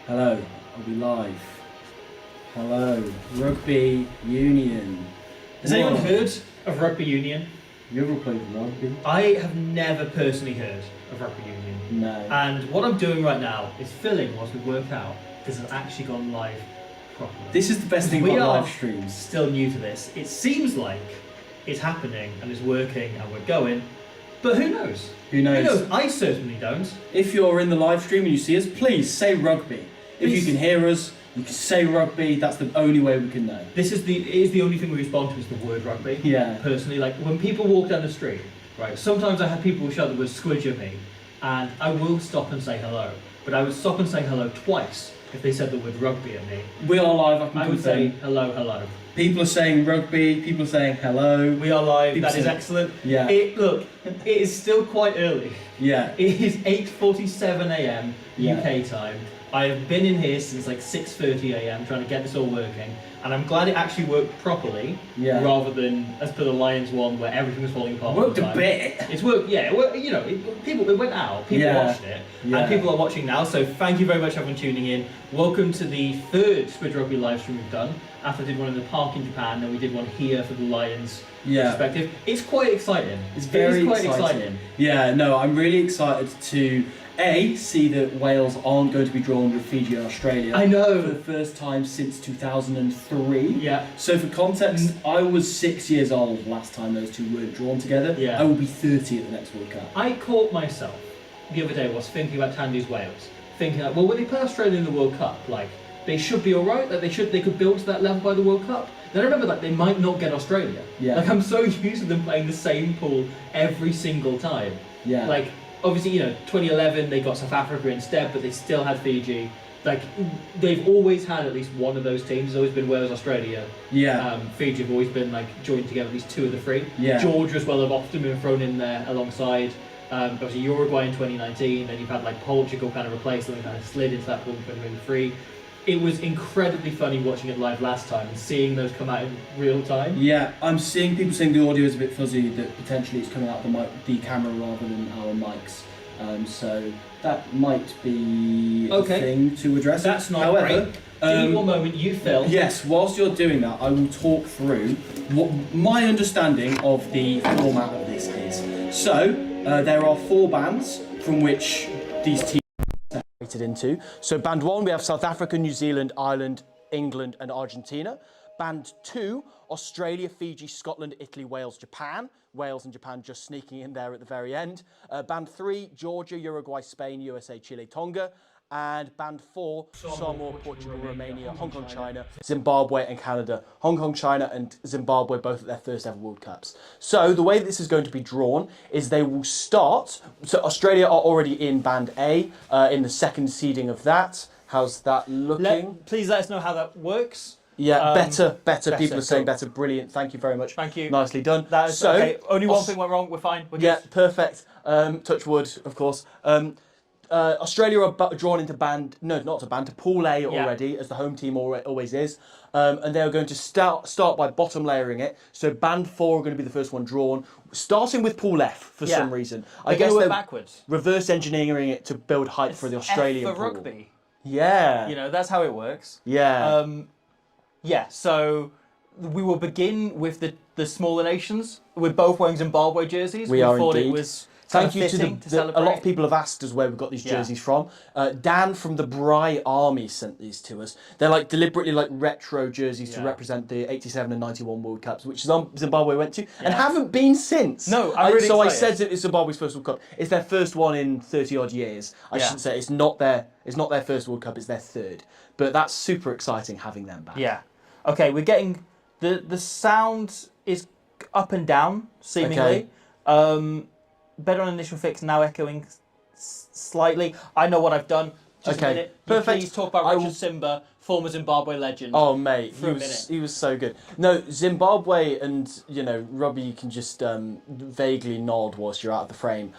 Hello, are we live? Hello, Rugby Union. Has anyone heard of Rugby Union? You ever played rugby? I have never personally heard of Rugby Union. No. And what I'm doing right now is filling whilst we work out this has actually gone live properly. This is the best thing We about are live streams. still new to this. It seems like it's happening and it's working and we're going, but who knows? Who knows? Who knows? I certainly don't. If you're in the live stream and you see us, please say rugby. If you can hear us, you can say rugby. That's the only way we can know. It is the only thing we respond to is the word rugby. Yeah. Personally, like when people walk down the street, right? Sometimes I have people shout the word squidge at me, and I will stop and say hello. But I would stop and say hello twice if they said the word rugby at me. We are live. I can I would say hello, hello. People are saying rugby. People are saying hello. We are live. People That is saying- excellent. Yeah. Look, it is still quite early. Yeah. It is 8:47 a.m. Yeah. UK time. I have been in here since like 6:30 a.m. trying to get this all working, and I'm glad it actually worked properly, Yeah. rather than as per the Lions one where everything was falling apart. all Worked the a time. bit. It's worked, yeah. You know, it went out. People Yeah. watched it, Yeah. and people are watching now. So thank you very much, everyone tuning in. Welcome to the third Squid Rugby live stream we've done. After I did one in the park in Japan, then we did one here for the Lions Yeah. perspective. It's quite exciting. It's very quite exciting. Yeah, no, I'm really excited to see that Wales aren't going to be drawn with Fiji and Australia. I know. For the first time since 2003. Yeah. So for context, I was 6 years old last time those two weren't drawn together. Yeah. I will be 30 at the next World Cup. I caught myself the other day whilst thinking about Tandy's Wales, thinking like, well, when they play Australia in the World Cup, like they should be all right. Like they could build to that level by the World Cup. Then I remember that they might not get Australia. Yeah. Like I'm so used to them playing the same pool every single time. Yeah. Like obviously, 2011 they got South Africa instead, but they still had Fiji. Like they've always had at least one of those teams. It's always been Wales, Australia. Yeah. Fiji have always been like joined together. At least two of the three. Yeah. Georgia as well have often been thrown in there alongside. Obviously Uruguay in 2019. Then you've had like Portugal kind of replaced them and kind of slid into that pool in 2023. It was incredibly funny watching it live last time and seeing those come out in real time. Yeah, I'm seeing people saying the audio is a bit fuzzy, that potentially it's coming out the camera rather than our mics. So that might be a thing to address. That's not However, great. Give me one moment, you Phil. Yes, whilst you're doing that, I will talk through what my understanding of the format of this is. So, there are 4 bands from which these teams are separated into. So, band 1, we have South Africa, New Zealand, Ireland, England, and Argentina. Band 2, Australia, Fiji, Scotland, Italy, Wales, Japan. Wales and Japan just sneaking in there at the very end. Band 3, Georgia, Uruguay, Spain, USA, Chile, Tonga. And band 4, Samoa, Portugal, Romania, Hong Kong, China, Zimbabwe and Canada. Hong Kong, China and Zimbabwe both at their first ever World Cups. So the way this is going to be drawn is they will start, so Australia are already in band A, in the second seeding of that. How's that looking? Please let us know how that works. Yeah, better. People are saying cool. better. Brilliant. Thank you very much. Thank you. Nicely done. That is so, okay. Only one thing went wrong. We're fine. We're yeah, good. perfect. Touch wood, of course. Australia are drawn into to Pool A already, as the home team always is. And they're going to start by bottom layering it. So band 4 are going to be the first one drawn, starting with Pool F for some reason. I guess work they're backwards. reverse engineering it to build hype for the Australian F for pool. rugby. Yeah. That's how it works. Yeah. So we will begin with the smaller nations. We're both wearing Zimbabwe jerseys. We are thought indeed. it was Thank you to fitting to a celebrate. lot of people have asked us where we got these jerseys from. Dan from the Bry Army sent these to us. They're like deliberately like retro jerseys to represent the 87 and 91 World Cups, which Zimbabwe went to and haven't been since. No, I'm really So I excited. said that it's Zimbabwe's first World Cup. It's their first one in 30 odd years. I shouldn't say it's not their first World Cup. It's their third. But that's super exciting having them back. Yeah. Okay, we're getting the sound is up and down seemingly. Better on initial fix, now echoing slightly. I know what I've done. Just a minute. Perfect. Please talk about Richard Simba, former Zimbabwe legend. Oh mate, For a minute. he was so good. No, Zimbabwe and Robbie, you can just vaguely nod whilst you're out of the frame.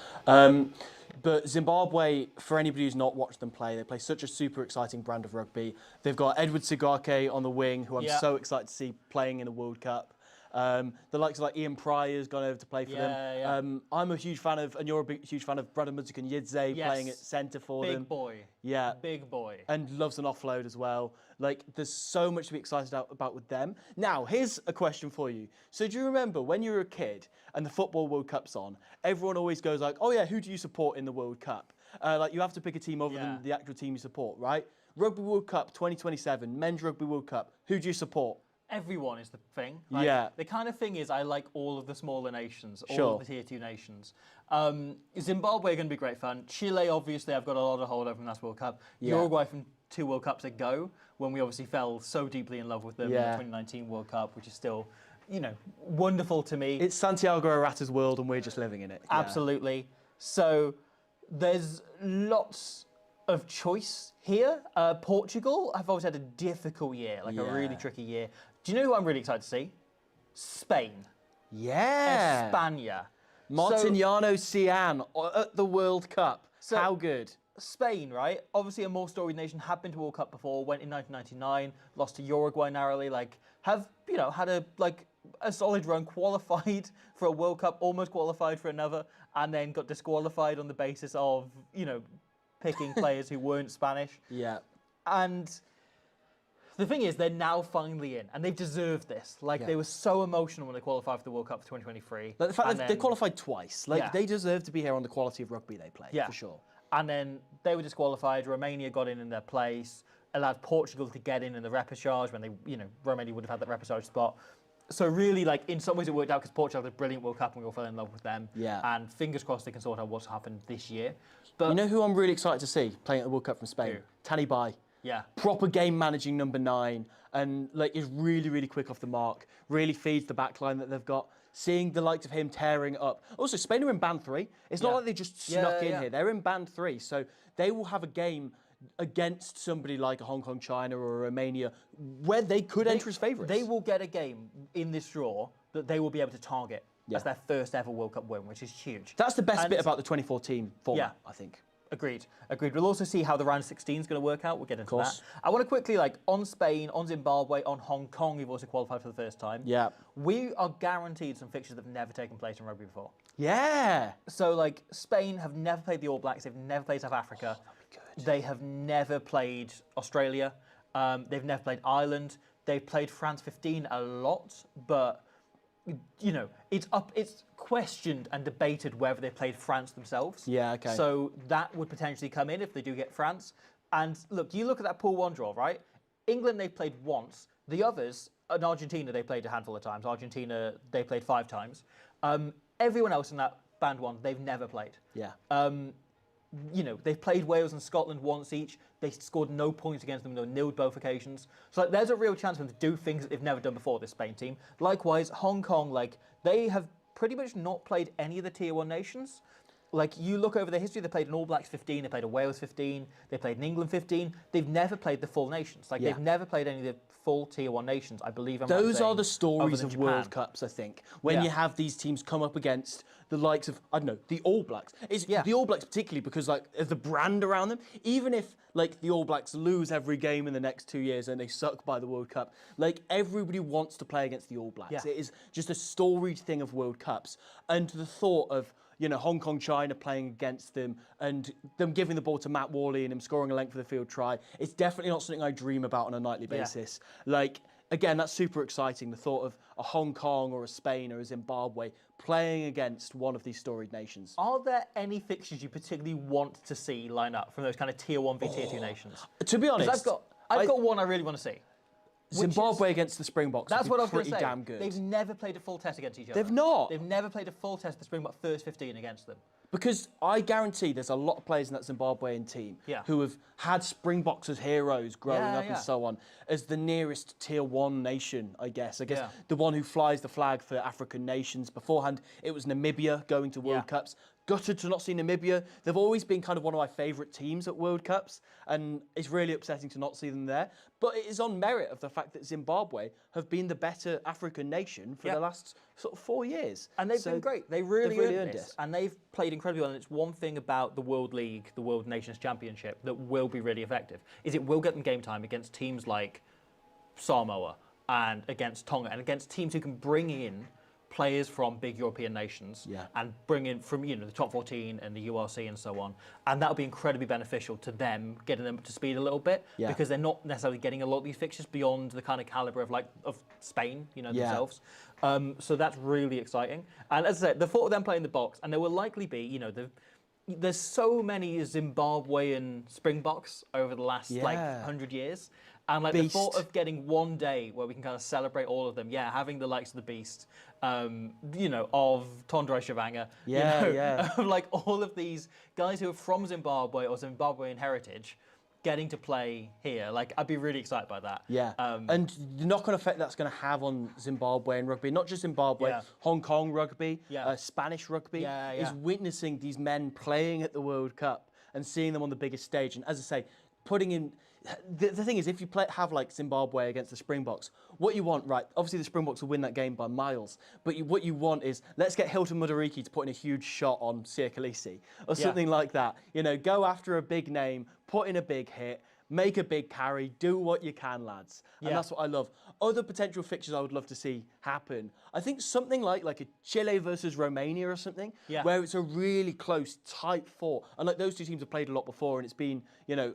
But Zimbabwe, for anybody who's not watched them play, they play such a super exciting brand of rugby. They've got Edward Sigake on the wing, who I'm so excited to see playing in a World Cup. The likes of like Ian Pryor's gone over to play for them. I'm a huge fan of, and you're a huge fan of Brother Mudzik-Yidze playing at centre for them. Big boy. Yeah. Big boy. And loves an offload as well. Like, there's so much to be excited about with them. Now, here's a question for you. So do you remember when you were a kid and the Football World Cup's on, everyone always goes like, oh yeah, who do you support in the World Cup? Like, you have to pick a team other than the actual team you support, right? Rugby World Cup 2027, Men's Rugby World Cup, who do you support? Everyone is the thing. Like, the kind of thing is I like all of the smaller nations, all of the tier 2 nations. Zimbabwe are going to be great fun. Chile, obviously, I've got a lot of hold over from last World Cup. Uruguay from 2 World Cups ago, when we obviously fell so deeply in love with them in the 2019 World Cup, which is still, you know, wonderful to me. It's Santiago Arata's world and we're just living in it. Absolutely. So there's lots of choice here. Portugal have always had a difficult year, like a really tricky year. Do you know who I'm really excited to see? Spain. Yeah. España. Martiniano Cian at the World Cup. How good? Spain, right? Obviously a more storied nation, have been to World Cup before, went in 1999, lost to Uruguay narrowly, like, have, you know, had a solid run, qualified for a World Cup, almost qualified for another, and then got disqualified on the basis of, you know, picking players who weren't Spanish. Yeah. And the thing is, they're now finally in, and they've deserved this. Like, they were so emotional when they qualified for the World Cup for 2023. Like, the fact that they qualified twice, like, they deserve to be here on the quality of rugby they play, for sure. And then they were disqualified. Romania got in their place, allowed Portugal to get in the repechage when they, you know, Romania would have had that repechage spot. So really, like, in some ways it worked out because Portugal had a brilliant World Cup and we all fell in love with them. Yeah. And fingers crossed they can sort out what's happened this year. But you know who I'm really excited to see playing at the World Cup from Spain? Who? Tanny Bai. Yeah. Proper game managing number 9 and like is really, really quick off the mark, really feeds the backline that they've got. Seeing the likes of him tearing it up. Also, Spain are in band 3. It's not like they just snuck in here. They're in band 3. So they will have a game against somebody like a Hong Kong, China or a Romania where they could enter as favourites. They will get a game in this draw that they will be able to target as their first ever World Cup win, which is huge. That's the best bit about the 2014 format, I think. Agreed. We'll also see how the round 16 is going to work out. We'll get into that. I want to quickly, on Spain, on Zimbabwe, on Hong Kong, who've also qualified for the first time. Yeah. We are guaranteed some fixtures that have never taken place in rugby before. Yeah. So, Spain have never played the All Blacks. They've never played South Africa. Oh, that'd be good. They have never played Australia. They've never played Ireland. They've played France 15 a lot, but you know, it's questioned and debated whether they played France themselves. Yeah, okay. So that would potentially come in if they do get France. And look, you look at that Pool 1 draw, right? England, they've played once. The others, in Argentina, they played a handful of times. Argentina, they played 5 times. Everyone else in that Band 1, they've never played. Yeah. You know, they've played Wales and Scotland once each. They scored no points against them. They were nilled both occasions. So there's a real chance for them to do things that they've never done before, this Spain team. Likewise, Hong Kong, they have pretty much not played any of the Tier 1 nations. You look over their history, they played an All Blacks 15, they played a Wales 15, they played an England 15. They've never played the full nations. They've never played any of the full Tier 1 nations, I believe. Those are the stories of World Cups, I think. When you have these teams come up against the likes of, I don't know, the All Blacks. It's the All Blacks particularly because, of the brand around them. Even if, the All Blacks lose every game in the next 2 years and they suck by the World Cup, everybody wants to play against the All Blacks. Yeah. It is just a storied thing of World Cups. And the thought of, Hong Kong, China playing against them and them giving the ball to Matt Worley and him scoring a length of the field try. It's definitely not something I dream about on a nightly basis. Again, that's super exciting. The thought of a Hong Kong or a Spain or a Zimbabwe playing against one of these storied nations. Are there any fixtures you particularly want to see line up from those kind of Tier 1 v Tier 2 nations? To be honest, I've got one I really want to see. Zimbabwe against the Springboks. That's what I was going to say. Damn good. They've never played a full test against each other. They've not. They've never played a full test. The Springbok first 15 against them. Because I guarantee there's a lot of players in that Zimbabwean team who have had Springboks as heroes growing up and so on, as the nearest Tier 1 nation, I guess. The one who flies the flag for African nations. Beforehand, it was Namibia going to World Cups. Gutted to not see Namibia. They've always been kind of one of my favourite teams at World Cups, and it's really upsetting to not see them there. But it is on merit of the fact that Zimbabwe have been the better African nation for the last 4 years. And they've been great. They really earned this. And they've played incredibly well. And it's one thing about the World League, the World Nations Championship, that will be really effective, is it will get them game time against teams like Samoa, and against Tonga and against teams who can bring in players from big European nations and bring in from the top 14 and the URC and so on, and that'll be incredibly beneficial to them, getting them up to speed a little bit because they're not necessarily getting a lot of these fixtures beyond the kind of caliber of Spain, themselves. So that's really exciting. And as I said, the thought of them playing the box, and there will likely be, there's so many Zimbabwean Springboks over the last 100 years. And the thought of getting one day where we can kind of celebrate all of them, having the likes of the Beast, of Tondrai Shavanga, of all of these guys who are from Zimbabwe or Zimbabwean heritage, getting to play here, I'd be really excited by that. Yeah, and the knock-on effect that's going to have on Zimbabwe and rugby, not just Zimbabwe, Hong Kong rugby, Spanish rugby, is witnessing these men playing at the World Cup and seeing them on the biggest stage. And as I say, putting in the thing is, if you have Zimbabwe against the Springboks, what you want, right? Obviously, the Springboks will win that game by miles, but what you want is let's get Hilton Mudariki to put in a huge shot on Siya Kolisi or something like that. Go after a big name, put in a big hit, make a big carry, do what you can, lads. And that's what I love. Other potential fixtures I would love to see happen. I think something like a Chile versus Romania or something, where it's a really close, tight fought. And those two teams have played a lot before, and it's been,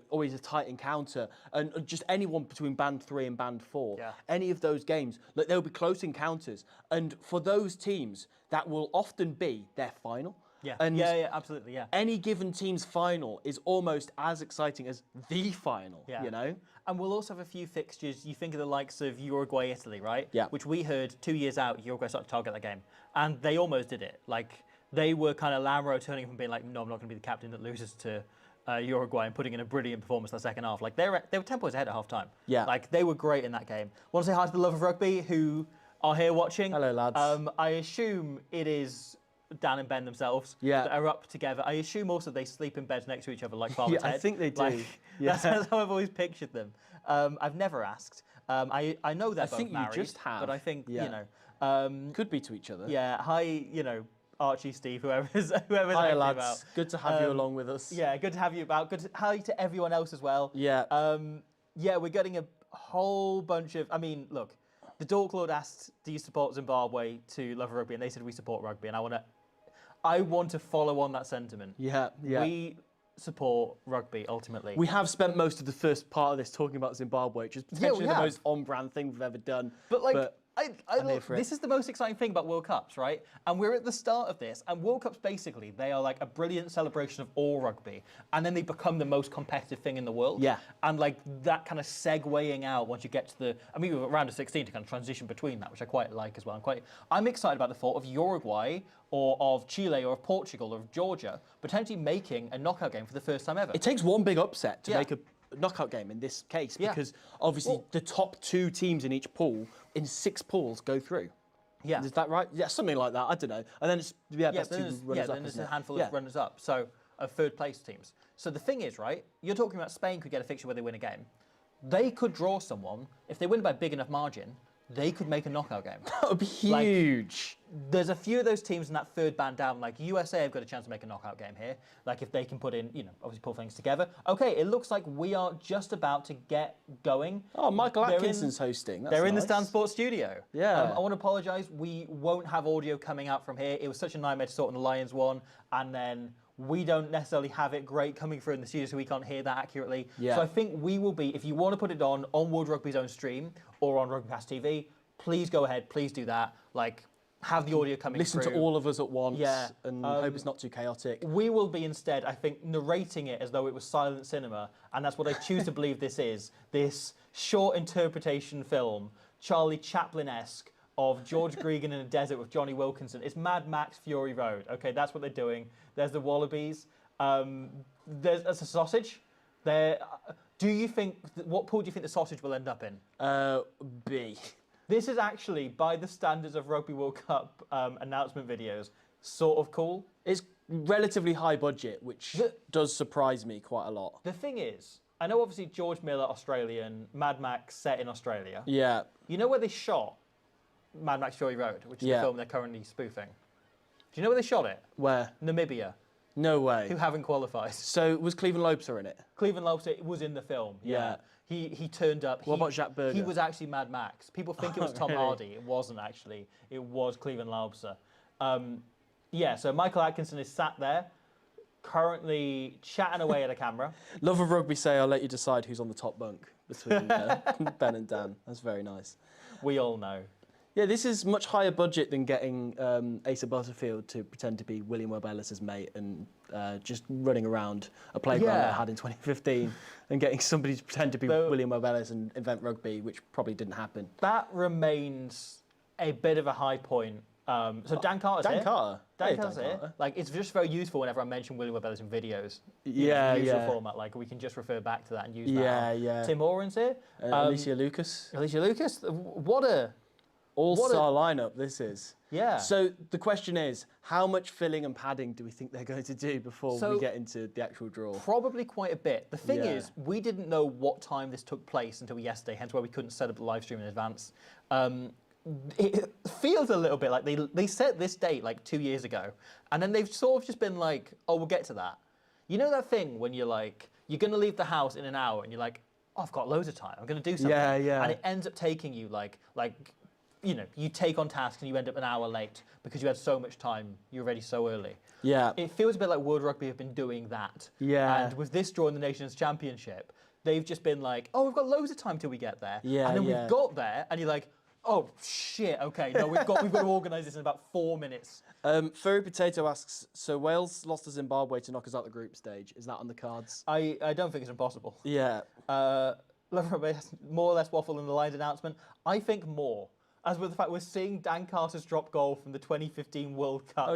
always a tight encounter. And just anyone between band 3 and band 4, any of those games, there'll be close encounters. And for those teams, that will often be their final. Absolutely. Any given team's final is almost as exciting as the final, And we'll also have a few fixtures. You think of the likes of Uruguay, Italy, right? Yeah. Which we heard 2 years out, Uruguay started to target that game. And they almost did it. They were kind of Lamro turning from being no, I'm not going to be the captain that loses to Uruguay and putting in a brilliant performance in the second half. They were 10 points ahead at half time. Yeah. They were great in that game. Want to say hi to the love of rugby who are here watching. Hello, lads. I assume it is Dan and Ben themselves that are up together. I assume also they sleep in beds next to each other like Father Ted. I think they do. That's how I've always pictured them. I've never asked. I know they're both think you married, just have. but I think could be to each other. Yeah. Hi, Archie, Steve, whoever's Hi, lads. about. Good to have you along with us. Yeah, good to have you about. Hi to everyone else as well. Yeah. We're getting a whole bunch of. Look, the Dork Lord asked, "Do you support Zimbabwe to love rugby?" And they said we support rugby, and I want to follow on that sentiment. Yeah. We support rugby ultimately. We have spent most of the first part of this talking about Zimbabwe, which is potentially the most on-brand thing we've ever done. But this is the most exciting thing about World Cups, right? And we're at the start of this, and World Cups basically, they are a brilliant celebration of all rugby, and then they become the most competitive thing in the world. Yeah. And that kind of segueing out once you get to we've got round of 16 to kind of transition between that, which I quite like as well. I'm excited about the thought of Uruguay or of Chile or of Portugal or of Georgia potentially making a knockout game for the first time ever. It takes one big upset to make a knockout game in this case, because obviously the top 2 teams in each pool in 6 pools go through. Yeah. Is that right? Yeah, something like that. I don't know. And then it's best 2 runners up. Then there's a handful of runners up. So of third place teams. So the thing is, right, you're talking about Spain could get a fixture where they win a game. They could draw someone. If they win by a big enough margin, they could make a knockout game. That would be huge. There's a few of those teams in that third band down. USA have got a chance to make a knockout game here. If they can put in, obviously pull things together. Okay, it looks like we are just about to get going. Oh, Michael Atkinson's hosting. They're in the Stan Sports studio. Yeah. I want to apologise. We won't have audio coming out from here. It was such a nightmare to sort in the Lions one, and then we don't necessarily have it great coming through in the studio, so we can't hear that accurately. Yeah. So I think we will be, if you want to put it on World Rugby's own stream or on Rugby Pass TV, please go ahead, please do that. Have the audio coming Listen through. to all of us at once, and hope it's not too chaotic. We will be instead, I think, narrating it as though it was silent cinema, and that's what I choose to believe this is. This short interpretation film, Charlie Chaplin-esque, of George Gregan in a desert with Johnny Wilkinson. It's Mad Max Fury Road. Okay, that's what they're doing. There's the wallabies. There's a sausage. Do you think, what pool do you think the sausage will end up in? B. This is actually, by the standards of Rugby World Cup announcement videos, sort of cool. It's relatively high budget, which does surprise me quite a lot. The thing is, I know obviously George Miller, Australian, Mad Max set in Australia. Yeah. You know where they shot Mad Max Fury Road, which is the film they're currently spoofing? Do you know where they shot it? Where? Namibia. No way. who haven't qualified. So was Cleveland Lobster in it? Cleveland Lobster was in the film. Yeah. He turned up. What about Jacques Berger? He was actually Mad Max. People think it was Tom Really? Hardy. It wasn't actually. It was Cleveland Lobster. So Michael Atkinson is sat there, currently chatting away at a camera. Love of Rugby say, I'll let you decide who's on the top bunk between Ben and Dan. That's very nice. We all know. Yeah, this is much higher budget than getting Asa Butterfield to pretend to be William Webb Ellis's mate and just running around a playground that I had in 2015 and getting somebody to pretend to be William Webb Ellis and invent rugby, which probably didn't happen. That remains a bit of a high point. So Dan Carter's here. Dan Carter's here. Like, it's just very useful whenever I mention William Webb Ellis in videos. Yeah, use yeah. the format, like we can just refer back to that and use that. Yeah, yeah. Tim Oren's here. Alicia Lucas. Alicia Lucas. What a All-star lineup this is. Yeah. So the question is, how much filling and padding do we think they're going to do before we get into the actual draw? Probably quite a bit. The thing is, we didn't know what time this took place until yesterday, hence why we couldn't set up the live stream in advance. It feels a little bit like they set this date like 2 years ago, and then they've sort of just been like, oh, we'll get to that. You know that thing when you're like, you're going to leave the house in an hour, and you're like, oh, I've got loads of time, I'm going to do something. Yeah, yeah. And it ends up taking you like, you know, you take on tasks and you end up an hour late because you had so much time, you're ready so early. Yeah. It feels a bit like World Rugby have been doing that. Yeah. And with this draw in the Nations Championship, they've just been like, oh, we've got loads of time till we get there. Yeah, and then yeah. we've got there, and you're like, oh, shit, okay, no, we've got to organise this in about 4 minutes. Furry Potato asks, so Wales lost to Zimbabwe to knock us out the group stage. Is that on the cards? I don't think it's impossible. Yeah. More or less waffle in the line announcement. I think more. As with the fact we're seeing Dan Carter's drop goal from the 2015 World Cup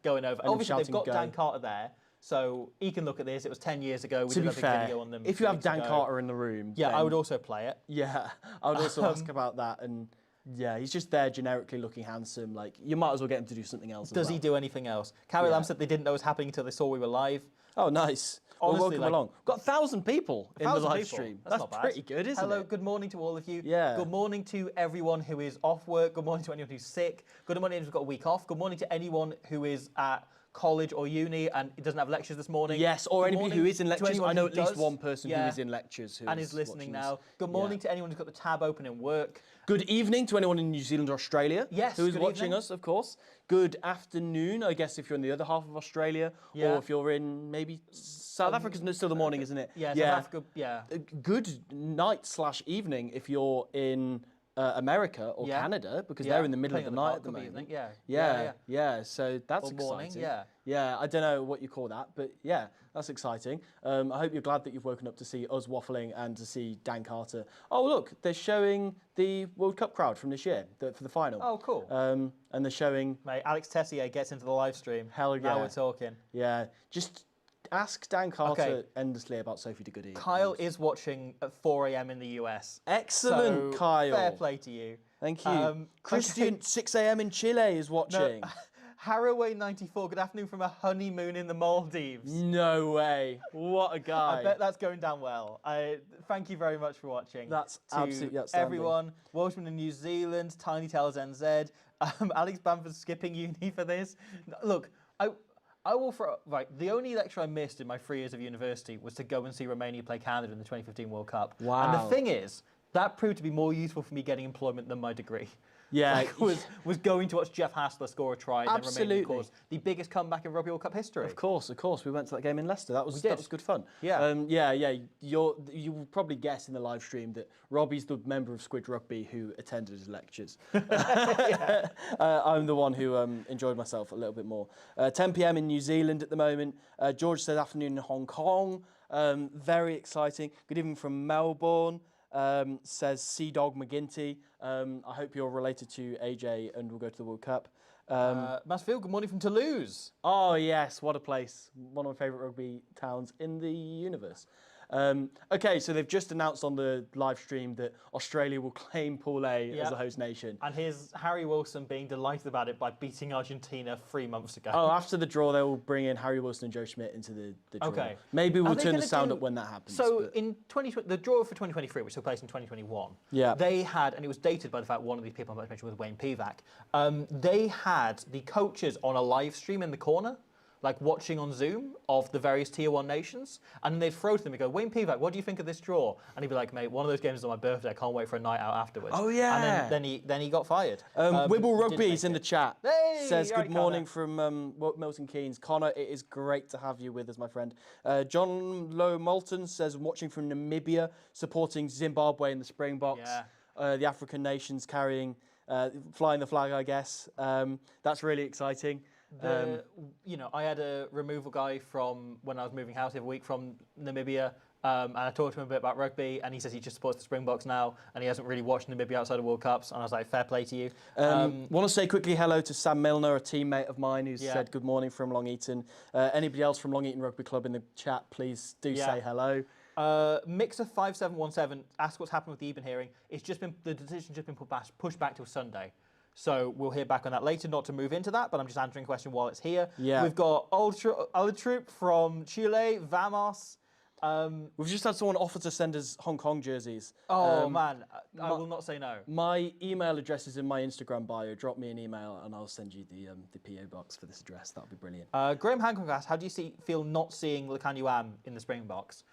going over. And obviously, they've got go. Dan Carter there, so he can look at this. It was 10 years ago. We To did be a big fair, video on them. if you have 2 Dan weeks ago. Carter in the room, Yeah, then, I would also play it. Yeah, I would also ask about that. And yeah, he's just there generically looking handsome. Like, you might as well get him to do something else. Does he do anything else? Carrie Lamb said they didn't know it was happening until they saw we were live. Oh, nice. Honestly, well, welcome like, along. Got 1,000 people in the 1,000 live people. stream. That's not bad. pretty good, isn't Hello, it? good morning to all of you. Yeah. Good morning to everyone who is off work. Good morning to anyone who's sick. Good morning to anyone who's got a week off. Good morning to anyone who is at college or uni and doesn't have lectures this morning. Yes, or Good anybody morning who is in to lectures. anyone I know who at least does. one person who Yeah. is in lectures And is listening watching now. this. Good morning to anyone who's got the tab open in work. Good evening to anyone in New Zealand or Australia Yes, who is good watching evening. us, of course. Good afternoon, I guess, if you're in the other half of Australia, Yeah. or if you're in maybe South Africa's still the morning, isn't it? Yeah, South Africa, yeah. Good night/evening if you're in America or Yeah. Canada, because Yeah, they're in the middle of the depending on night the at the part, could be moment. evening, Yeah. So that's Or morning, exciting. yeah. Yeah, I don't know what you call that, but yeah, that's exciting. I hope you're glad that you've woken up to see us waffling and to see Dan Carter. Oh, look, they're showing the World Cup crowd from this year for the final. Oh, cool. And they're showing, Mate, Alex Tessier gets into the live stream. Hell Now yeah. we're talking. yeah, just ask Dan Carter Okay. endlessly about Sophie de Goody. Kyle is watching at 4 a.m. in the US. Excellent, So, Kyle. Fair play to you. Thank you. Christian, okay. 6 a.m. in Chile is watching. Haraway94, good afternoon from a honeymoon in the Maldives. No way. What a guy. I bet that's going down well. Thank you very much for watching. That's to absolutely outstanding. everyone. Welshman in New Zealand, Tiny Tales NZ, Alex Bamford skipping uni for this. Look, I will right. The only lecture I missed in my 3 years of university was to go and see Romania play Canada in the 2015 World Cup. Wow. And the thing is, that proved to be more useful for me getting employment than my degree. Yeah. Like, was going to watch Jeff Hassler score a try and then Absolutely. Romania cause the biggest comeback in Rugby World Cup history. Of course. We went to that game in Leicester. That was did. good fun. Yeah. You will probably guess in the live stream that Robbie's the member of Squid Rugby who attended his lectures. I'm the one who enjoyed myself a little bit more. 10 p.m. in New Zealand at the moment. George says afternoon in Hong Kong. Very exciting. Good evening from Melbourne. Says Sea Dog McGinty. I hope you're related to AJ and we'll go to the World Cup. Mansfield, good morning from Toulouse. Oh yes, what a place. One of my favourite rugby towns in the universe. Okay, so they've just announced on the live stream that Australia will claim Pool A as the host nation. And here's Harry Wilson being delighted about it by beating Argentina 3 months ago. Oh, after the draw, they will bring in Harry Wilson and Joe Schmidt into the draw. Okay. Maybe we'll they turn the gonna sound do- up when that happens. So but- in 2020, the draw for 2023, which took place in 2021, Yeah. they had, and it was dated by the fact one of these people I'm about to mention was Wayne Pivac, they had the coaches on a live stream in the corner. like watching on Zoom of the various Tier 1 nations, and then they'd throw to them and go, Wayne Pivac, what do you think of this draw? And he'd be like, mate, one of those games is on my birthday, I can't wait for a night out afterwards. Oh, yeah. And then he got fired. Wibble Didn't Rugby make is in it. the chat. Hey, Says, all right, good morning Connor. from Milton Keynes. Connor, it is great to have you with us, my friend. John Lowe Moulton says, watching from Namibia, supporting Zimbabwe in the Springboks. Yeah. The African nations carrying, flying the flag, I guess. That's really exciting. I had a removal guy from when I was moving house every week from Namibia, and I talked to him a bit about rugby, and he says he just supports the Springboks now, and he hasn't really watched Namibia outside of World Cups, and I was like, fair play to you. Want to say quickly hello to Sam Milner, a teammate of mine, who's Yeah. said good morning from Long Eaton. Anybody else from Long Eaton Rugby Club in the chat, please do say hello. Mixer5717 asks what's happened with the Eben hearing. The decision's just been pushed back till Sunday. So we'll hear back on that later, not to move into that, but I'm just answering a question while it's here. Yeah. We've got Troop from Chile, Vamos. We've just had someone offer to send us Hong Kong jerseys. Man, I will not say no. My email address is in my Instagram bio. Drop me an email and I'll send you the PO box for this address. That'll be brilliant. Graham Hancock asks, how do you feel not seeing Lekanyu Am in the Springboks?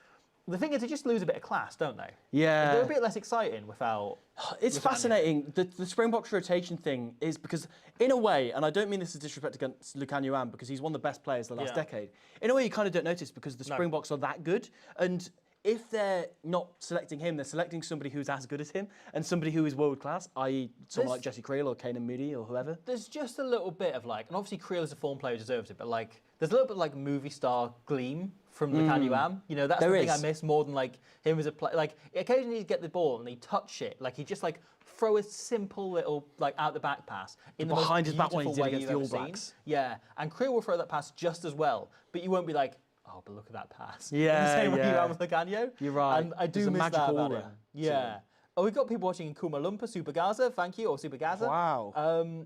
The thing is, they just lose a bit of class, don't they? Yeah. They're a bit less exciting without... It's fascinating. The Springboks rotation thing is because, in a way, and I don't mean this as disrespect against Lekanyu Am because he's one of the best players of the last decade. In a way, you kind of don't notice because the Springboks are that good. And if they're not selecting him, they're selecting somebody who's as good as him and somebody who is world class, i.e. someone like Jesse Creel or Kanan Moody or whoever. There's just a little bit of and obviously Creel is a form player who deserves it, but there's a little bit of movie star gleam from Lekanyu Am. That's the thing I miss more than him as a player. Occasionally he'd get the ball and he'd touch it. He'd just throw a simple little out the back pass in the behind most his back one he beautiful did way against you've the ever All Blacks. seen. Yeah, and Creel will throw that pass just as well, but you won't be like, oh, but look at that pass. Yeah, in the same way you yeah. have with Lekanyu. You're right. And I do There's a miss magic that about aura him. to Yeah. him. Oh, we've got people watching in Kuma Lumpur, Super Gaza, thank you, or Super Gaza. Wow.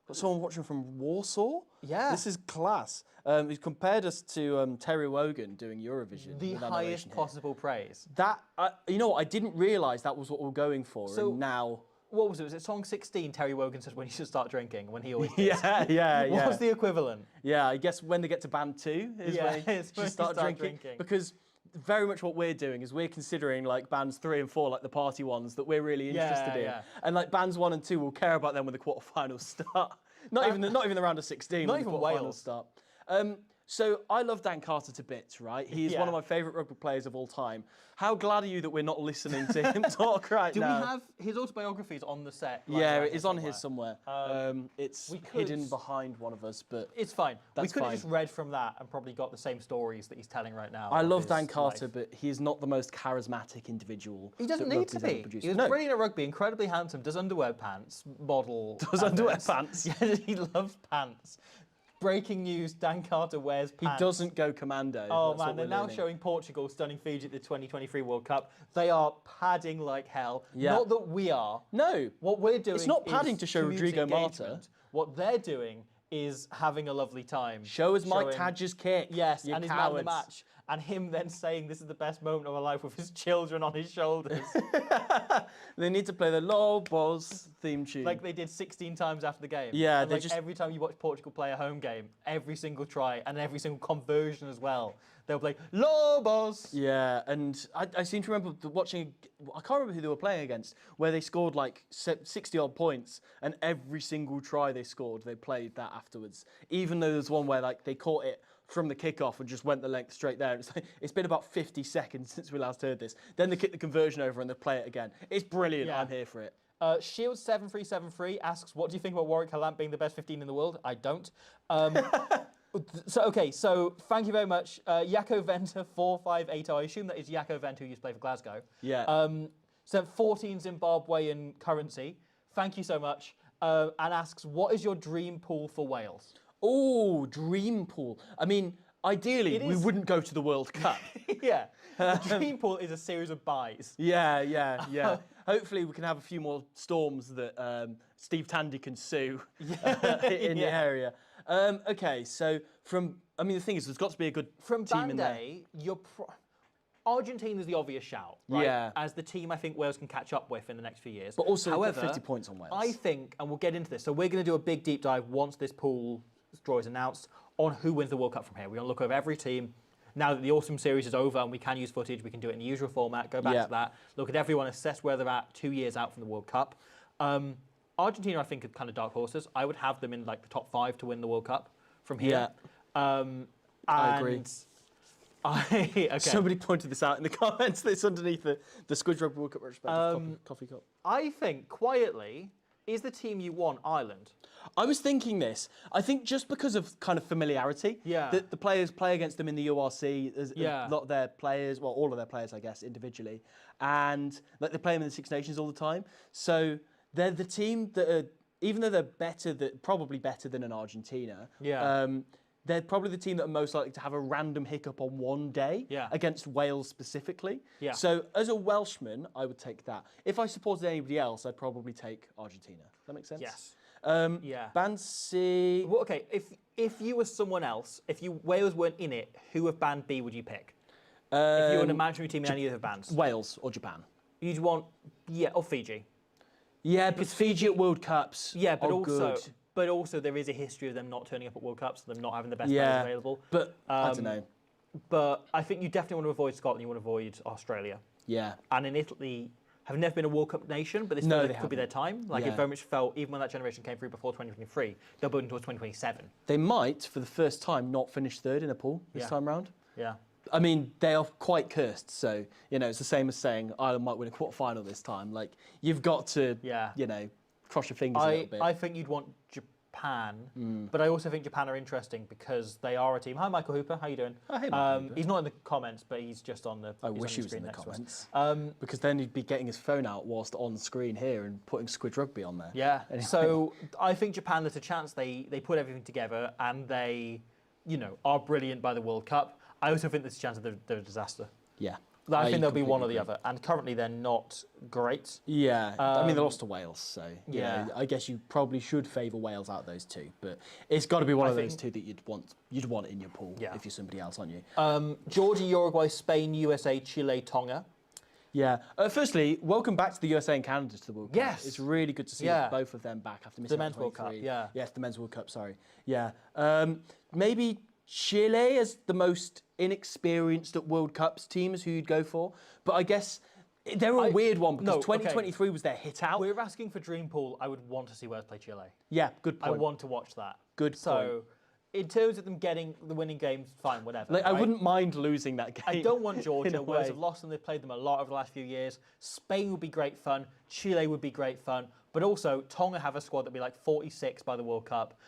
Got someone watching from Warsaw? Yeah. This is class. He's compared us to Terry Wogan doing Eurovision. The with our highest narration here. possible praise. That, you know what, I didn't realise that was what we were going for, So- and now... What was it? Was it song 16? Terry Wogan says when you should start drinking, when he always did. Yeah. What's the equivalent? Yeah, I guess when they get to band 2 is Yeah, when it's you when should you start start drinking. drinking. Because very much what we're doing is we're considering bands 3 and 4, the party ones that we're really interested in. Yeah. And bands 1 and 2 will care about them when the quarterfinals start. Not even the round of 16. Not when even the quarterfinals Wales. start. So I love Dan Carter to bits, right? He is Yeah. one of my favourite rugby players of all time. How glad are you that we're not listening to him talk right Do now? we have his autobiographies on the set? Yeah, right it is on his somewhere. It's we could- hidden behind one of us, but It's fine. That's we could have fine. just read from that and probably got the same stories that he's telling right now. I of love his Dan Carter, life. but he is not the most charismatic individual. He doesn't that need to rugby's ever be. produced. He was No. brilliant at rugby, incredibly handsome, does underwear pants, model. Does underwear adverts. pants? Yeah, he loves pants. Breaking news, Dan Carter wears He pants. doesn't go commando. Oh That's what man, they're we're now learning. showing Portugal stunning Fiji at the 2023 World Cup. They are padding like hell. Yeah. Not that we are. No. What we're doing It's not padding is to show community Rodrigo Marta. engagement. What they're doing is having a lovely time. Show us Mike showing- Tadger's kick. Yes, you and his man of the cowards. match. And him then saying this is the best moment of my life with his children on his shoulders. They need to play the Lobos theme tune. Like they did 16 times after the game. Yeah, and they like just- every time you watch Portugal play a home game, every single try and every single conversion as well, they'll play Lobos. Yeah, and I seem to remember watching, I can't remember who they were playing against, where they scored 60 odd points, and every single try they scored, they played that afterwards. Even though there's one where they caught it from the kickoff and just went the length straight there. It's been about 50 seconds since we last heard this. Then they kick the conversion over and they play it again. It's brilliant. Yeah. I'm here for it. Shield7373 asks, what do you think about Warwick Hallamp being the best 15 in the world? I don't. So thank you very much. Yako Venter 458. I assume that is Yako Venter who used to play for Glasgow. Yeah. Sent 14 Zimbabwean currency. Thank you so much. And asks, what is your dream pool for Wales? Oh, dream pool. I mean, ideally, It we is- wouldn't go to the World Cup. Yeah. The dream pool is a series of buys. Yeah. Hopefully we can have a few more storms that Steve Tandy can sue in the area. Okay, so the thing is, there's got to be a good From team in there. Band-A, Argentina is the obvious shout, right? Yeah. As the team I think Wales can catch up with in the next few years. But also, we've got however, 50 points on Wales. I think, and we'll get into this, so we're going to do a big deep dive once this pool draw is announced, on who wins the World Cup from here. We're going to look over every team. Now that the Autumn Series is over and we can use footage, we can do it in the usual format, go back to that, look at everyone, assess where they're at 2 years out from the World Cup. Argentina, I think, are kind of dark horses. I would have them in like the top 5 to win the World Cup from here. I agree. Okay. Somebody pointed this out in the comments. That's underneath the Squidge Rugby World Cup retrospective coffee cup. I think, quietly, is the team you want Ireland? I was thinking this. I think just because of kind of familiarity, the players play against them in the URC. There's a lot of their players, well, all of their players, I guess, individually, and like they play them in the Six Nations all the time. So they're the team that are, even though they're probably better than an Argentina. They're probably the team that are most likely to have a random hiccup on one day against Wales specifically. So as a Welshman, I would take that. If I supported anybody else, I'd probably take Argentina. Does that make sense? Yes. Band C. Well, okay, if you were someone else, if Wales weren't in it, who of Band B would you pick? If you were in a mandatory team in any of the bands? Wales or Japan. You'd want, or Fiji. Yeah, because Fiji at World Cups. Yeah, but good. But also there is a history of them not turning up at World Cups, them not having the best players available. But I don't know. But I think you definitely want to avoid Scotland, you want to avoid Australia. Yeah. And in Italy, have never been a World Cup nation, but this could be their time. Like it very much felt, even when that generation came through before 2023, they're building towards 2027. They might, for the first time, not finish third in a pool this time round. Yeah. I mean, they are quite cursed, so, it's the same as saying Ireland might win a quarter-final this time. Like, you've got to, cross your fingers a little bit. I think you'd want Japan, but I also think Japan are interesting because they are a team. Hi, Michael Hooper. How you doing? Oh, hey, Michael Hooper. He's not in the comments, but he's just on the. I wish he was in the comments. Because then he'd be getting his phone out whilst on screen here and putting Squid Rugby on there. Yeah. Anyway. So I think Japan, there's a chance they put everything together and they, are brilliant by the World Cup. I also think there's a chance that they're a disaster. Yeah. I think there'll be one or the other, and currently they're not great. Yeah, I mean they lost to Wales, so I guess you probably should favour Wales out of those two, but it's got to be one of those two that you'd want in your pool if you're somebody else, aren't you? Georgia, Uruguay, Spain, USA, Chile, Tonga. Yeah. Firstly, welcome back to the USA and Canada to the World Cup. Yes. It's really good to see both of them back after missing the Men's World Cup. Yeah. Yes, the Men's World Cup. Sorry. Yeah. Maybe Chile as the most inexperienced at World Cups teams who you'd go for. But I guess they're a weird one because 2023 was their hit out. We're asking for Dream Pool. I would want to see Wales play Chile. Yeah, good point. I want to watch that. Good point. So, in terms of them getting the winning games, fine, whatever. Like, I wouldn't mind losing that game. I don't want Georgia. Wales have lost them. They've played them a lot over the last few years. Spain would be great fun. Chile would be great fun. But also, Tonga have a squad that'd be like 46 by the World Cup.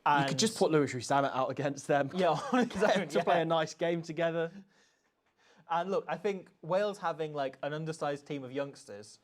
You could just put Lewis Rhys-Zammit out against them. Yeah, to play a nice game together. And look, I think Wales having like an undersized team of youngsters,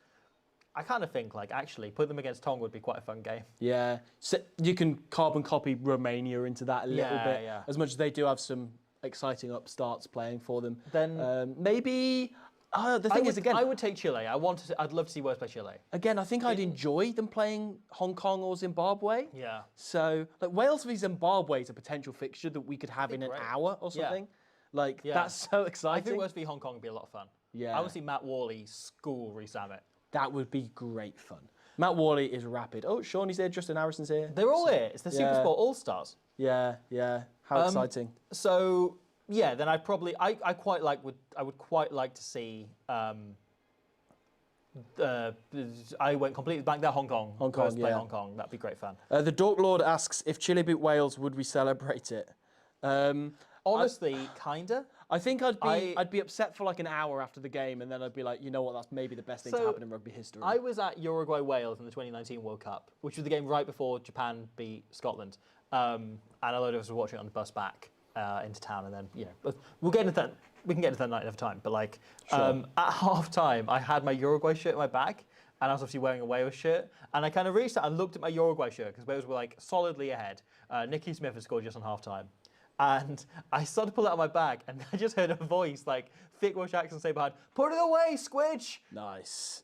I kind of think like actually put them against Tonga would be quite a fun game. Yeah, so you can carbon copy Romania into that a little bit. Yeah. As much as they do have some exciting upstarts playing for them. Then maybe. The thing is, again, I would take Chile. I'd love to see Wales play Chile. Again, I think I'd enjoy them playing Hong Kong or Zimbabwe. Yeah. So, like Wales v Zimbabwe is a potential fixture that we could have in an hour or something. That's so exciting. I think Wales v Hong Kong would be a lot of fun. Yeah. I would see Matt Worley school Rhys-Zammit. That would be great fun. Matt Worley is rapid. Oh, Shawnee's here. Justin Harrison's here. They're all here. It's the Supersport All-Stars. Yeah. How exciting. So. Yeah, then I would quite like to see. I went completely blank there. Hong Kong. Play Hong Kong. That'd be great fun. The Dork Lord asks if Chile beat Wales, would we celebrate it? Honestly, kinda. I think I'd be upset for like an hour after the game, and then I'd be like, you know what, that's maybe the best thing to happen in rugby history. I was at Uruguay Wales in the 2019 World Cup, which was the game right before Japan beat Scotland, and a load of us were watching it on the bus back into town, and then we'll get into that. We can get into that night another time. But like at half time, I had my Uruguay shirt in my bag, and I was obviously wearing a Wales shirt, and I kind of reached out and looked at my Uruguay shirt because Wales were like solidly ahead. Nicky Smith had scored just on half time. And I started to pull it out of my bag, and I just heard a voice, like, thick Welsh accent say behind, "Put it away, Squidge!" Nice.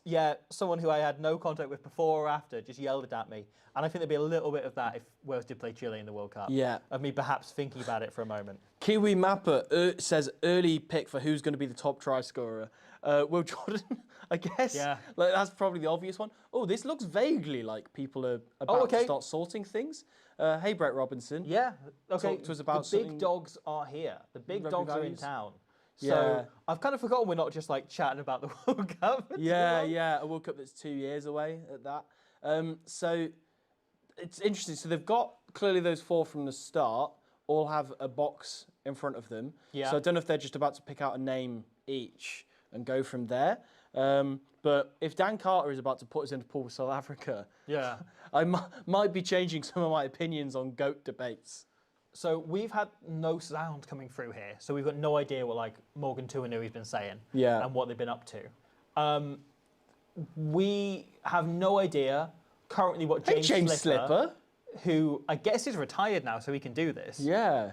Yeah, someone who I had no contact with before or after just yelled it at me. And I think there'd be a little bit of that if Wales did play Chile in the World Cup. Yeah. Of me perhaps thinking about it for a moment. Kiwi Mapper says early pick for who's going to be the top try scorer. Will Jordan, I guess. Yeah. Like, that's probably the obvious one. Oh, this looks vaguely like people are about to start sorting things. Hey, Brett Robinson. Yeah. Okay. Talk to us about the big something- dogs are here. The big Rugby dogs are in values. town. Yeah. So I've kind of forgotten we're not just like chatting about the World Cup. Yeah, a World Cup that's 2 years away at that. So it's interesting. So they've got clearly those 4 from the start all have a box in front of them. Yeah. So I don't know if they're just about to pick out a name each and go from there. But if Dan Carter is about to put us into pool with South Africa, Yeah. I might be changing some of my opinions on GOAT debates. So we've had no sound coming through here, so we've got no idea what like Morgan Tuanui's been saying and what they've been up to. We have no idea currently what James Slipper, who I guess is retired now, so he can do this. Yeah.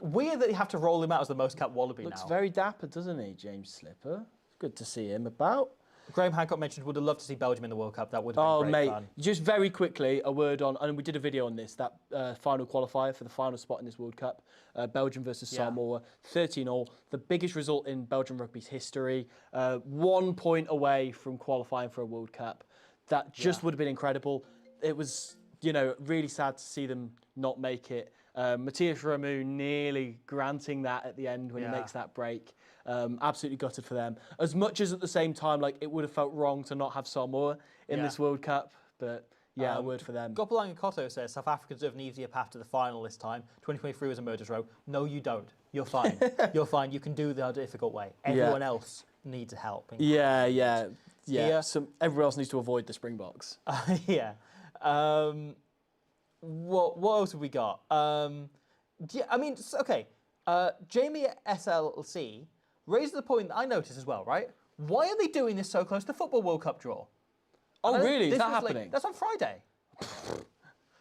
Weird that you have to roll him out as the most capped Wallaby Looks now. very dapper, doesn't he, James Slipper? Good to see him about. Graham Hancock mentioned would have loved to see Belgium in the World Cup. That would have been great fun. Just very quickly, a word on, and we did a video on this, that final qualifier for the final spot in this World Cup, Belgium versus Samoa, 13-all, the biggest result in Belgian rugby's history, 1 point away from qualifying for a World Cup. That just would have been incredible. It was, really sad to see them not make it. Matthias Ramu nearly granting that at the end when he makes that break. Absolutely gutted for them. As much as at the same time, like it would have felt wrong to not have Samoa in this World Cup, but a word for them. Gopalang Koto says South Africans have an easier path to the final this time. 2023 was a murder's row. No, you don't. You're fine. You're fine. You can do the difficult way. Everyone else needs help. Yeah. Everyone else needs to avoid the Springboks. Yeah. What else have we got? Jamie SLC raised the point that I noticed as well, right? Why are they doing this so close to the Football World Cup draw? Oh, really? Is that happening? That's on Friday.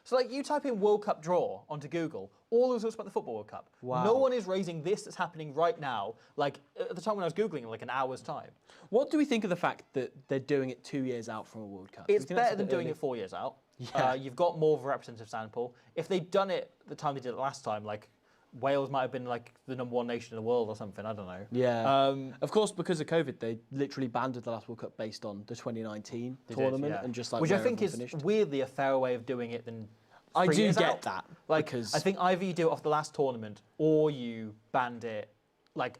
So, you type in World Cup draw onto Google, all the results about the Football World Cup. Wow. No one is raising this that's happening right now, like at the time when I was Googling in an hour's time. What do we think of the fact that they're doing it 2 years out from a World Cup? It's better than doing it 4 years out. Yeah. You've got more of a representative sample. If they'd done it the time they did it last time, Wales might have been the #1 nation in the world or something. I don't know. Yeah. Of course, because of COVID, they literally banned the last World Cup based on the 2019 tournament and just which I think is finished. weirdly a fairer way of doing it than. I do years get out. that. Because I think either you do it off the last tournament or you banned it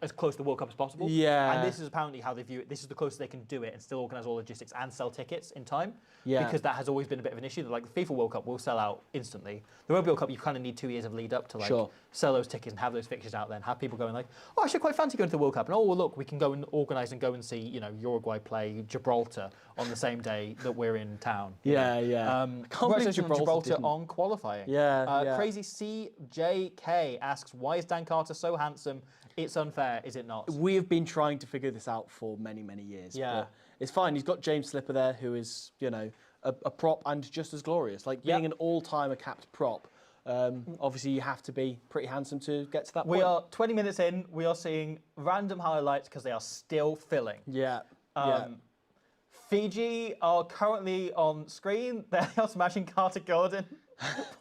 as close to the World Cup as possible. Yeah. And this is apparently how they view it. This is the closest they can do it and still organise all logistics and sell tickets in time. Yeah. Because that has always been a bit of an issue. The FIFA World Cup will sell out instantly. The Rugby World Cup, you kind of need 2 years of lead up to sell those tickets and have those fixtures out there and have people going oh, I should quite fancy going to the World Cup. And well, look, we can go and organise and go and see, Uruguay play Gibraltar on the same day that we're in town. Yeah. Congratulations on Gibraltar on qualifying. Yeah. Crazy CJK asks, why is Dan Carter so handsome? It's unfair, is it not? We have been trying to figure this out for many, many years. Yeah. But it's fine. He's got James Slipper there, who is, a prop and just as glorious. Being an all-timer capped prop, obviously you have to be pretty handsome to get to that point. We are 20 minutes in. We are seeing random highlights because they are still filling. Yeah. Fiji are currently on screen. They are smashing Carter Gordon.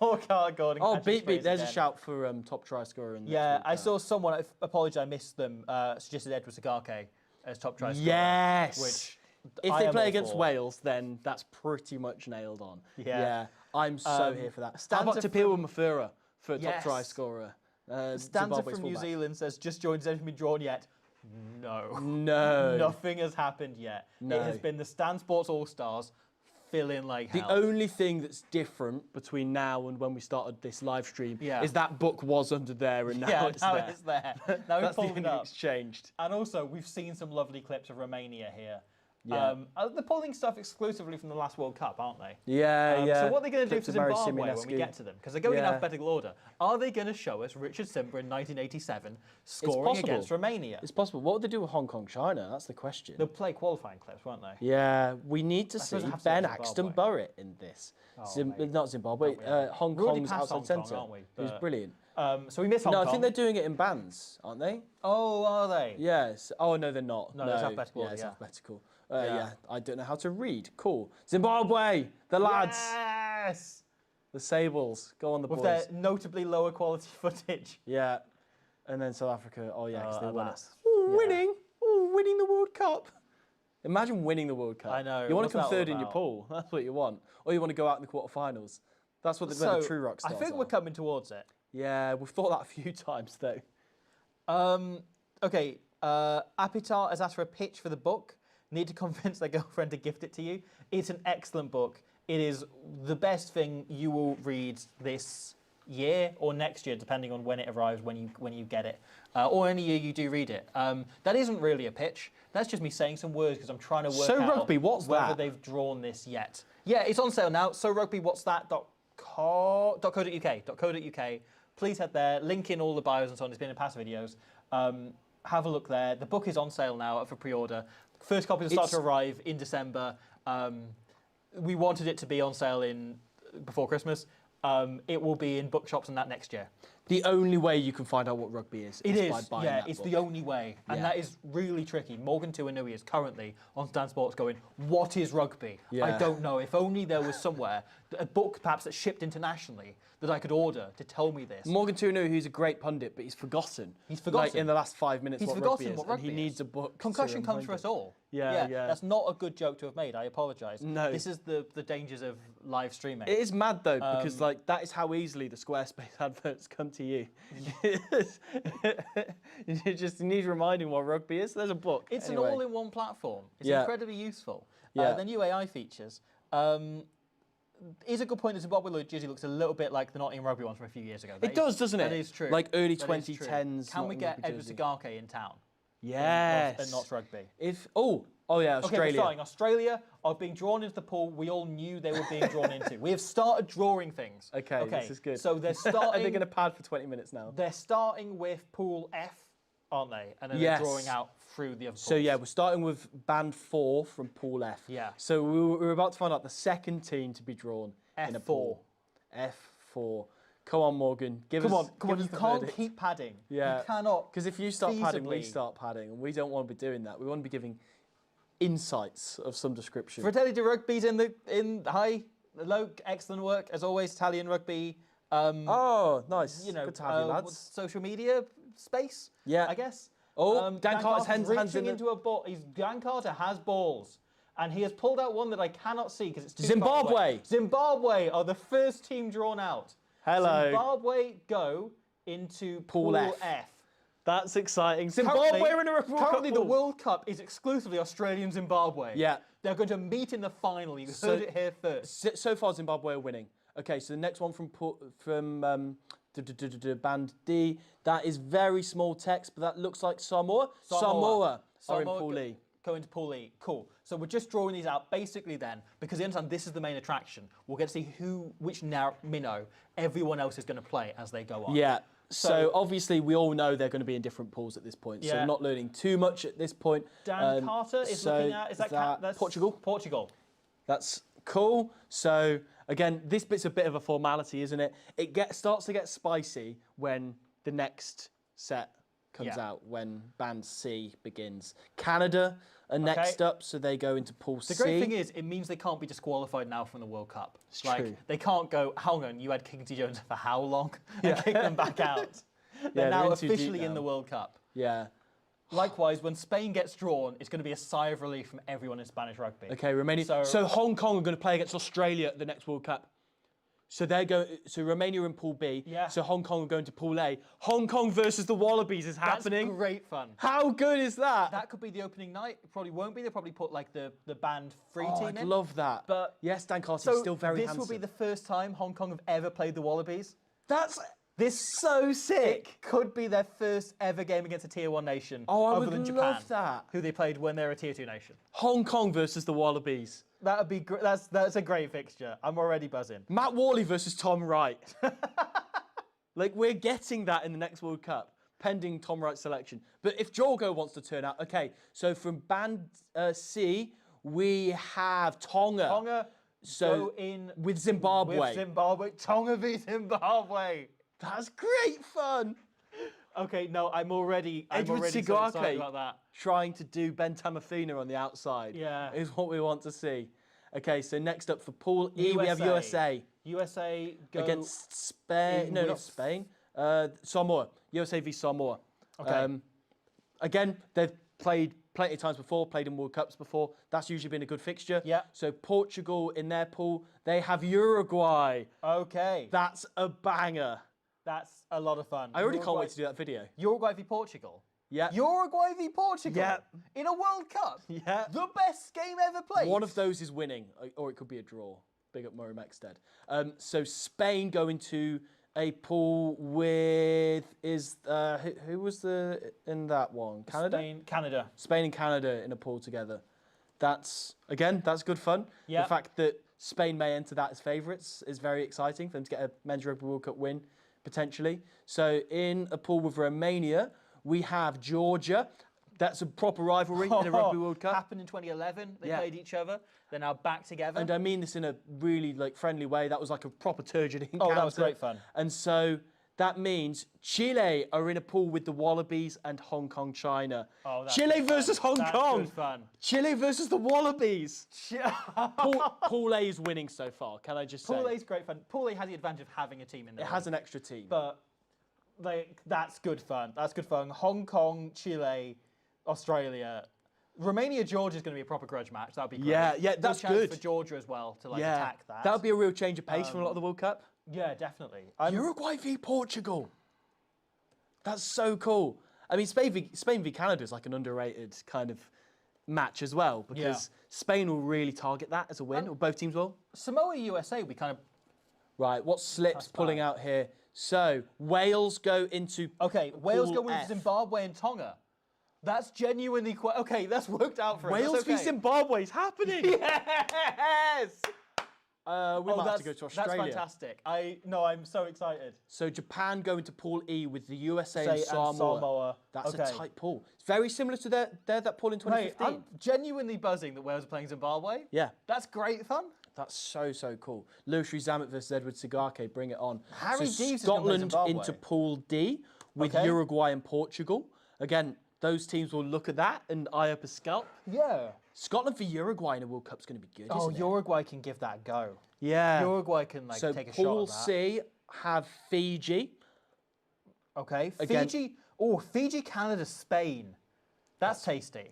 Poor Carter Gordon. Oh, beat. There's a shout for top try scorer. In I saw someone, I apologise, I missed them, suggested Edward Sagake as top try scorer. Yes. Which if they play against Wales, then that's pretty much nailed on. Yeah. I'm so here for that. How about Tapiwa Mafura for top try scorer? Stanza from New Zealand says, just joined, hasn't been drawn yet. No. Nothing has happened yet. No. It has been the Stan Sports All-Stars filling like hell. The only thing that's different between now and when we started this live stream is that book was under there and now it's there. It's there. Now we That's the pulled only it up. thing that's changed. And also, we've seen some lovely clips of Romania here. Yeah. They're pulling stuff exclusively from the last World Cup, aren't they? Yeah. So what are they going to do for Clips of Mary Zimbabwe when we Simonescu. get to them? Because they're going in alphabetical order. Are they going to show us Richard Simber in 1987 scoring against Romania? It's possible. What would they do with Hong Kong, China? That's the question. They'll play qualifying clips, won't they? Yeah, we need to see suppose I have to Ben say Axton Zimbabwe. Burrett in this. mate. Not Zimbabwe, Hong We're already Kong's past outside Hong Kong, centre. aren't we? Who's But- brilliant. So we missed Hong No, Kong. I think they're doing it in bands, aren't they? Oh, are they? Yes. Oh, no, they're not. No, it's alphabetical Yeah, order, it's yeah. alphabetical. I don't know how to read. Cool. Zimbabwe, the lads, Yes! the Sables. Go on, the With boys. their notably lower quality footage. Yeah. And then South Africa. Oh, yeah, because they won it. alas. Ooh, winning. Ooh, winning the World Cup. Imagine winning the World Cup. I know, You want what's to come that all third in your about? pool. That's what you want. Or you want to go out in the quarterfinals. That's what the true rock stars I think are. we're coming towards it. Yeah, we've thought that a few times though. Okay, Apitar has asked for a pitch for the book. Need to convince their girlfriend to gift it to you. It's an excellent book. It is the best thing you will read this year or next year, depending on when it arrives, when you get it, or any year you do read it. That isn't really a pitch. That's just me saying some words because I'm trying to work So out Rugby, what's whether that? they've drawn this yet. Yeah, it's on sale now. So Rugby, what's that? .co.uk. Please head there. Link in all the bios and so on. It's been in past videos. Have a look there. The book is on sale now for pre-order. First copies will start to arrive in December. We wanted it to be on sale before Christmas. It will be in bookshops and that next year. The only way you can find out what rugby is by buying that it's book. the only way. And that is really tricky. Morgan Tuanui is currently on Stan Sports going, what is rugby? Yeah. I don't know. If only there was somewhere, a book perhaps that shipped internationally that I could order to tell me this. Morgan Tuanui, who's a great pundit, but he's forgotten. He's forgotten. Like in the last 5 minutes He's what forgotten rugby is. what rugby and he is. needs a book. Concussion to comes for remind us him. all. Yeah. That's not a good joke to have made. I apologise. No. This is the dangers of live streaming. It is mad though, because like that is how easily the Squarespace adverts come to you. You just need reminding what rugby is. There's a book. It's Anyway. an all-in-one platform. It's Yeah. incredibly useful. Yeah. The new AI features is a good point. The Zimbabwe jersey looks a little bit like the Nottingham Rugby one from a few years ago. It does, doesn't it? That is true. Like early That is true. 2010s. Can we Nottingham get Rugby Edward jersey. Sigarke in town? Yes. And not rugby. Oh yeah, Okay, Australia. we're starting. Australia are being drawn into the pool we all knew they were being drawn into. We have started drawing things. Okay, this is good. So they're Are starting. they going to pad for 20 minutes now? They're starting with Pool F, aren't they? And then Yes. they're drawing out through the other pools. So yeah, we're starting with band 4 from Pool F. Yeah. So we're about to find out the second team to be drawn in a F4. pool. F4. Come on, Morgan. Come on. You can't keep padding. Yeah. You cannot. Because if you start padding, we feasibly- start padding, and we don't want to be doing that. We want to be giving insights of some description. Fratelli di Rugby's hi, hello, excellent work as always. Italian Rugby. Oh, nice. You know, good to have you, what's lads. social media space. Yeah. I guess. Oh, Dan Carter's hands reaching in into a ball. Dan Carter has balls. And he has pulled out one that I cannot see because it's too Zimbabwe. far away. Zimbabwe are the first team drawn out. Hello. Zimbabwe go into Pool F. That's exciting. Zimbabwe are in a World Cup Currently, the pool. World Cup is exclusively Australian-Zimbabwe. Yeah. They're going to meet in the final. You heard it here first. So far, Zimbabwe are winning. Okay, so the next one from Band D, that is very small text, but that looks like Samoa. Samoa are in Pool E. Go into Pool E. Cool. So we're just drawing these out basically then, because you understand this is the main attraction. We'll get to see which minnow everyone else is going to play as they go on. Yeah. So obviously we all know they're going to be in different pools at this point. So Yeah. we're not learning too much at this point. Dan Carter is looking at that's Portugal. Portugal. That's cool. So again, this bit's a bit of a formality, isn't it? It starts to get spicy when the next set comes Yeah. out, when Band C begins. Canada are next up, so they go into Pool C. The great thing is, it means they can't be disqualified now from the World Cup. It's true. They can't go, hang on, you had Kingsley Jones for how long? And kick them back out. They're now in too deep officially in now. the World Cup. Yeah. Likewise, when Spain gets drawn, it's going to be a sigh of relief from everyone in Spanish rugby. Okay, Romania. So Hong Kong are going to play against Australia at the next World Cup. So they're going. So Romania in Pool B. Yeah. So Hong Kong are going to Pool A. Hong Kong versus the Wallabies is happening. That's great fun. How good is that? That could be the opening night. It probably won't be. They'll probably put like the band free Oh, team I'd in. love that. But yes, Dan Carter's so still very this handsome. will be the first time Hong Kong have ever played the Wallabies. That's This so sick. could be their first ever game against a Tier 1 nation. Oh, I other would than love Japan, that. Who they played when they're a Tier 2 nation. Hong Kong versus the Wallabies. That would be that's a great fixture. I'm already buzzing. Matt Worley versus Tom Wright. Like, we're getting that in the next World Cup, pending Tom Wright's selection. But if Jorgo wants to turn out, okay, so from Band C, we have Tonga. Tonga So, go in with Zimbabwe. With Zimbabwe. Tonga v Zimbabwe. That's great fun. Okay, no, I'm already so Edward excited Sigarke about that. trying to do Ben Tamafina on the outside. Yeah. Is what we want to see. Okay, so next up for Pool E, we have USA. USA go Against Spain. No, not with- Spain. Samoa. USA v Samoa. Okay. Again, they've played plenty of times before, played in World Cups before. That's usually been a good fixture. Yeah. So Portugal in their pool, they have Uruguay. Okay. That's a banger. That's a lot of fun. I already can't wait to do that video. Uruguay v Portugal. Yeah. Uruguay v Portugal. Yeah. In a World Cup. Yeah. The best game ever played. One of those is winning, or it could be a draw. Big up Murray Mexted. So Spain go into a pool with who was in that one? Canada. Spain and Canada in a pool together. That's good fun. Yeah. The fact that Spain may enter that as favourites is very exciting for them to get a Men's Rugby World Cup win potentially. So in a pool with Romania, we have Georgia. That's a proper rivalry in a Rugby World Cup. Happened in 2011. They played each other. They're now back together. And I mean this in a really friendly way. That was like a proper turgid encounter. Oh, that was great fun. And so that means Chile are in a pool with the Wallabies and Hong Kong, China. Oh, that's Chile good versus fun. Hong Kong. That's good fun. Chile versus the Wallabies. Pool A is winning so far. Can I just say? Pool A is great fun. Pool A has the advantage of having a team in there. It has an extra team. But that's good fun. That's good fun. Hong Kong, Chile, Australia. Romania, Georgia is going to be a proper grudge match. That would be great. Yeah, that's chance good. for Georgia as well to attack that. That would be a real change of pace from a lot of the World Cup. Yeah, definitely. Uruguay v Portugal. That's so cool. I mean, Spain v Canada is like an underrated kind of match as well because Spain will really target that as a win, or both teams will. Samoa, USA, we kind of... Right, what slips pulling out here? So, Wales go into Wales go Pool with F. Zimbabwe and Tonga. That's genuinely quite... Okay, that's worked out for us. Wales That's v okay. Zimbabwe is happening. Yes! We might have to go to Australia. That's fantastic. I'm so excited. So Japan go into Pool E with the USA and And Samoa. That's Okay. a tight pool. It's very similar to that pool in 2015. I'm genuinely buzzing that Wales are playing Zimbabwe. Yeah. That's great fun. That's so cool. Lewis Zamet versus Edward Sigake, bring it on. Harry so Deves is gonna play Scotland Zimbabwe. into Pool D with Okay. Uruguay and Portugal. Again, those teams will look at that and eye up a scalp. Yeah. Scotland for Uruguay in a World Cup's going to be good, Oh, isn't it? Uruguay can give that a go. Yeah. Uruguay can So take a shot Pool at that. C have Fiji. Okay. Again- Fiji. Oh, Fiji, Canada, Spain. That's tasty.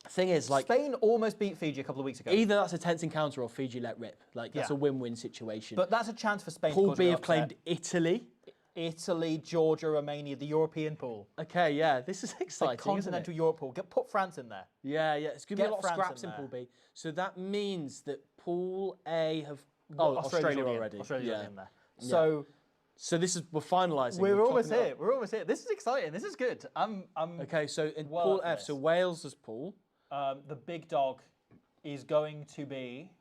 Thing is, Spain almost beat Fiji a couple of weeks ago. either that's a tense encounter or Fiji let rip. That's Yeah. a win-win situation. But that's a chance for Spain Pool to B cause have an claimed upset. Italy. Italy, Georgia, Romania, the European pool. Okay, yeah, this is The exciting, isn't continental it? Europe pool. Put France in there. Yeah, it's going to be Get a lot of France scraps in in Pool there. B. So that means that Pool A have... Oh, Australia already. Australia's yeah. already in there. So So we're finalising. we're almost topping it here. up. We're almost here. This is exciting. This is good. I'm Okay, so in well Pool up for F, this. so Wales is pool. the big dog is going to be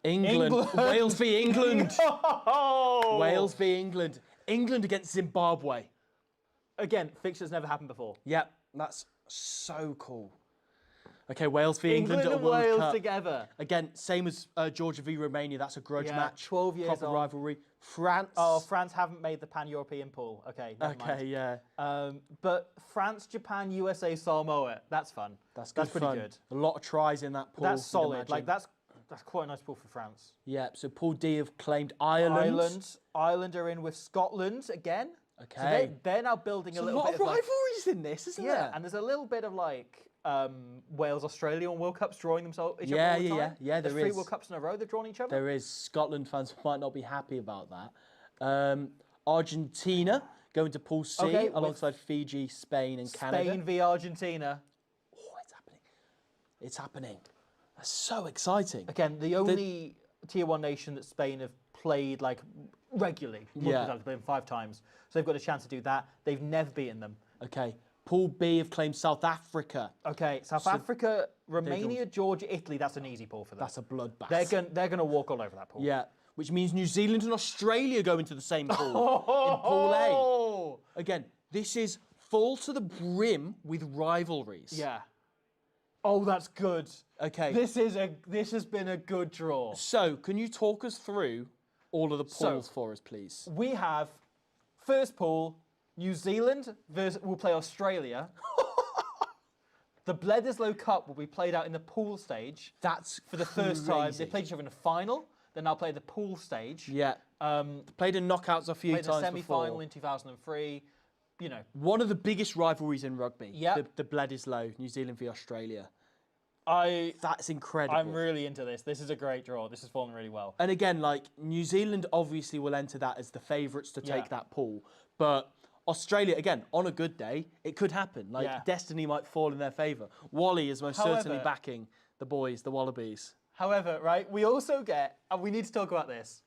England. Wales v England. Oh! Wales v England. England against Zimbabwe. Again, fixtures never happened before. Yep, that's so cool. Okay, Wales v England, at a and World Wales Cup. together. Again, same as Georgia v Romania. That's a grudge Yeah, match. 12 years Proper on. rivalry. France. Oh, France haven't made the pan-European pool. Okay, never okay, mind. yeah. But France, Japan, USA, Samoa. That's fun. That's good pretty fun. good. A lot of tries in that pool. That's you'd solid. imagine. Like that's quite a nice pool for France. Yeah, so Pool D have claimed Ireland. Ireland are in with Scotland again. Okay. So they're now building There's a a little lot bit of of like, rivalries in this, isn't yeah, there? and there's a little bit of like Wales, Australia, and World Cups drawing themselves each other Yeah, all the yeah, time. yeah, There's there three is. World Cups in a row they've drawn each other. There is. Scotland fans might not be happy about that. Argentina going to Pool C Okay, with alongside Fiji, Spain, and Canada. Spain v Argentina. Oh, it's happening. It's happening. That's so exciting. Again, the only Tier 1 nation that Spain have played like regularly. Yeah. They've played them 5 times. So they've got a chance to do that. They've never beaten them. Okay. Pool B have claimed South Africa. Okay, South Africa, Romania, Georgia, Italy, that's an easy pool for them. That's a bloodbath. They're going to walk all over that pool. Yeah. Which means New Zealand and Australia go into the same pool in Pool A. Oh! Again, this is full to the brim with rivalries. Yeah. Oh, that's good. Okay. This has been a good draw. So, can you talk us through all of the pools So- for us, please? We have first pool, New Zealand will play Australia. The Bledisloe Cup will be played out in the pool stage That's for the first time. crazy. They played each other in the final. They now play the pool stage. Yeah. Played in knockouts a few Played in the times semi-final before. in 2003. One of the biggest rivalries in rugby. Yeah. The Bledisloe, New Zealand v Australia. I That's incredible. I'm really into this. This is a great draw. This has fallen really well. And again, like, New Zealand obviously will enter that as the favourites to take that pool. But Australia, again, on a good day, it could happen. Like, destiny might fall in their favour. Wally is most certainly backing the boys, the Wallabies. However, right, we also get, and we need to talk about this,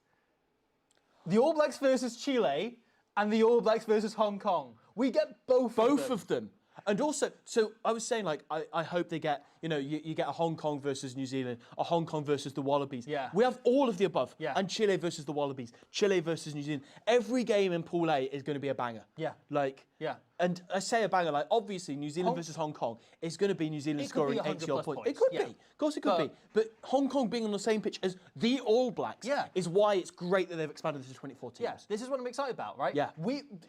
the All Blacks versus Chile and the All Blacks versus Hong Kong. We get both of them. And also, so I was saying, like, I hope they get, you get a Hong Kong versus New Zealand, a Hong Kong versus the Wallabies. Yeah. We have all of the above. Yeah. And Chile versus the Wallabies, Chile versus New Zealand. Every game in Pool A is going to be a banger. Yeah. Like, yeah. And I say a banger, like, obviously New Zealand versus Hong Kong is going to be New Zealand scoring 80 odd points. It could be. Of course it could be. But Hong Kong being on the same pitch as the All Blacks is why it's great that they've expanded this to 24 teams. Yeah, this is what I'm excited about, right? Yeah.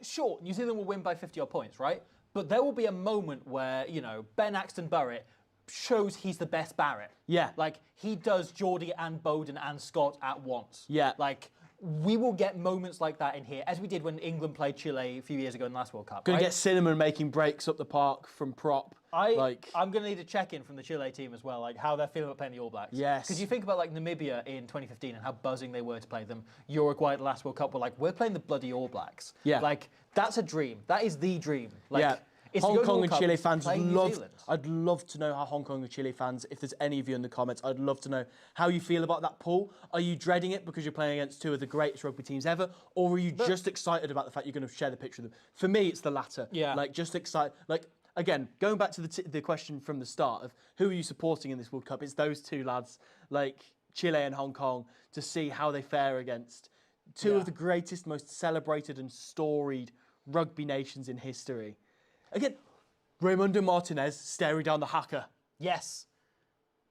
Sure, New Zealand will win by 50 odd points, right? But there will be a moment where, Ben Axton Burrett shows he's the best Barrett. Yeah. Like, he does Geordie and Bowden and Scott at once. Yeah. Like, we will get moments like that in here, as we did when England played Chile a few years ago in the last World Cup. Going to get Cinnamon making breaks up the park from prop. I'm going to need a check-in from the Chile team as well, like how they're feeling about playing the All Blacks. Yes. Because you think about like Namibia in 2015 and how buzzing they were to play them. Uruguay at the last World Cup were like, we're playing the bloody All Blacks. Yeah. Like, that's a dream. That is the dream. Like, yeah. it's Hong Kong and Chile fans I'd love to know how Hong Kong and Chile fans, if there's any of you in the comments, I'd love to know how you feel about that pool. Are you dreading it because you're playing against two of the greatest rugby teams ever? Or are you just excited about the fact you're going to share the pitch with them? For me, it's the latter. Yeah. Like, just excited. Like, again, going back to the question from the start of who are you supporting in this World Cup, it's those two lads, like Chile and Hong Kong, to see how they fare against two of the greatest, most celebrated and storied rugby nations in history. Again, Raimundo Martinez staring down the haka. Yes.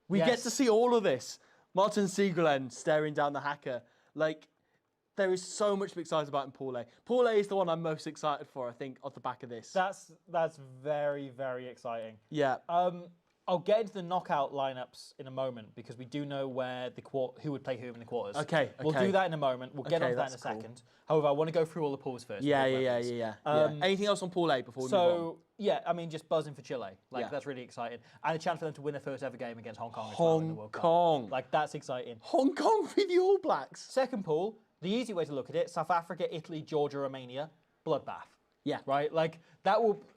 We get to see all of this. Martin Siegelend staring down the haka. Like, there is so much to be excited about in Pool A. Pool A is the one I'm most excited for, I think, off the back of this. That's very, very exciting. Yeah. I'll get into the knockout lineups in a moment because we do know where who would play who in the quarters. Okay. We'll do that in a moment. We'll get onto that in a second. However, I want to go through all the pools first. Yeah. Anything else on Pool A before we move on? Yeah, I mean, just buzzing for Chile. Like, that's really exciting. And a chance for them to win their first ever game against Hong Kong as well in the World Cup. Hong Kong. Like, that's exciting. Hong Kong for the All Blacks. Second pool, the easy way to look at it, South Africa, Italy, Georgia, Romania, bloodbath. Yeah. Right? Like,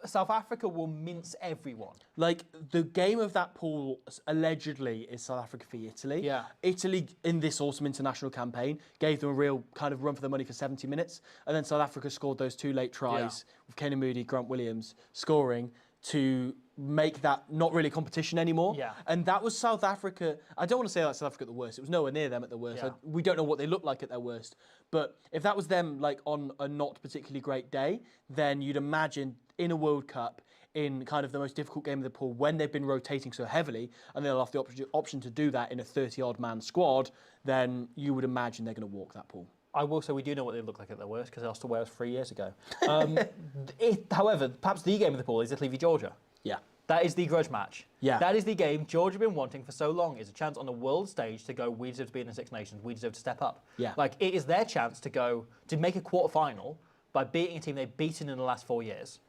South Africa will mince everyone. Like, the game of that pool, allegedly, is South Africa v Italy. Yeah. Italy, in this autumn international campaign, gave them a real kind of run for their money for 70 minutes. And then South Africa scored those two late tries with Kane Moody, Grant Williams scoring to make that not really competition anymore. Yeah. And that was South Africa. I don't want to say that South Africa at the worst. It was nowhere near them at the worst. Yeah. We don't know what they look like at their worst. But if that was them, like, on a not particularly great day, then you'd imagine in a World Cup, in kind of the most difficult game of the pool, when they've been rotating so heavily, and they'll have the option to do that in a 30-odd man squad, then you would imagine they're going to walk that pool. I will say we do know what they look like at their worst because they lost to Wales 3 years ago. However, perhaps the game of the pool is Italy v Georgia. Yeah. That is the grudge match. Yeah. That is the game Georgia have been wanting for so long. Is a chance on the world stage to go, we deserve to be in the Six Nations, we deserve to step up. Yeah. Like, it is their chance to make a quarter-final by beating a team they've beaten in the last 4 years.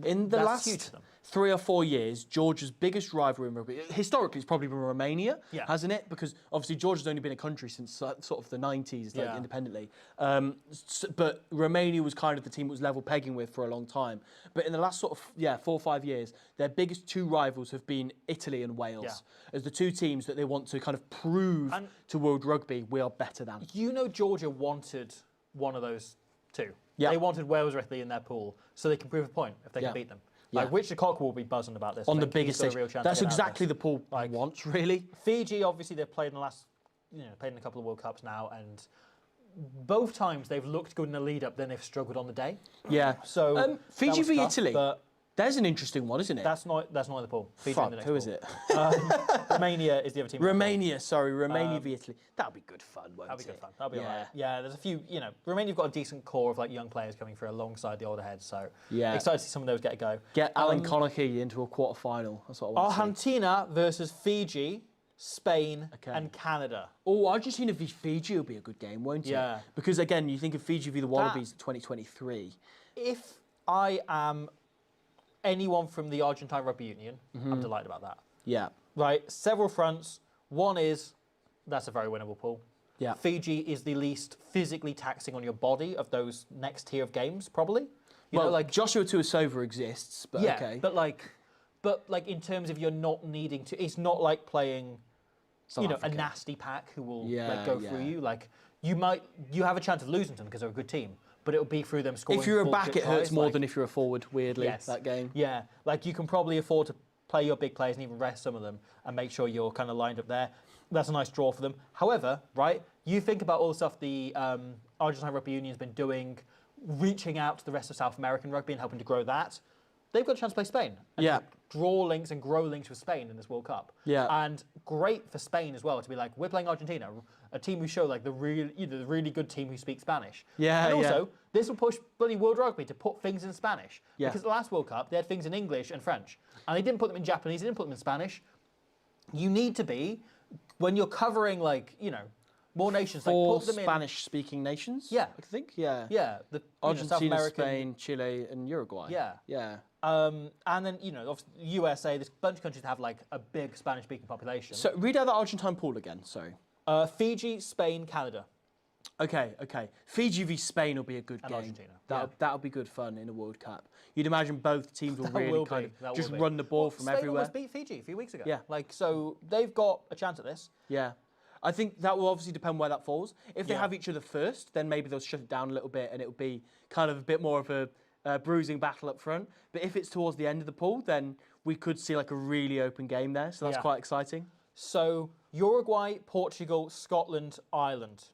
In the That's huge last to them. 3 or 4 years, Georgia's biggest rivalry in rugby, historically, it's probably been Romania, Yeah. hasn't it? Because obviously Georgia's only been a country since sort of the 90s, like, Yeah. independently. But Romania was kind of the team it was level pegging with for a long time. But in the last sort of 4 or 5 years, their biggest two rivals have been Italy and Wales as the two teams that they want to kind of prove to World Rugby we are better than. Georgia wanted one of those two. Yeah. They wanted Wales or Italy in their pool so they can prove a point if they can beat them. Like, Richard Cock will be buzzing about this. On I the think he's biggest got a stage. real chance That's to get out of exactly this. the pool he wants, really. Fiji, obviously, they've played in the last, played in a couple of World Cups now, and both times they've looked good in the lead up, then they've struggled on the day. Yeah. So Fiji v Italy. But There's an interesting one, isn't it? that's not in the pool. Fiji in the next who is pool. it? Romania is the other team. Romania v Italy. That'll be good fun, won't That'll be it? good fun. That'll be Yeah. alright. Yeah, there's a few. Romania's got a decent core of like young players coming through alongside the older heads. So excited to see some of those get a go. Get Alan Connacher into a quarter final. That's what I want to see. Argentina versus Fiji, Spain, and Canada. Oh, Argentina v Fiji will be a good game, won't it? Yeah. Because again, you think of Fiji v the Wallabies in 2023. If I am anyone from the Argentine Rugby Union. I'm delighted about that. Yeah. Right, several fronts. One is that's a very winnable pool. Yeah. Fiji is the least physically taxing on your body of those next tier of games, probably. You Well, know, like Joshua Tuisova exists, but yeah, okay. but like in terms of you're not needing to. It's not like playing, South a Africa. nasty pack who will Yeah, go yeah. through you. Like you have a chance of losing to them because they're a good team, but it'll be through them scoring. If you're a bullshit back, it hurts tries, more like- than if you're a forward, weirdly, Yes. that game. Yeah, like you can probably afford to play your big players and even rest some of them and make sure you're kind of lined up there. That's a nice draw for them. However, right, you think about all the stuff the Argentine Rugby Union's been doing, reaching out to the rest of South American rugby and helping to grow that. They've got a chance to play Spain. And Yeah. to draw links and grow links with Spain in this World Cup. Yeah. And great for Spain as well to be like, we're playing Argentina, a team who show like the really good team who speak Spanish. Yeah, And also, yeah. this will push bloody World Rugby to put things in Spanish. Yeah. Because the last World Cup, they had things in English and French. And they didn't put them in Japanese, they didn't put them in Spanish. You need to be, when you're covering more nations, Four like put them in. Spanish-speaking nations. Yeah. I think. Yeah. Yeah, the South Argentina, American. Spain, Chile, and Uruguay. Yeah. Yeah. And then obviously USA. There's a bunch of countries that have like a big Spanish-speaking population. So read out the Argentine pool again. Sorry. Fiji, Spain, Canada. Okay. Fiji v Spain will be a good And game. Argentina, That'll be good fun in a World Cup. You'd imagine both teams will That really will kind be, of that just will be. run the ball Well, from Spain everywhere. almost beat Fiji a few weeks ago. Yeah. So they've got a chance at this. Yeah. I think that will obviously depend where that falls. If they Yeah. have each other first, then maybe they'll shut it down a little bit and it'll be kind of a bit more of a bruising battle up front. But if it's towards the end of the pool, then we could see like a really open game there. So that's Yeah. quite exciting. So Uruguay, Portugal, Scotland, Ireland.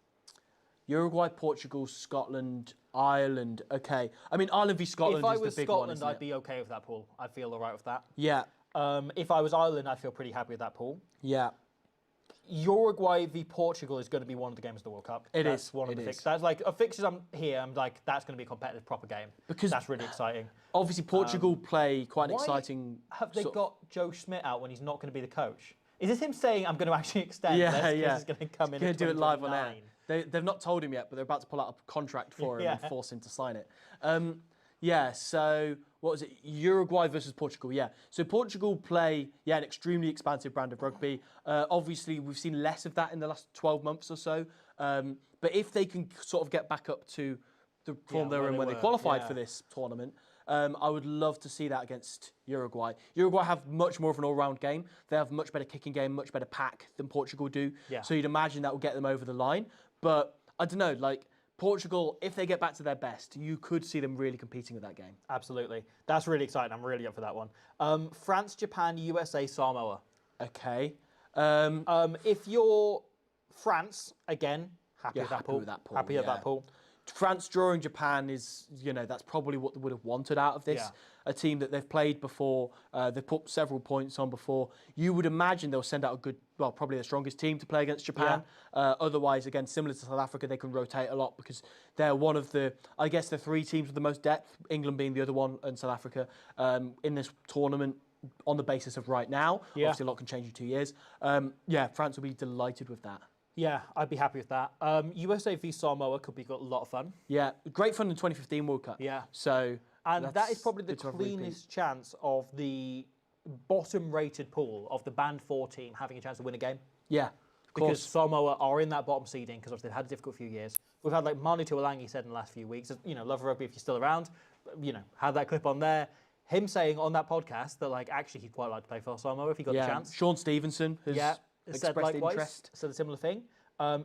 Uruguay, Portugal, Scotland, Ireland. Okay. I mean, Ireland v Scotland If I is was the big one, Scotland, isn't I'd it? be okay with that pool. I'd feel all right with that. Yeah. If I was Ireland, I'd feel pretty happy with that pool. Yeah. Uruguay v Portugal is going to be one of the games of the World Cup. It That's is, one of it the is. fixtures. That's like a fixtures. I'm like that's going to be a competitive, proper game Because- that's really exciting. Obviously, Portugal play quite an Why exciting. Have they sort of- got Joe Schmidt out when he's not going to be the coach? Is this him saying I'm going to actually extend Yeah, this? 'Cause yeah. He's going to come in. Going at to do it live on air. 2029? They've not told him yet, but they're about to pull out a contract for him and Yeah. force him to sign it. So what was it? Uruguay versus Portugal, yeah. So Portugal play, an extremely expansive brand of rugby. Obviously, we've seen less of that in the last 12 months or so. But if they can sort of get back up to the form they were where in they when they were, qualified yeah. for this tournament, I would love to see that against Uruguay. Uruguay have much more of an all-round game. They have much better kicking game, much better pack than Portugal do. Yeah. So you'd imagine that will get them over the line. But I don't know, like Portugal, if they get back to their best, you could see them really competing with that game. Absolutely. That's really exciting. I'm really up for that one. France, Japan, USA, Samoa. Okay. If you're France, again, happy Yeah, with that happy pool. with that pool, Happy with yeah. that pool. France drawing Japan is, that's probably what they would have wanted out of this. Yeah. A team that they've played before, they've put several points on before. You would imagine they'll send out probably the strongest team to play against Japan. Otherwise, again, similar to South Africa, they can rotate a lot because they're one of the three teams with the most depth, England being the other one and South Africa, in this tournament on the basis of right now. Yeah. Obviously, a lot can change in 2 years. France will be delighted with that. Yeah, I'd be happy with that. USA v Samoa could be a lot of fun. Yeah, great fun in the 2015 World Cup. Yeah. So And that that's is probably the good to have a repeat. cleanest chance of the bottom-rated pool of the Band 4 team having a chance to win a game. Yeah, of Because course. Samoa are in that bottom seeding because they've had a difficult few years. We've had like Manu Tuolangi said in the last few weeks, love rugby if you're still around, had that clip on there. Him saying on that podcast that like actually he'd quite like to play for Samoa if he got the chance. Sean Stevenson has Said expressed likewise, interest. said a similar thing.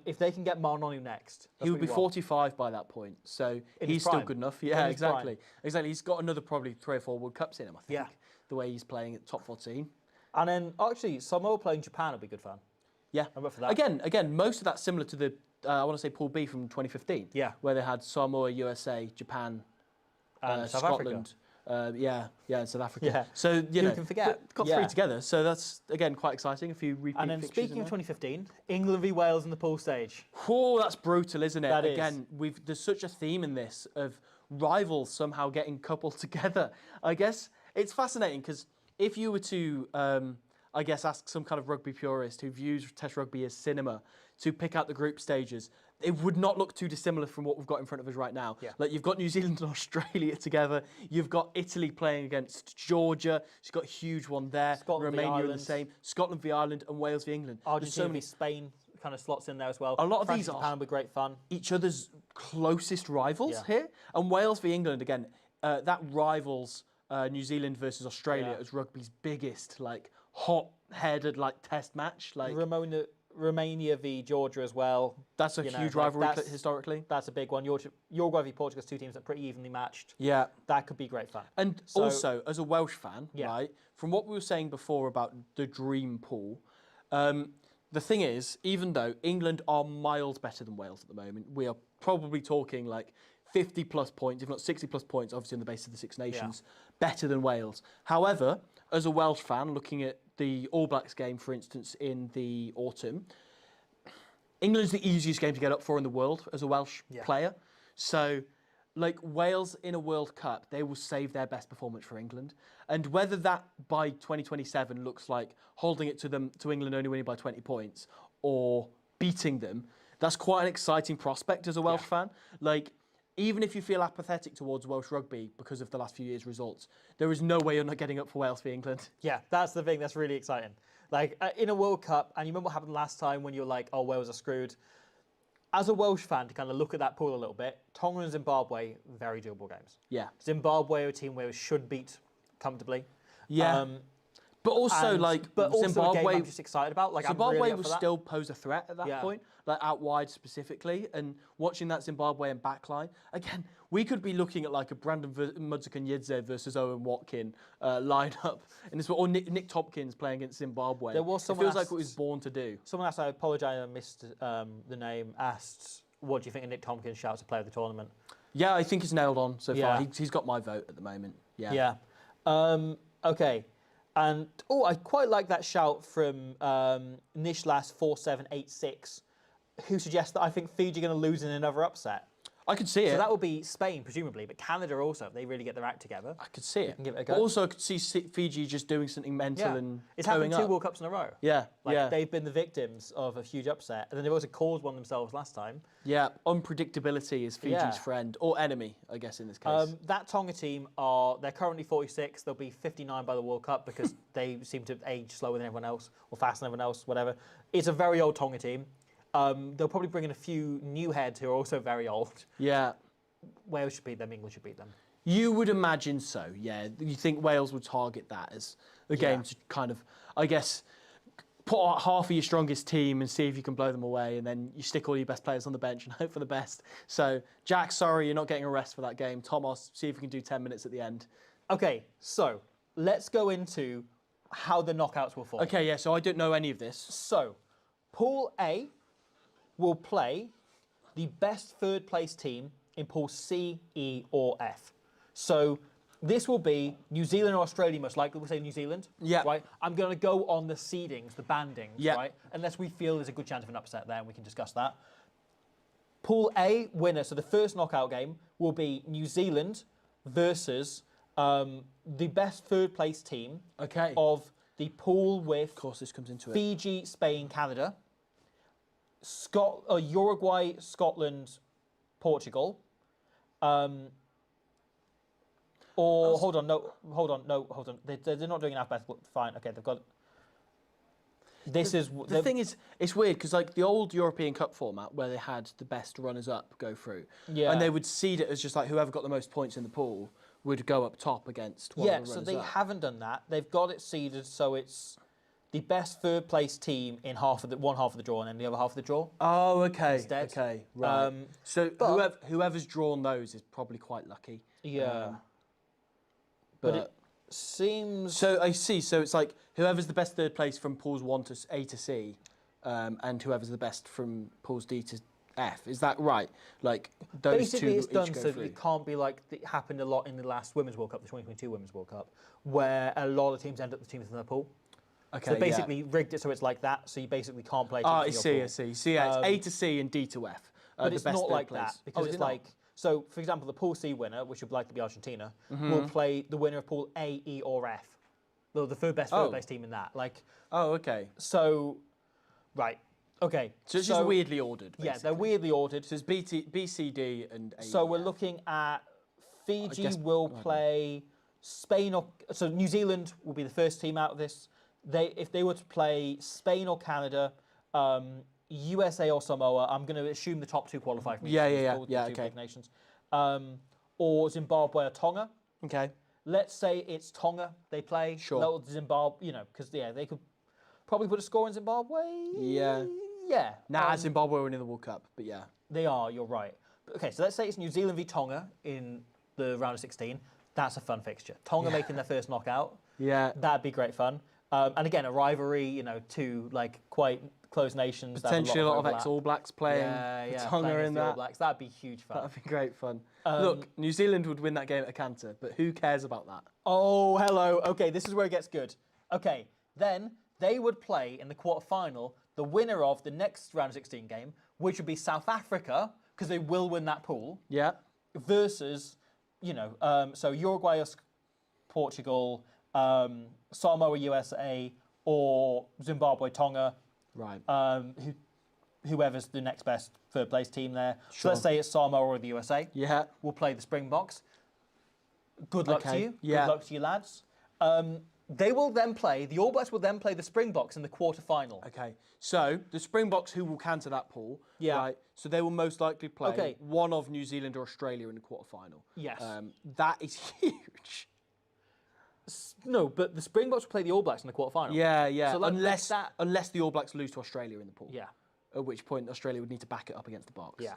If they can get Marnonu next, that's He what would be you want. 45 by that point, so In he's his still prime. good enough. In Yeah, his exactly. Exactly. He's got another probably 3 or 4 World Cups in him, I think. Yeah. The way he's playing at top 14. And then actually Samoa playing Japan will be good fun. Yeah. I'm up for that. Again, most of that's similar to the I want to say Pool B from 2015. Yeah. Where they had Samoa, USA, Japan, And South Scotland. And South Africa. Yeah. So Who can forget? got Yeah. 3 together. So that's again quite exciting. A few repeat And then fixtures speaking in of there. 2015, England v Wales in the pool stage. Oh, that's brutal, isn't it? That is. Again, there's such a theme in this of rivals somehow getting coupled together. I guess it's fascinating because if you were to, ask some kind of rugby purist who views Test rugby as cinema to pick out the group stages, it would not look too dissimilar from what we've got in front of us right now. Yeah. Like you've got New Zealand and Australia together. You've got Italy playing against Georgia. She's got a huge one there. Scotland v Romania in the Ireland. same. Scotland v Ireland and Wales v England. There's Argentina v Spain kind of slots in there as well. A lot of France these v are- Japan would be great fun. each other's closest rivals Yeah. here. And Wales v England again. That rivals New Zealand versus Australia Yeah. as rugby's biggest like hot-headed like test match. Like Romania v Georgia as well. that's a you know, huge like, rivalry that's- historically. That's a big one. Uruguay v Portugal, two teams that are pretty evenly matched. Yeah. That could be great fun. And So- also, as a Welsh fan, Yeah. right, from what we were saying before about the dream pool, the thing is, even though England are miles better than Wales at the moment, we are probably talking like 50 plus points, if not 60 plus points, obviously on the basis of the Six Nations, better than Wales. However, as a Welsh fan, looking at the All Blacks game, for instance, in the autumn, England's the easiest game to get up for in the world as a Welsh player. So, like Wales in a World Cup, they will save their best performance for England. And whether that by 2027 looks like holding it to England only winning by 20 points or beating them, that's quite an exciting prospect as a Welsh fan. Like, even if you feel apathetic towards Welsh rugby because of the last few years' results, there is no way you're not getting up for Wales v England. Yeah, that's the thing that's really exciting. Like, in a World Cup, and you remember what happened last time when you were like, oh, Wales are screwed. As a Welsh fan, to kind of look at that pool a little bit, Tonga and Zimbabwe, very doable games. Yeah. Zimbabwe are a team Wales should beat comfortably. Yeah. But also, And- like, but also a game Zimbabwe... I'm just excited about. Like, Zimbabwe I'm really up will for that. still pose a threat at that Yeah. point, like out wide specifically. And watching that Zimbabwean backline, again, we could be looking at like a Brandon Mudzuka-Nyidze versus Owen Watkin lineup, and this or Nick Tompkins playing against Zimbabwe. There was it someone feels like asked- what he was born to do. Someone asked, I apologise, I missed the name, asked, what do you think of Nick Tompkins' shout to player of the tournament? Yeah, I think he's nailed on so Yeah. far. He's got my vote at the moment. Yeah. Yeah. Okay. And, I quite like that shout from Nishlas4786, who suggests that I think Fiji are going to lose in another upset. I could see it. So that will be Spain, presumably, but Canada also, if they really get their act together. I could see it. can give it a But go. also, I could see Fiji just doing something mental and It's towing happened two up. World Cups in a row. Yeah, Like, they've been the victims of a huge upset, and then they've also caused one themselves last time. Yeah, unpredictability is Fiji's Yeah. friend, or enemy, I guess, in this case. That Tonga team they're currently 46. They'll be 59 by the World Cup because they seem to age slower than everyone else or faster than everyone else, whatever. It's a very old Tonga team. They'll probably bring in a few new heads who are also very old. Yeah. Wales should beat them, England should beat them. You would imagine so, yeah. You think Wales would target that as a game to kind of, I guess, put out half of your strongest team and see if you can blow them away, and then you stick all your best players on the bench and hope for the best. So, Jack, sorry, you're not getting a rest for that game. Thomas, see if you can do 10 minutes at the end. Okay, so let's go into how the knockouts will fall. Okay, yeah, so I don't know any of this. So, Pool A will play the best third place team in Pool C, E, or F. So this will be New Zealand or Australia, most likely. We'll say New Zealand. Yeah. Right. I'm going to go on the seedings, the bandings. Yeah. Right. Unless we feel there's a good chance of an upset there, and we can discuss that. Pool A winner. So the first knockout game will be New Zealand versus the best third place team Okay. of the pool with Of course, this comes into it. Fiji, Spain, Canada, Uruguay, Scotland, Portugal. Hold on. They're not doing an alphabetical. Fine. Okay, they've got. The thing is, it's weird because like the old European Cup format where they had the best runners-up go through, Yeah. and they would seed it as just like whoever got the most points in the pool would go up top against one Yeah, of the so they runners-up. haven't done that. They've got it seeded so it's the best third place team in one half of the draw and then the other half of the draw. Oh, okay. Instead. Okay, right. So but- whoever's drawn those is probably quite lucky. Yeah. But, But it seems. so I see. So it's like whoever's the best third place from pools 1 to A to C, and whoever's the best from pools D to F. Is that right? Like those Basically, two it's each done go so that through. it can't be like it happened a lot in the last Women's World Cup, the 2022 Women's World Cup, where a lot of teams end up with teams in their pool. Okay, So basically rigged it so it's like that, so you basically can't play teams Oh, in I your see, pool. I see. So yeah, it's A to C and D to F. But the it's best not third like place. that because Oh, is it's it not? like so. For example, the Pool C winner, which would likely be Argentina, Mm-hmm. will play the winner of Pool A, E, or F. The third best third Oh. place team in that. Like Oh, okay. so, right? Okay. So it's just weirdly ordered. Yeah, they're weirdly ordered. So it's B, C, D, and A. So we're looking at Fiji will play Spain so New Zealand will be the first team out of this. If they were to play Spain or Canada, USA or Samoa, I'm going to assume the top two qualify from each two big nations. Or Zimbabwe or Tonga. Okay. Let's say it's Tonga they play. Sure. Zimbabwe, because they could probably put a score in Zimbabwe. Yeah. Yeah. Nah, Zimbabwe winning the World Cup, but yeah. They are, you're right. Okay, so let's say it's New Zealand v Tonga in the round of 16. That's a fun fixture. Tonga making their first knockout. Yeah. That'd be great fun. And again, a rivalry, two quite close nations. Potentially a lot of ex-All Blacks playing Tonga playing in that. All Blacks. That'd be huge fun. That'd be great fun. Look, New Zealand would win that game at a canter, but who cares about that? Oh, hello. Okay, this is where it gets good. Okay, then they would play in the quarterfinal the winner of the next round of 16 game, which would be South Africa, because they will win that pool. Yeah. Versus, so Uruguay or Portugal, Samoa, USA, or Zimbabwe, Tonga. Right. Whoever's the next best third place team there. Sure. So let's say it's Samoa or the USA. Yeah. We'll play the Springboks. Good luck to you. Yeah. Good luck to you, lads. The All Blacks will then play the Springboks in the quarter-final. Okay, so the Springboks who will canter that pool, right? So they will most likely play one of New Zealand or Australia in the quarter-final. Yes. That is huge. No, but the Springboks will play the All Blacks in the quarter-final. Yeah, yeah. So unless the All Blacks lose to Australia in the pool. Yeah. At which point Australia would need to back it up against the Box. Yeah.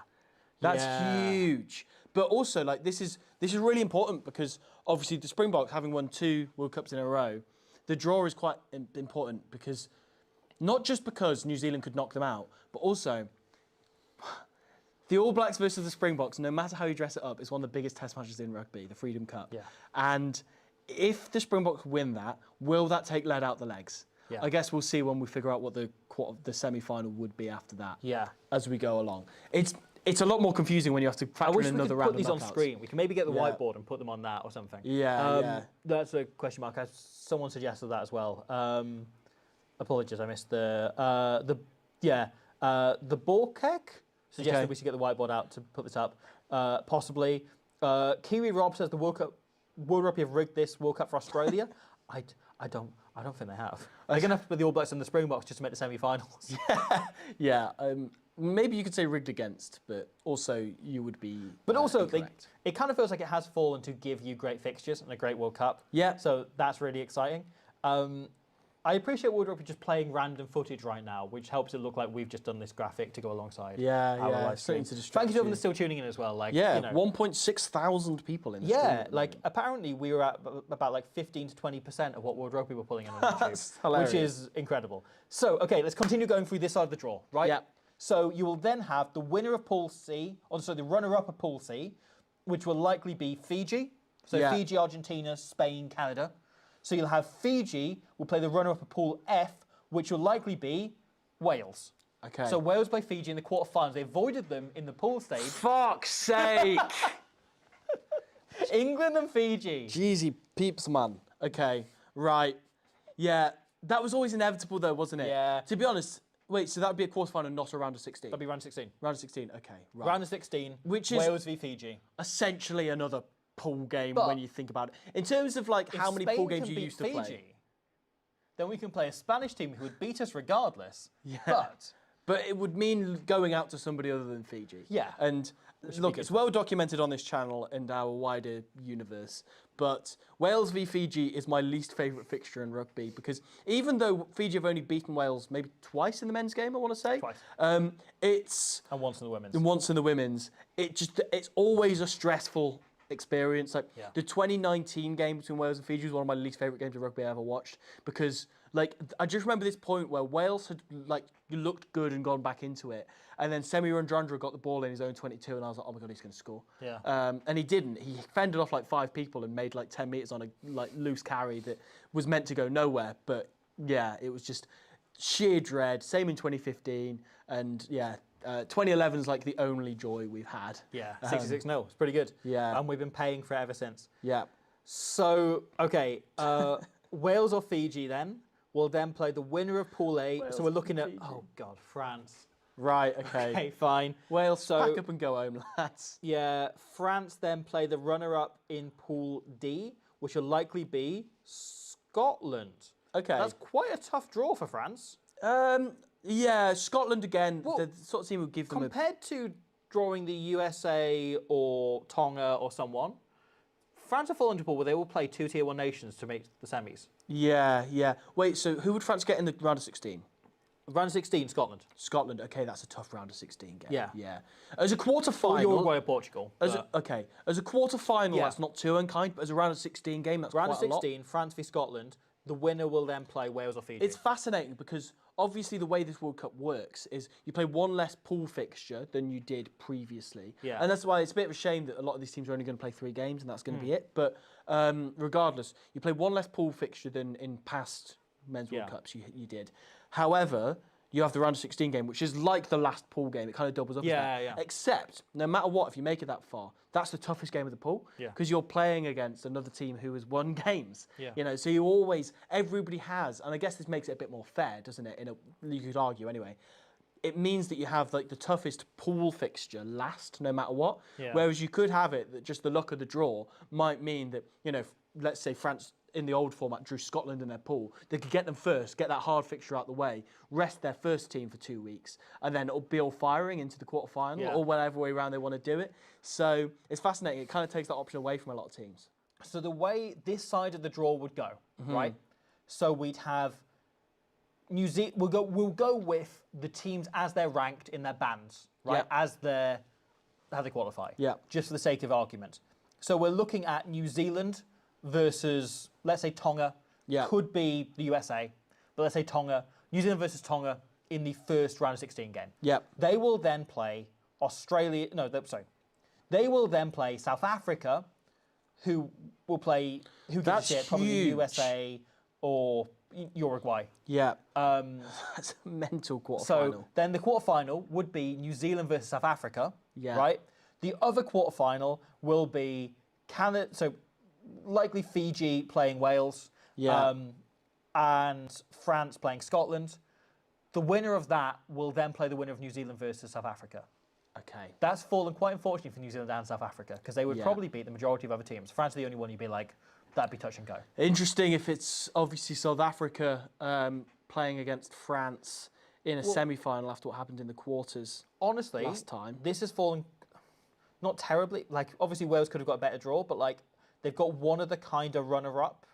That's huge. But also, this is really important because obviously the Springboks, having won 2 World Cups in a row, the draw is quite important because not just because New Zealand could knock them out, but also the All Blacks versus the Springboks, no matter how you dress it up, is one of the biggest test matches in rugby, the Freedom Cup. Yeah. And if the Springboks win that, will that take lead out the legs? Yeah. I guess we'll see when we figure out what the semi-final would be after that. Yeah. As we go along. It's a lot more confusing when you have to factor in another round of knockouts. I wish we could put these on screen. We can maybe get the whiteboard and put them on that or something. Yeah, That's a question mark. Someone suggested that as well. Apologies, I missed the Borkek suggested we should get the whiteboard out to put this up. Possibly. Kiwi Rob says the World Rugby have rigged this World Cup for Australia. I don't think they have. They're going to have to put the All Blacks and the Springboks just to make the semi-finals. Yeah. Maybe you could say rigged against, but also you would be. But also, incorrect. it kind of feels like it has fallen to give you great fixtures and a great World Cup. Yeah. So that's really exciting. I appreciate World Rugby just playing random footage right now, which helps it look like we've just done this graphic to go alongside our live stream. To distract Thank you to everyone that's still tuning in as well. 1.6 thousand people in the stream. Apparently we were at about 15 to 20% of what World Rugby were pulling in on YouTube, That's hilarious. which is incredible. So, okay, let's continue going through this side of the draw, right? Yeah. So you will then have the winner of Pool C, the runner-up of Pool C, which will likely be Fiji. So Fiji, Argentina, Spain, Canada. So you'll have Fiji will play the runner-up of Pool F, which will likely be Wales. Okay. So Wales play Fiji in the quarterfinals. They avoided them in the pool stage. Fuck's sake! England and Fiji. Jeezy peeps, man. Okay, right. Yeah, that was always inevitable though, wasn't it? Yeah. To be honest, wait, so that would be a quarterfinal, not a round of 16? That'll be round of 16. Round of 16, okay. Right. Round of 16, which is Wales v Fiji. Essentially another pool game But when you think about it. In terms of how many pool games you used to Fiji, play. Then we can play a Spanish team who would beat us regardless. Yeah. But it would mean going out to somebody other than Fiji. Yeah. And look, it's well documented on this channel and our wider universe, but Wales v Fiji is my least favourite fixture in rugby because even though Fiji have only beaten Wales maybe twice in the men's game, I want to say. Twice. And once in the women's. And once in the women's. It's always a stressful experience. The 2019 game between Wales and Fiji was one of my least favourite games of rugby I ever watched because I just remember this point where Wales had looked good and gone back into it, and then Semi Randrandra got the ball in his own 22, and I was like, oh my god, he's going to score. Yeah. And he didn't. He fended off 5 people and made 10 metres on a loose carry that was meant to go nowhere. But yeah, it was just sheer dread. Same in 2015, and yeah. 2011 is the only joy we've had. Yeah, 66-0. It's pretty good. Yeah. And we've been paying for it ever since. Yeah. So, okay, Wales or Fiji then. will then play the winner of Pool A. Wales So we're looking and at, Fiji. oh God, France. Right, okay. Okay, fine. Wales, So- pack up and go home, lads. Yeah, France then play the runner-up in Pool D, which will likely be Scotland. Okay. That's quite a tough draw for France. Yeah, Scotland again, Well, the sort of team would give them Compared to drawing the USA or Tonga or someone, France are full into pool where they will play 2 Tier 1 nations to make the semis. Yeah. Wait, so who would France get in the round of 16? Round of 16, Scotland. Scotland. Okay, that's a tough round of 16 game. Yeah. As a quarter Or final. Uruguay or Portugal. As a quarter final, Yeah. that's not too unkind. But as a round of 16 game, that's Round quite of a lot. 16, France v Scotland. The winner will then play Wales or Fiji. It's fascinating because obviously the way this World Cup works is you play one less pool fixture than you did previously. Yeah. And that's why it's a bit of a shame that a lot of these teams are only going to play 3 games and that's going to be it. But regardless, you play one less pool fixture than in past Men's World Yeah. Cups you did. However, you have the round of 16 game, which is like the last pool game. It kind of doubles up. as that. Yeah. Except, no matter what, if you make it that far, that's the toughest game of the pool. Yeah. Because you're playing against another team who has won games. Yeah. You know, so everybody has, and I guess this makes it a bit more fair, doesn't it? You could argue anyway. It means that you have like the toughest pool fixture last, no matter what. Yeah. Whereas you could have it that just the luck of the draw might mean that, let's say France in the old format drew Scotland in their pool. They could get them first, get that hard fixture out the way, rest their first team for 2 weeks, and then it'll be all firing into the quarterfinal Yeah. or whatever way around they want to do it. So it's fascinating. It kind of takes that option away from a lot of teams. So the way this side of the draw would go, right? So we'd have New Zealand. We'll go with the teams as they're ranked in their bands, right? Yeah. How they qualify. Yeah. Just for the sake of argument. So we're looking at New Zealand versus, let's say, Tonga. Yeah. Could be the USA, but let's say Tonga. New Zealand versus Tonga in the first round of 16 game. Yep. They will then play They will then play South Africa, who will play, who gives a That's shit, probably huge. USA or Uruguay. Yeah. That's a mental quarterfinal. So then the quarterfinal would be New Zealand versus South Africa, Yeah. right? The other quarterfinal will be Canada, so likely Fiji playing Wales, Yeah. and France playing Scotland. The winner of that will then play the winner of New Zealand versus South Africa. Okay. That's fallen quite unfortunately for New Zealand and South Africa because they would Yeah. probably beat the majority of other teams. France are the only one you'd be like, that'd be touch and go. Interesting if it's obviously South Africa playing against France in a semi-final after what happened in the quarters. Honestly, Last time. this has fallen not terribly. Like, obviously Wales could have got a better draw, but like they've got one of the kind of runner-up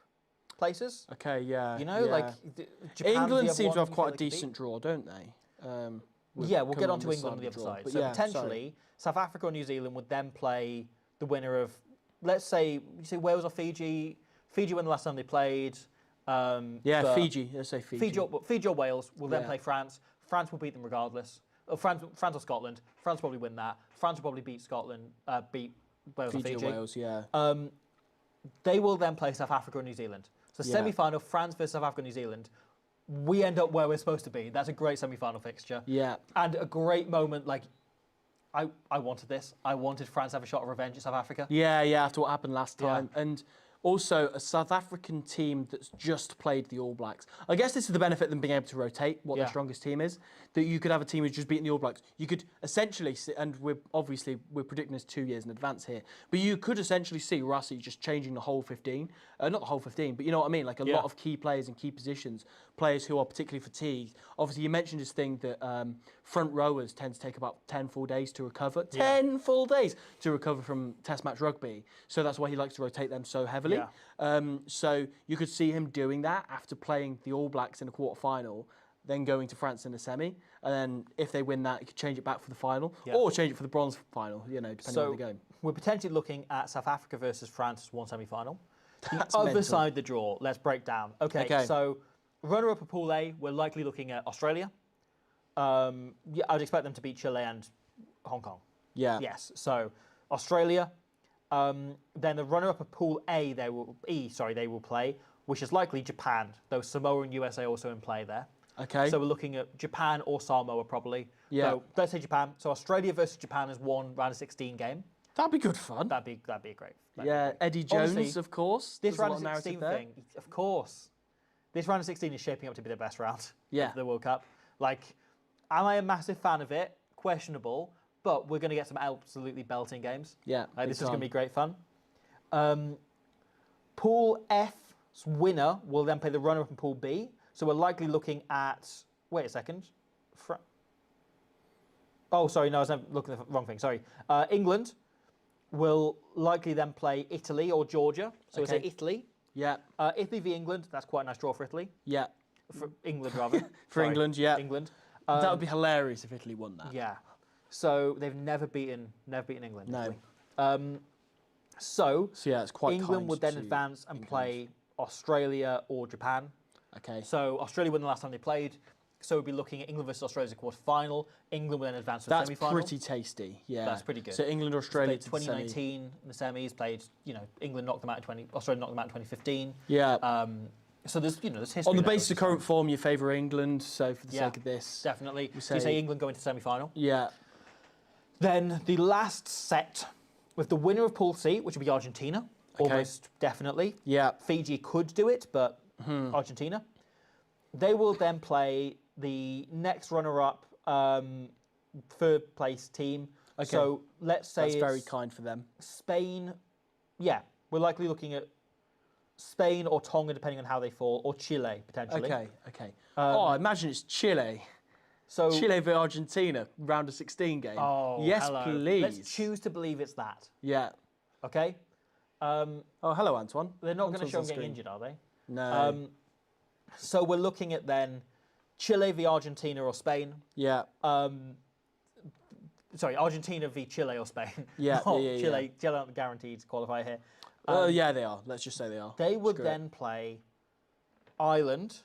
places. Okay, yeah. You know, yeah. like Japan's the England other seems one to have you quite feel a they could beat. decent draw, don't they? Yeah, we'll get coming on to this England on the of other draw. side. But So yeah, potentially, South Africa or New Zealand would then play the winner of, let's say, you say Wales or Fiji. Fiji won the last time they played. Yeah, but Fiji. Let's say Fiji. Fiji or Wales will then Yeah. play France. France will beat them regardless. France or Scotland. France will probably win that. France will probably beat Scotland, beat Wales Fiji or or Fiji. Wales, yeah. They will then play South Africa or New Zealand. So Yeah. semi-final, France versus South Africa, New Zealand. We end up where we're supposed to be. That's a great semi-final fixture. Yeah. And a great moment, like, I wanted this. I wanted France to have a shot of revenge at South Africa. Yeah, after what happened last time. And also a South African team that's just played the All Blacks. I guess this is the benefit of them being able to rotate what their Yeah. strongest team is. That you could have a team who's just beaten the All Blacks. You could essentially see, and we're predicting this 2 years in advance here, but you could essentially see Rassi just changing the whole 15. Not the whole 15, but you know what I mean? Like a lot of key players in key positions, players who are particularly fatigued. Obviously, you mentioned this thing that front rowers tend to take about 10 full days to recover. 10 full days to recover from Test match rugby. So that's why he likes to rotate them so heavily. Yeah. So you could see him doing that after playing the All Blacks in a quarter-final, then going to France in the semi, and then if they win that, you could change it back for the final, or change it for the bronze final, you know, depending on where they go. We're potentially looking at South Africa versus France as one semi-final. The That's other mental. side of the draw, let's break down. Okay. So runner-up of Pool A, we're likely looking at Australia. I'd expect them to beat Chile and Hong Kong. Yeah. Yes. So Australia. Then the runner-up of Pool A, they will play, which is likely Japan. Though Samoa and USA also in play there. Okay. So we're looking at Japan or Samoa probably. Yeah. So let's say Japan. So Australia versus Japan is one round of 16 game. That'd be good fun. That'd be a great. Yeah, Eddie Jones, Honestly, of course. This There's a round lot of narrative 16 there. thing, of course. this round of 16 is shaping up to be the best round Yeah. of the World Cup. Like, am I a massive fan of it? Questionable, but we're going to get some absolutely belting games. Yeah, Like, big this is going to time. be great fun. Pool F's winner will then play the runner-up in Pool B. So we're likely looking at... Wait a second. Oh, sorry, no, I was looking at the wrong thing. Sorry. England will likely then play Italy or Georgia. So we'll say Italy. Yeah. Italy v England. That's quite a nice draw for Italy. Yeah. For England, rather. For Sorry, England, yeah. England. That would be hilarious if Italy won that. Yeah. So they've never beaten England. No. Italy. So yeah, it's quite England kind would then to advance and England. play Australia or Japan. Okay. So Australia won the last time they played. So we'll be looking at England versus Australia as a quarter-final. England will then advance to the That's semi-final. pretty tasty. Yeah. That's pretty good. So England, Australia, Played to the semi. 2019 in the semis. Played, England knocked them out in Australia knocked them out in 2015. Yeah. So there's history. On the there, basis of which is current form, you favour England. So for the Yeah, sake of this, definitely. we So you say- say England going to semi-final. yeah. Then the last set with the winner of Pool C, which will be Argentina, almost definitely. Yeah. Fiji could do it, but Argentina. They will then play the next runner-up third place team. Okay. So let's say That's it's very kind for them. Spain. Yeah, we're likely looking at Spain or Tonga, depending on how they fall, or Chile potentially. Okay. I imagine it's Chile. So Chile v Argentina, round of 16 game. Oh, yes, hello. please. Let's choose to believe it's that. Yeah. Okay. Oh, hello, Antoine. They're not going to Antoine's show on them getting screen. injured, are they? No. So we're looking at then Chile v Argentina or Spain. yeah. Sorry, Argentina v Chile or Spain. Yeah, Not yeah. Chile aren't guaranteed to qualify here. Yeah, they are. Let's just say they are. They would Screw it. then play Ireland.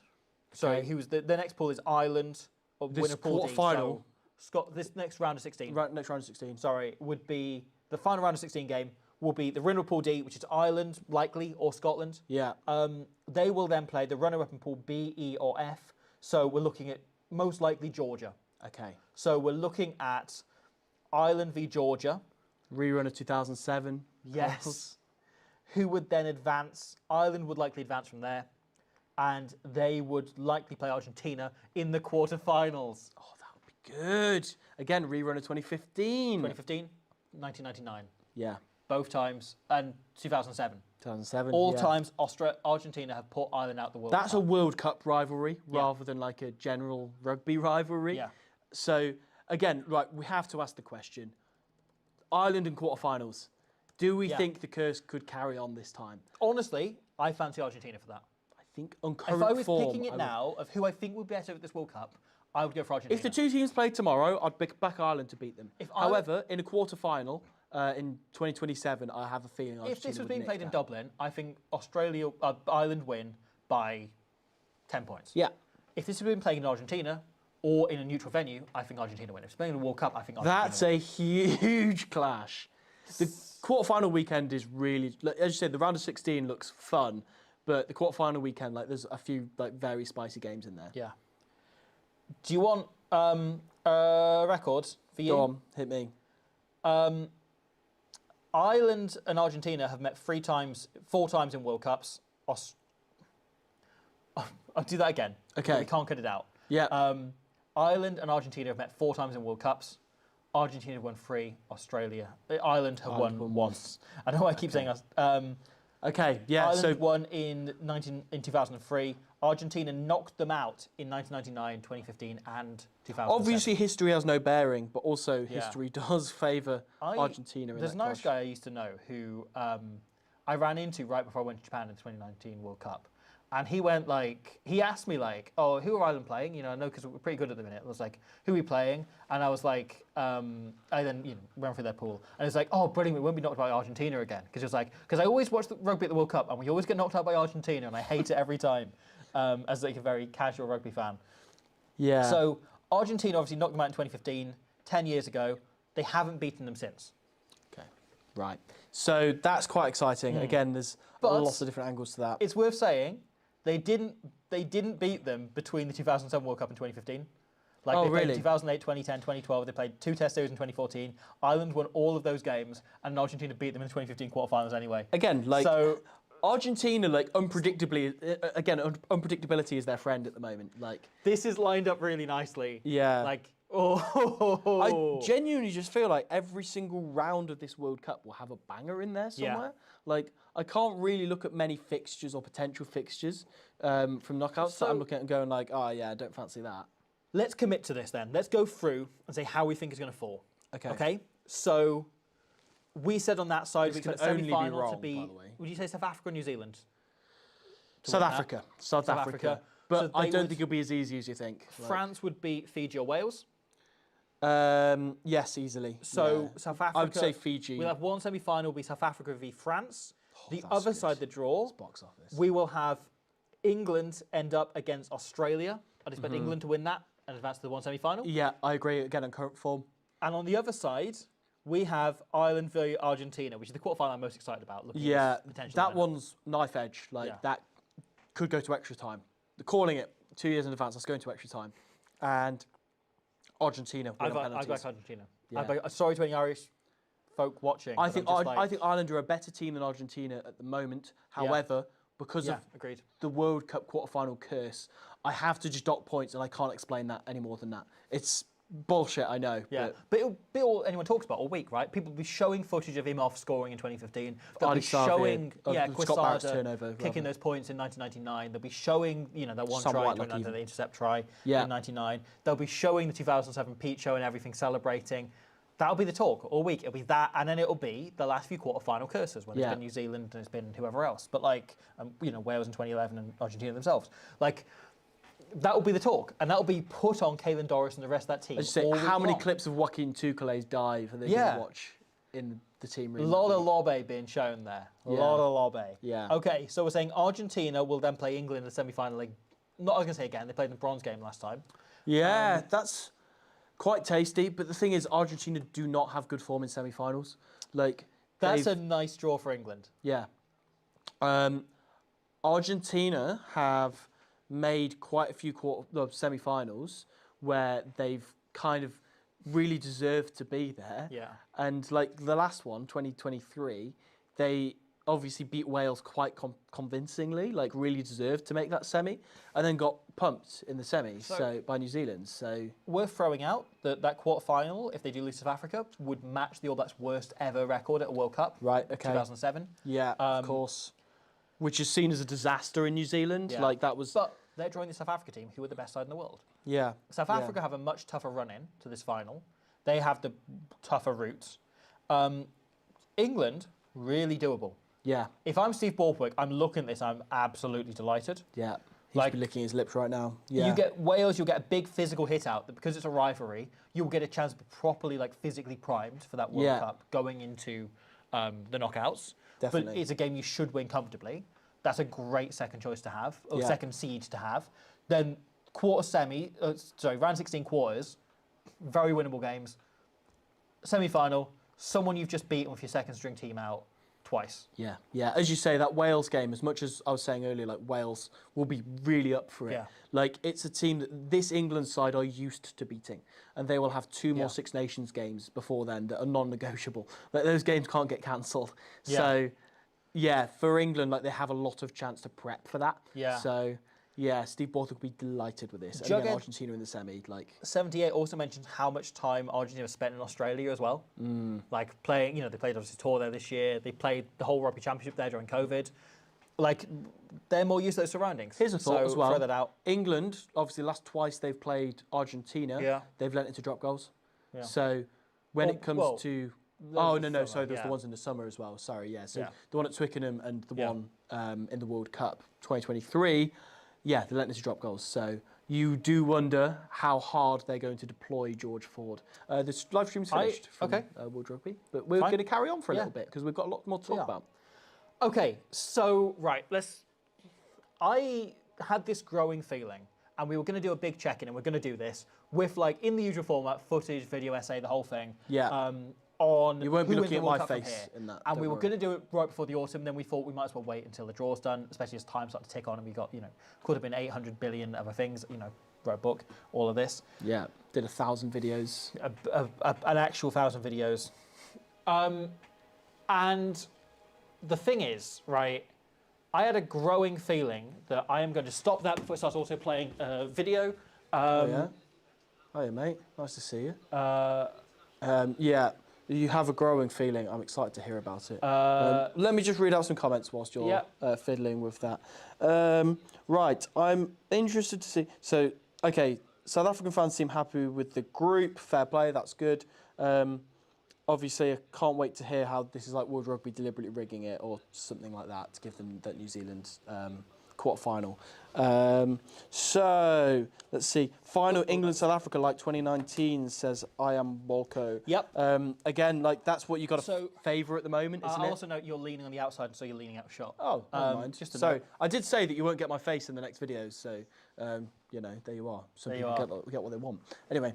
Sorry, Okay. who's the next pool is Ireland. Or This winner pool D, quarter-final. so this next round of 16. Next round of 16. Sorry, would be the final round of 16 game. Will be the winner of Pool D, which is Ireland, likely, or Scotland. Yeah. They will then play the runner-up in Pool B, E, or F. So we're looking at most likely Georgia. Okay. So we're looking at Ireland v Georgia. Rerun of 2007. Yes. Who would then advance? Ireland would likely advance from there. And they would likely play Argentina in the quarterfinals. Oh, that would be good. Again, rerun of 2015. 2015, 1999. Yeah. Both times. And 2007. 2007. All yeah. times Argentina have put Ireland out the World That's a Cup. World Cup rivalry Yeah. rather than like a general rugby rivalry. Yeah. So, again, right, we have to ask the question. Ireland in quarterfinals. Do we Yeah. think the curse could carry on this time? Honestly, I fancy Argentina for that. I think on current If I was form, picking I it would- now of who I think would be better at this World Cup, I would go for Argentina. If the two teams played tomorrow, I'd back Ireland to beat them. If Ireland- However, in a quarter-final in 2027, I have a feeling Argentina If this was would being nick played in that. Dublin, I think Ireland win by 10 points. Yeah. If this had been played in Argentina or in a neutral venue, I think Argentina win. If it's playing in a World Cup, I think Argentina That's win. a huge clash. The quarterfinal weekend is really, like, as you said, the round of 16 looks fun, but the quarterfinal weekend, like, there's a few like very spicy games in there. Yeah. Do you want records for you? Go on, hit me. Ireland and Argentina have met 4 times in World Cups. I'll do that again. Okay. We can't cut it out. Yeah. Ireland and Argentina have met 4 times in World Cups. Argentina have won 3. Ireland have won once. I know I keep saying us. Okay. Yeah. Ireland So won in 2003. Argentina knocked them out in 1999, 2015, and 2007. obviously history has no bearing, but also history does favour Argentina. There's in an that Irish clash. guy I used to know who I ran into right before I went to Japan in the 2019 World Cup. And he went he asked me oh, who are Ireland playing? You know, I know because we're pretty good at the minute. I was like, who are we playing? And I was like, I then ran through their pool. And it's like, oh, brilliant, we won't be knocked out by Argentina again. Because I always watch the rugby at the World Cup and we always get knocked out by Argentina and I hate it every time as like a very casual rugby fan. Yeah. So Argentina obviously knocked them out in 2015, 10 years ago. They haven't beaten them since. Okay. Right. So that's quite exciting. Again, there's But lots of different angles to that. It's worth saying they didn't beat them between the 2007 World Cup and 2015. They played really? 2008, 2010, 2012. They played 2 test series in 2014. Ireland won all of those games, and Argentina beat them in the 2015 quarterfinals anyway. Again, like So Argentina, like, unpredictably, again, unpredictability is their friend at the moment. Like, This is lined up really nicely. yeah. Like, I genuinely just feel like every single round of this World Cup will have a banger in there somewhere. Like, I can't really look at many fixtures or potential fixtures from knockouts that I'm looking at and going like, oh yeah, I don't fancy that. Let's commit to this then. Let's go through and say how we think it's going to fall. Okay. Okay. So we said on that side we This can expect only be semi-final wrong, to be. by the way. Would you say South Africa or New Zealand? South Africa. South Africa. But So I they don't would- think it'll be as easy as you think. Like, France would beat Fiji or Wales. yes, easily. So yeah. South Africa. I would say Fiji. We'll have one semi-final will be South Africa v France. The that's other good. side, the draw. It's box office. We will have England end up against Australia. I'd expect England to win that and advance to the one semi-final. Yeah, I agree. Again, on current form. And on the other side, we have Ireland v Argentina, which is the quarterfinal I'm most excited about. Looking Yeah, at this potential that lineup. one's knife edge. Like, Yeah. that could go to extra time. They're calling it 2 years in advance. That's going to extra time. And Argentina win I on back penalties. Argentina. Yeah. Sorry to any Irish folk watching. I but think I'm just like- I think Ireland are a better team than Argentina at the moment. However, because yeah, of agreed. the World Cup quarterfinal curse, I have to just dock points, and I can't explain that any more than that. It's bullshit, I know. Yeah, but it'll be all anyone talks about all week, right? People will be showing footage of him off scoring in 2015. They'll be Ardisavia, showing, Scott Barrett's Quisada turnover, kicking rather. those points in 1999. They'll be showing, that one Sam try White, during lucky. the intercept try Yeah. in 99. They'll be showing the 2007 Pete show and everything, celebrating. That'll be the talk all week. It'll be that, and then it'll be the last few quarterfinal curses when it's Yeah. been New Zealand and it's been whoever else. But Wales in 2011 and Argentina themselves. That will be the talk, and that will be put on Caelan Doris and the rest of that team. I just say, all week how many long. clips of Joaquin Tucale's dive are they Yeah. going to watch in the team A room? lot that of week? lobby being shown there. A Yeah. lot of lobby. Yeah. Okay, so we're saying Argentina will then play England in the semi-final. I was going to say again, they played in the bronze game last time. Yeah, that's quite tasty. But the thing is, Argentina do not have good form in semi-finals. That's they've- a nice draw for England. Yeah. Argentina have made quite a few semi-finals where they've kind of really deserved to be there. Yeah. And the last one, 2023, they obviously beat Wales quite convincingly, really deserved to make that semi, and then got pumped in the semi by New Zealand. So Worth throwing out that quarter-final, if they do lose South Africa, would match the All Blacks' worst ever record at a World Cup. Right, okay. 2007. yeah, of course, which is seen as a disaster in New Zealand. Yeah. That was. But they're drawing the South Africa team, who are the best side in the world. Yeah. South Africa have a much tougher run-in to this final. They have the tougher routes. England, really doable. Yeah. If I'm Steve Borthwick, I'm looking at this, I'm absolutely delighted. Yeah. He's licking his lips right now. Yeah. You get Wales, you'll get a big physical hit out, that because it's a rivalry, you'll get a chance to be properly physically primed for that World Cup going into the knockouts. Definitely. But it's a game you should win comfortably. That's a great second choice to have, or second seed to have. Then round 16 quarters, very winnable games. Semi-final, someone you've just beaten with your second string team out twice. Yeah, yeah. As you say, that Wales game, as much as I was saying earlier, Wales will be really up for it. Yeah. It's a team that this England side are used to beating, and they will have two more Six Nations games before then that are non-negotiable. Those games can't get cancelled. Yeah. So, yeah, for England, they have a lot of chance to prep for that. Yeah. So, yeah, Steve Borthwick will be delighted with this. And again, Argentina in the semi, 78 also mentions how much time Argentina has spent in Australia as well. Playing, they played obviously tour there this year. They played the whole rugby championship there during COVID. They're more used to those surroundings. Here's a thought as well. Throw that out. England, obviously, last twice they've played Argentina, they've learnt into drop goals. Yeah. So when it comes to... Oh, no, sorry, there's yeah. the ones in the summer as well. Sorry, yeah. So Yeah. the one at Twickenham and the one in the World Cup 2023, yeah, they learnt into drop goals. So you do wonder how hard they're going to deploy George Ford. This live stream's finished from World Rugby, but we're going to carry on for a little bit because we've got a lot more to talk about. Okay, so, I had this growing feeling, and we were going to do a big check-in, and we're going to do this with, in the usual format, footage, video essay, the whole thing. Yeah. On You won't be who looking wins the at World my Cup from face here. in that, And don't we were worry. going to do it right before the autumn, then we thought we might as well wait until the draw's done, especially as time started to tick on, and we got, could have been 800 billion other things, wrote a book, all of this. Yeah, did 1,000 videos. An actual 1,000 videos. And the thing is, I had a growing feeling that I am going to stop that before it starts also playing video. Oh, yeah? Hiya, mate. Nice to see you. Yeah, you have a growing feeling. I'm excited to hear about it. Let me just read out some comments whilst you're fiddling with that. Right, I'm interested to see. So, okay, South African fans seem happy with the group. Fair play, that's good. Obviously, I can't wait to hear how this is like World Rugby deliberately rigging it or something like that to give them that New Zealand quarter-final. So, let's see. Final England-South Africa like 2019, says I am Bolko. Yep. Again, like that's what you got to favour at the moment, isn't it? I also note you're leaning on the outside, so you're leaning out of shot. Oh, never mind. Just so, I did say that you won't get my face in the next videos, so, you know, there you are. Some there people get what they want. Anyway.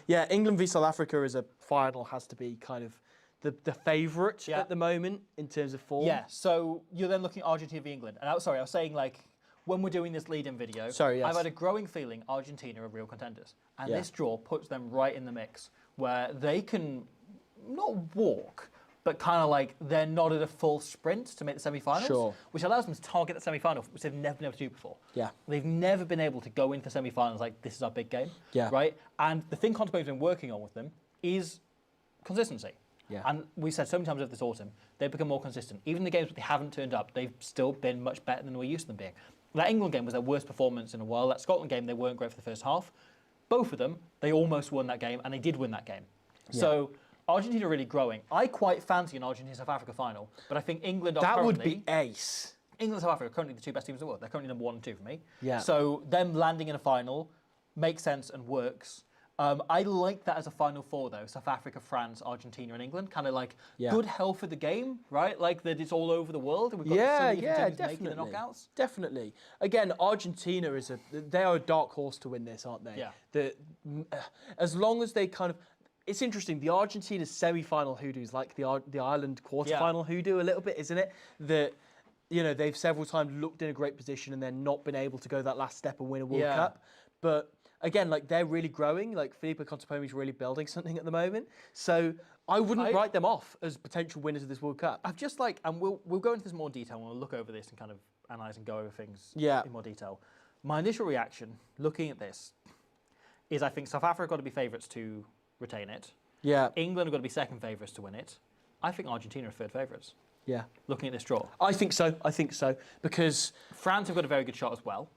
Yeah, England v South Africa as a final has to be kind of the favourite at the moment in terms of form. Yeah, so you're then looking at Argentina v England. And I was saying like, when we're doing this lead-in video, I've had a growing feeling Argentina are real contenders. And this draw puts them right in the mix where they can not walk, but kind of like they're not at a full sprint to make the semi-finals, which allows them to target the semi-final, which they've never been able to do before. Yeah. They've never been able to go into the semi-finals like, this is our big game, right? And the thing Conte's been working on with them is consistency. Yeah. And we said so many times over this autumn, they've become more consistent. Even the games where they haven't turned up, they've still been much better than we're used to them being. That England game was their worst performance in a while. That Scotland game, they weren't great for the first half. Both of them, they almost won that game, and they did win that game. Yeah. So Argentina are really growing. I quite fancy an Argentina-South Africa final, but I think England are currently... That would be ace. England and South Africa are currently the two best teams in the world. They're currently number 1 and 2 for me. Yeah. So them landing in a final makes sense and works. I like that as a Final Four, though. South Africa, France, Argentina, and England. Kind of like good health for the game, right? Like that it's all over the world. And we've got so many different teams making the knockouts. Definitely. Again, Argentina they are a dark horse to win this, aren't they? Yeah. As long as they kind of... It's interesting, the Argentina semi-final hoodoo is like the Ireland quarter-final hoodoo a little bit, isn't it? That, you know, they've several times looked in a great position and then not been able to go that last step and win a World Cup. But again, like they're really growing, like Felipe Contepomi's really building something at the moment. So I wouldn't write them off as potential winners of this World Cup. I've just like, and we'll go into this in more detail and we'll look over this and kind of analyse and go over things in more detail. My initial reaction, looking at this, is I think South Africa got to be favourites to retain it. Yeah. England have got to be second favourites to win it. I think Argentina are third favourites. Yeah. Looking at this draw. I think so, because France have got a very good shot as well.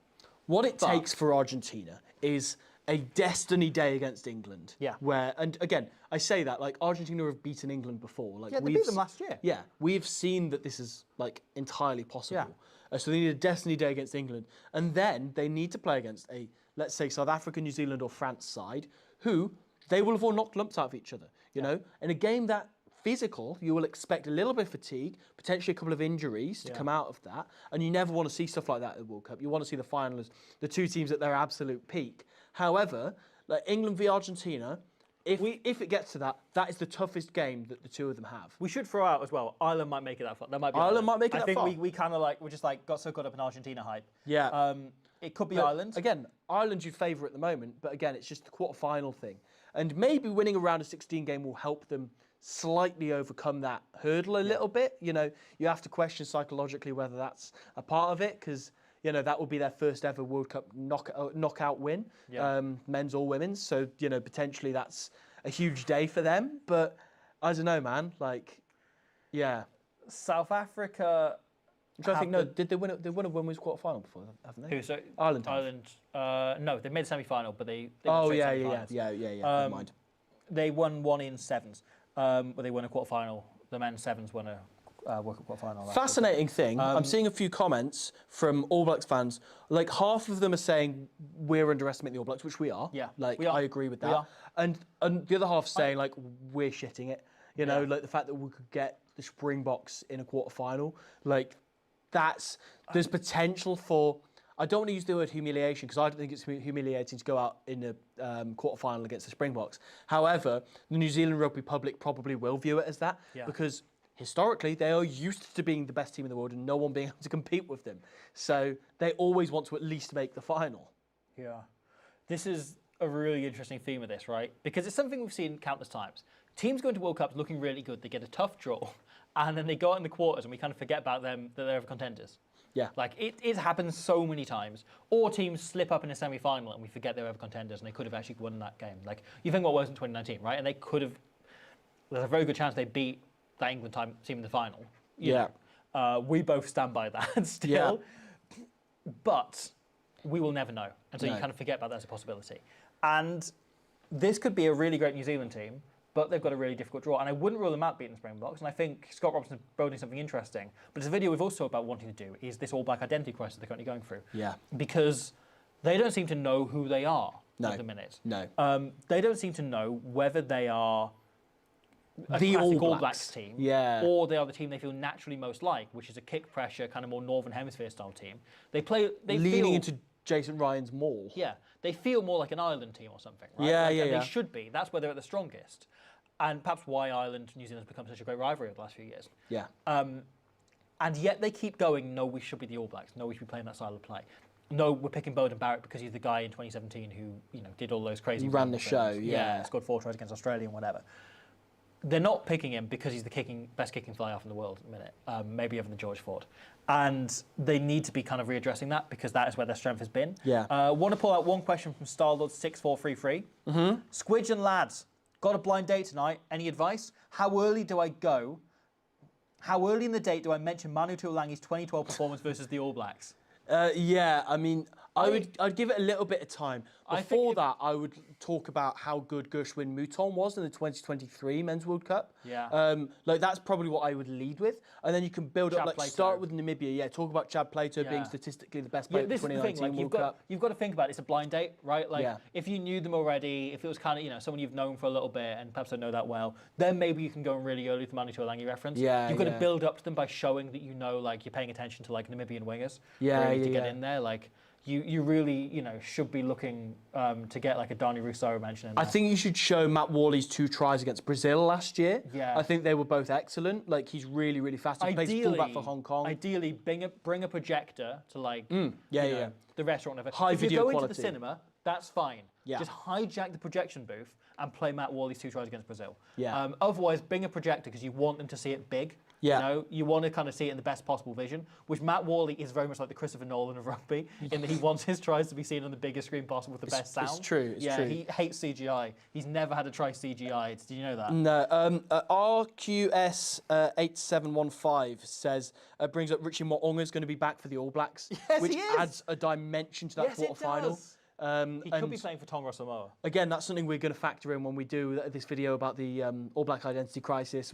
What it takes for Argentina is a destiny day against England. Yeah. Where, and again, I say that, like, Argentina have beaten England before. Like, they beat them last year. Yeah. We've seen that this is, like, entirely possible. Yeah. So they need a destiny day against England. And then they need to play against a, let's say, South Africa, New Zealand or France side, who they will have all knocked lumps out of each other, you know? In a game that physical, you will expect a little bit of fatigue, potentially a couple of injuries to come out of that, and you never want to see stuff like that at the World Cup. You want to see the finalists, the two teams at their absolute peak. However, like England v Argentina, if it gets to that, that is the toughest game that the two of them have. We should throw out as well, Ireland might make it that far. That might be Ireland might make it that far. I think we kind of like, we're just like, got so caught up in Argentina hype. Yeah. It could be Ireland. Again, Ireland you'd favour at the moment, but again, it's just the quarter-final thing. And maybe winning a round of 16 game will help them slightly overcome that hurdle a little bit. You know, you have to question psychologically whether that's a part of it, because, you know, that will be their first ever World Cup knockout win, men's or women's. So, you know, potentially that's a huge day for them. But I don't know, man. Like, yeah. South Africa... I'm trying to think, no, did they win a women's quarter-final before, haven't they? Who, so Ireland. No, they made the semi-final, but they oh, yeah, never mind. They won one in sevens, but they won a quarter-final. The men's sevens won a World Cup quarter-final. Fascinating thing, I'm seeing a few comments from All Blacks fans. Like, half of them are saying we're underestimating the All Blacks, which we are. Yeah, like, we are. I agree with that. And the other half saying, like, we're shitting it. You know, like the fact that we could get the Springboks in a quarter-final. Like, there's potential for... I don't want to use the word humiliation because I don't think it's humiliating to go out in a quarter-final against the Springboks. However, the New Zealand rugby public probably will view it as that because historically they are used to being the best team in the world and no one being able to compete with them. So they always want to at least make the final. Yeah. This is a really interesting theme of this, right? Because it's something we've seen countless times. Teams go into World Cups looking really good. They get a tough draw and then they go out in the quarters and we kind of forget about them, that they're ever contenders. Yeah. Like, it happens so many times. Or teams slip up in a semi-final and we forget they were ever contenders and they could have actually won that game. Like, you think what was in 2019, right? And they could have... There's a very good chance they beat that England team in the final. You know. We both stand by that still. Yeah. But we will never know. And so you kind of forget about that as a possibility. And this could be a really great New Zealand team, but they've got a really difficult draw. And I wouldn't rule them out beating the Springboks. And I think Scott Robinson's building something interesting. But there's a video we've also about wanting to do is this All Black identity crisis they're currently going through. Yeah. Because they don't seem to know who they are at the minute. No. They don't seem to know whether they are the All Blacks team, or they are the team they feel naturally most like, which is a kick pressure, kind of more Northern Hemisphere style team. They leaning into Jason Ryan's maul. Yeah, they feel more like an Ireland team or something, right? They should be. That's where they're at the strongest. And perhaps why Ireland and New Zealand has become such a great rivalry over the last few years. Yeah. And yet they keep going, no, we should be the All Blacks. No, we should be playing that style of play. No, we're picking Bowden Barrett because he's the guy in 2017 who, did all those crazy... He ran the show, scored 4 tries against Australia and whatever. They're not picking him because he's the best kicking fly-off in the world at the minute, maybe other than George Ford. And they need to be kind of readdressing that because that is where their strength has been. Yeah. Want to pull out one question from Starlord6433. Squidge and lads, got a blind date tonight. Any advice? How early do I go? How early in the date do I mention Manu Tuolangi's 2012 performance versus the All Blacks? I'd give it a little bit of time. Before that, I would talk about how good Gershwin Mouton was in the 2023 Men's World Cup. Yeah. That's probably what I would lead with. And then you can build up, start with Namibia. Talk about Chad Plato being statistically the best player of the 2019 World Cup. You've got to think about it. It's a blind date, right? If you knew them already, if it was kind of, someone you've known for a little bit and perhaps don't know that well, then maybe you can go in really early with the Manu Tuolangi reference. Yeah, You've got to build up to them by showing that you're paying attention to Namibian wingers. To get in there, You really, should be looking to get a Dani Rousseau mention in there. I think you should show Matt Worley's 2 tries against Brazil last year. Yeah. I think they were both excellent. He's really, really fast. He plays fullback for Hong Kong. Ideally, bring a projector to the restaurant. High if video you go quality. into the cinema, that's fine. Yeah. Just hijack the projection booth and play Matt Worley's 2 tries against Brazil. Yeah. Otherwise, bring a projector because you want them to see it big. Yeah. You want to kind of see it in the best possible vision, which Matt Worley is very much like the Christopher Nolan of rugby, in that he wants his tries to be seen on the biggest screen possible with the best sound. It's true. It's true. He hates CGI. He's never had a try CGI. Did you know that? No. RQS 8715 says brings up Richie Mo'unga's going to be back for the All Blacks, which adds a dimension to that quarter-final. He could be playing for Tonga or Samoa. Again, that's something we're going to factor in when we do this video about the All Black identity crisis.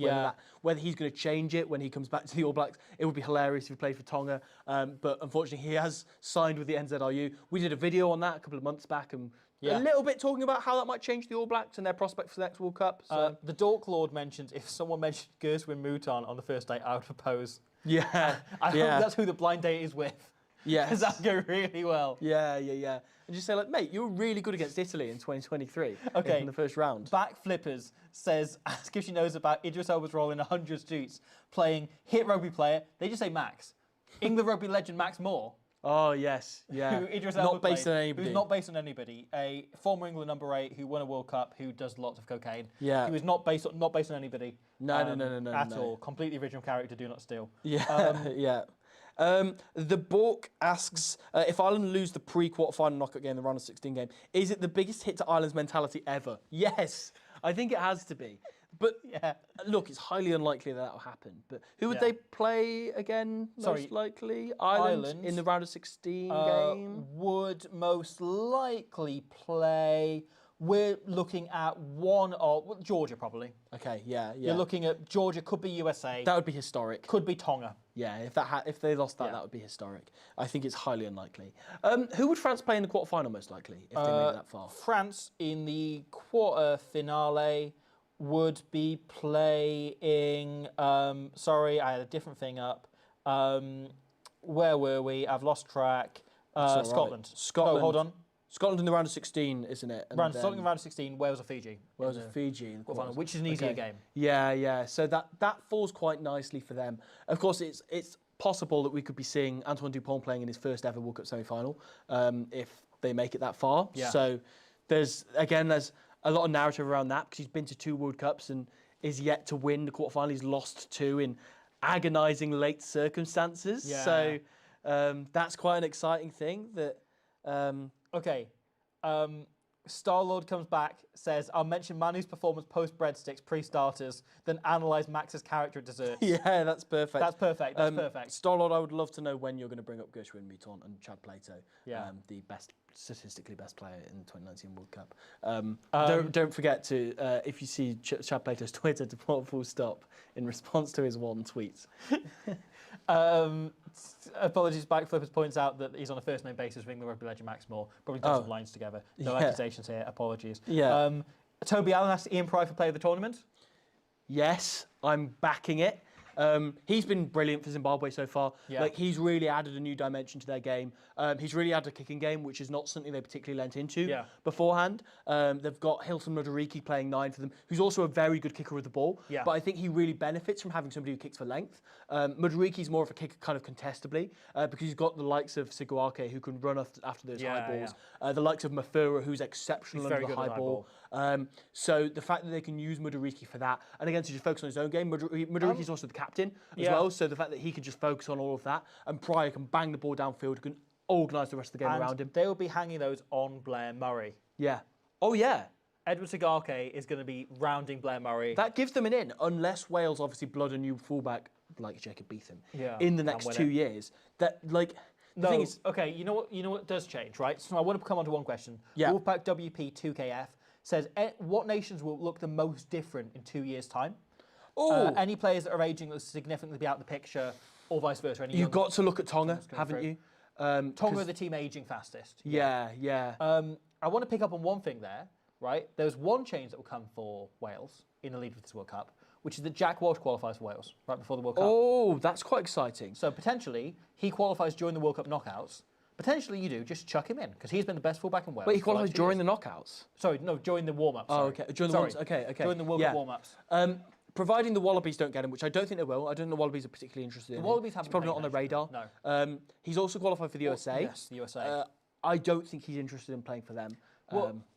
Whether he's going to change it when he comes back to the All Blacks. It would be hilarious if he played for Tonga. But unfortunately, he has signed with the NZRU. We did a video on that a couple of months back and a little bit talking about how that might change the All Blacks and their prospects for the next World Cup. So. The Dork Lord mentions if someone mentioned Gershwin Mouton on the first date, I would propose. Yeah. I hope that's who the blind date is with. Yeah. Because that go really well. Yeah. And just say, mate, you were really good against Italy in 2023 in the first round. Backflippers says, ask if she knows about Idris Elba's role in 100 Streets, playing hit rugby player. They just say Max. England rugby legend Max Moore. Oh, yes, yeah. Who Idris Elba not based on anybody. Who's not based on anybody. A former England number 8 who won a World Cup, who does lots of cocaine. Yeah. He was not based on anybody. No. At all. Completely original character, do not steal. Yeah, The Bork asks, if Ireland lose the pre-quarter-final knockout game, the round of 16 game, is it the biggest hit to Ireland's mentality ever? Yes, I think it has to be. But look, it's highly unlikely that will happen. But who would they play again, most likely? Ireland in the round of 16 game? Would most likely play... We're looking at Georgia, probably. Okay, yeah. You're looking at Georgia, could be USA. That would be historic. Could be Tonga. Yeah, if they lost that, that would be historic. I think it's highly unlikely. Who would France play in the quarter-final most likely, if they made it that far? France in the quarter-finale would be playing... sorry, I had a different thing up. Where were we? I've lost track. Scotland. Scotland. No, hold on. Scotland in the round of 16, isn't it? Scotland in round of 16, Wales or Fiji. Wales or Fiji. In the quarterfinal, which is an easier game. Yeah. So that falls quite nicely for them. Of course, it's possible that we could be seeing Antoine Dupont playing in his first ever World Cup semi-final if they make it that far. Yeah. So there's a lot of narrative around that because he's been to 2 World Cups and is yet to win the quarterfinal. He's lost 2 in agonising late circumstances. Yeah. So That's quite an exciting thing. Okay. Star-Lord comes back, says, I'll mention Manu's performance post-breadsticks, pre-starters, then analyse Max's character at desserts. Yeah, that's perfect. That's perfect. That's perfect. Star-Lord, I would love to know when you're going to bring up Gershwin Mouton and Chad Plato, Yeah. the statistically best player in the 2019 World Cup. Don't forget to, if you see Chad Plato's Twitter, to put a full stop in response to his one tweet. Apologies, Backflippers points out that he's on a first-name basis with England rugby legend Max Moore. Probably done some lines together. No accusations here. Apologies. Yeah. Toby Allen asked Ian Pry for player of the tournament. Yes, I'm backing it. He's been brilliant for Zimbabwe so far. Yeah. Like, he's really added a new dimension to their game. He's really added a kicking game, which is not something they particularly lent into beforehand. They've got Hilton Mudariki playing 9 for them, who's also a very good kicker of the ball. Yeah. But I think he really benefits from having somebody who kicks for length. Mudariki's more of a kicker kind of contestably, because he's got the likes of Siguake, who can run after those high balls. The likes of Mafura, who's exceptional under the high ball. So the fact that they can use Mudariki for that, and again, to just focus on his own game, Mudariki's also the captain as well, so the fact that he can just focus on all of that, and Pryor can bang the ball downfield, can organise the rest of the game around him. They will be hanging those on Blair Murray. Yeah. Oh, yeah. Edward Sigake is going to be rounding Blair Murray. That gives them an in, unless Wales obviously blood a new fullback like Jacob Beetham in the next 2 years. That, like, the thing is... Okay, you know what does change, right? So I want to come on to one question. Yeah. Wolfpack WP 2KF says, what nations will look the most different in 2 years' time? Any players that are aging will significantly be out of the picture, or vice versa. You've got to look at Tonga, haven't you? Tonga are the team aging fastest. Yeah. I want to pick up on one thing there, right? There's one change that will come for Wales in the lead of this World Cup, which is that Jack Walsh qualifies for Wales right before the World Cup. Oh, that's quite exciting. So potentially he qualifies during the World Cup knockouts. Potentially you do, just chuck him in, because he's been the best fullback in Wales. Wait, he qualifies during the knockouts? Sorry, no, during the warm-ups. Oh, okay. During the warm-ups, okay. During the World Cup warm-ups. Providing the Wallabies don't get him, which I don't think they will. I don't think the Wallabies are particularly interested in him. The Wallabies haven't He's probably not on the radar. No. He's also qualified for the USA. Yes, the USA. I don't think he's interested in playing for them.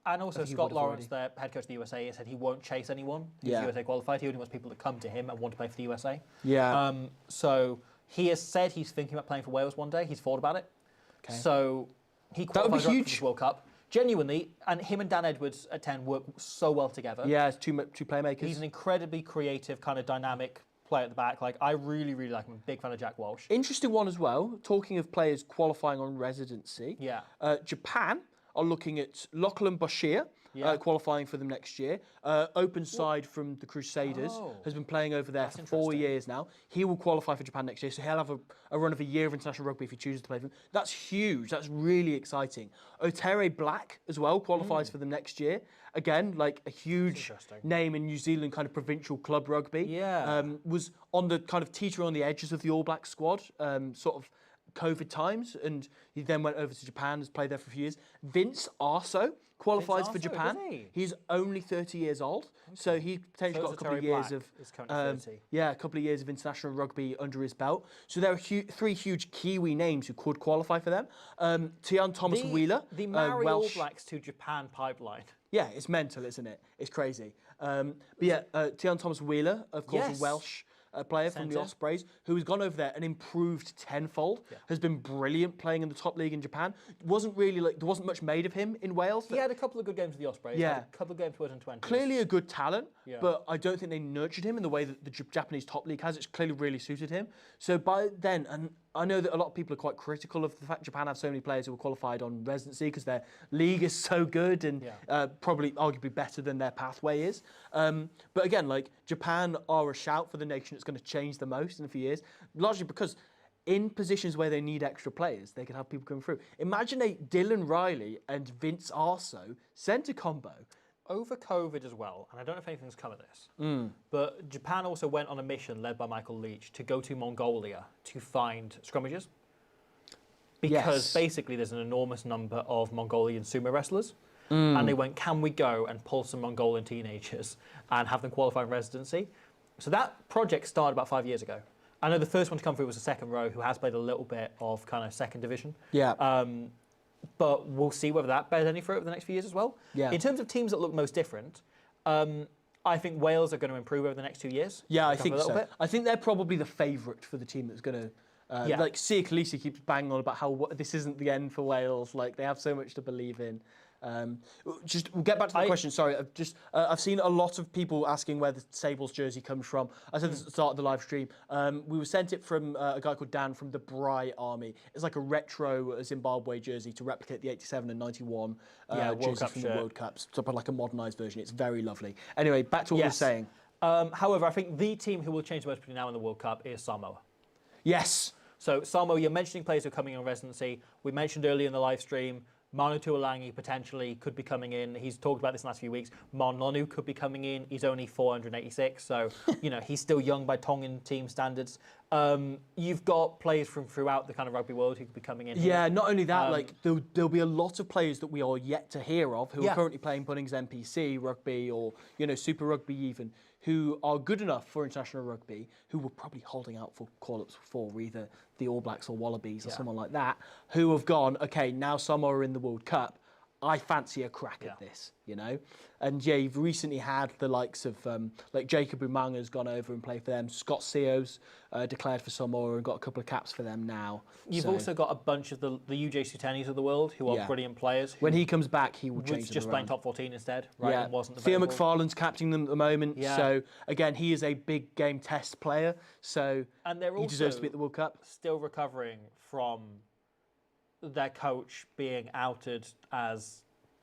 And also Scott Lawrence, their head coach of the USA, has said he won't chase anyone who's USA qualified. He only wants people that come to him and want to play for the USA. Yeah. So he has said he's thinking about playing for Wales one day. He's thought about it. Okay. So he qualifies for this World Cup. Genuinely, and him and Dan Edwards at 10 work so well together. Yeah, it's two playmakers. He's an incredibly creative, kind of dynamic player at the back. Like, I really, really like him. I'm a big fan of Jack Walsh. Interesting one as well. Talking of players qualifying on residency. Yeah. Japan are looking at Lachlan Bashir, qualifying for them next year. Open side from the Crusaders, has been playing over there for 4 years now. He will qualify for Japan next year, so he'll have a run of a year of international rugby if he chooses to play for them. That's huge. That's really exciting. Otere Black as well qualifies for them next year. Again, like a huge name in New Zealand kind of provincial club rugby. Yeah. Was on the kind of teetering on the edges of the All Black squad, sort of COVID times, and he then went over to Japan, has played there for a few years. Vince Arso qualifies for Japan. He's only 30 years old, so he's potentially got a couple of years of a couple of years of international rugby under his belt. So there are three huge Kiwi names who could qualify for them. Tian Thomas Wheeler, the Maori Welsh. All Blacks to Japan pipeline. Yeah, it's mental, isn't it? It's crazy. Tian Thomas Wheeler, of course, a Welsh player from the Ospreys, who has gone over there and improved tenfold, has been brilliant playing in the top league in Japan. There wasn't much made of him in Wales. He had a couple of good games with the Ospreys, had a couple of games towards 20. Clearly a good talent, but I don't think they nurtured him in the way that the Japanese top league has. It's clearly really suited him. So by then, and I know that a lot of people are quite critical of the fact Japan have so many players who are qualified on residency because their league is so good and probably arguably better than their pathway is. But again, like, Japan are a shout for the nation that's going to change the most in a few years, largely because in positions where they need extra players, they can have people coming through. Imagine a Dylan Riley and Vince Arso centre combo. Over COVID as well, and I don't know if anything's come of this, but Japan also went on a mission led by Michael Leach to go to Mongolia to find scrummages. Because basically there's an enormous number of Mongolian sumo wrestlers. And they went, can we go and pull some Mongolian teenagers and have them qualify in residency? So that project started about 5 years ago. I know the first one to come through was the second row, who has played a little bit of kind of second division. Yeah. But we'll see whether that bears any fruit over the next few years as well. Yeah. In terms of teams that look most different, I think Wales are going to improve over the next 2 years. Yeah, I think so. I think they're probably the favourite for the team that's going to Like Sia Khaleesi keeps banging on about how this isn't the end for Wales. Like they have so much to believe in. We'll get back to the question. Sorry, I've seen a lot of people asking where the Sables jersey comes from. I said this at the start of the live stream. We were sent it from a guy called Dan from the Bry Army. It's like a retro Zimbabwe jersey to replicate the 87 and 91 jerseys from the World Cups. So like a modernised version. It's very lovely. Anyway, back to what we were saying. However, I think the team who will change the most between now and the World Cup is Samoa. Yes. So Samoa, you're mentioning players who are coming in residency. We mentioned earlier in the live stream, Manu Tuolangi potentially could be coming in. He's talked about this in the last few weeks. Mononu could be coming in. He's only 486, so he's still young by Tongan team standards. You've got players from throughout the kind of rugby world who could be coming in. Yeah, not only that, like there'll be a lot of players that we are yet to hear of who are currently playing Bunnings NPC rugby or Super Rugby even, who are good enough for international rugby, who were probably holding out for call-ups for either the All Blacks or Wallabies or someone like that, who have gone, okay, now Samoa are in the World Cup, I fancy a crack at this, And you've recently had the likes of, like Jacob Umanga's gone over and played for them. Scott Seo's declared for Samoa and got a couple of caps for them now. You've also got a bunch of the UJ Sutenis of the world who are brilliant players. When he comes back, he will change them just around. playing top 14 instead, right? Yeah. And wasn't Theo available. McFarlane's captaining them at the moment. Yeah. So, again, he is a big game test player. So, and they're he deserves to be at the World Cup. Still recovering from their coach being outed as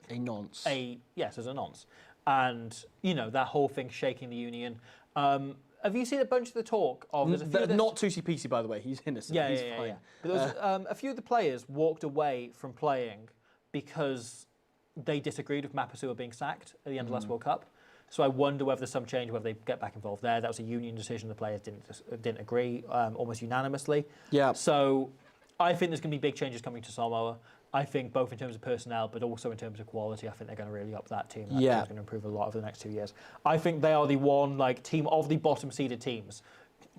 a nonce. As a nonce. And, that whole thing shaking the union. Have you seen a bunch of the talk of... Not Tusi Pisi, by the way. He's innocent. He's fine. Yeah. But there was, a few of the players walked away from playing because they disagreed with Mapasua being sacked at the end of last World Cup. So I wonder whether there's some change, whether they get back involved there. That was a union decision. The players didn't agree almost unanimously. Yeah. So I think there's going to be big changes coming to Samoa. I think both in terms of personnel, but also in terms of quality, I think they're going to really up that team. That team's going to improve a lot over the next 2 years. I think they are the one team of the bottom seeded teams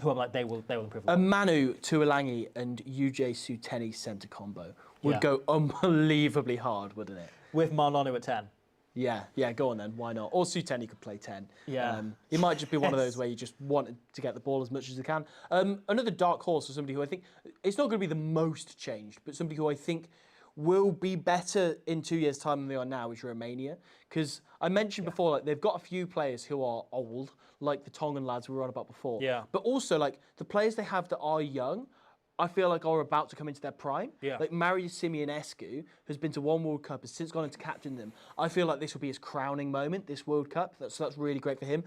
who I'm they will improve a lot. Manu Tuolangi and UJ Suteni centre combo would go unbelievably hard, wouldn't it? With Marnonu at 10. Yeah, go on then. Why not? Or Suteni could play 10. Yeah. It might just be one of those where you just want to get the ball as much as you can. Another dark horse for somebody who I think, it's not going to be the most changed, but somebody who I think will be better in 2 years' time than they are now is Romania. Because I mentioned before, they've got a few players who are old, like the Tongan lads we were on about before. Yeah. But also, the players they have that are young, I feel like are about to come into their prime. Yeah. Like Marius Simeonescu, who's been to one World Cup, has since gone into captain them. I feel like this will be his crowning moment, this World Cup. So that's really great for him.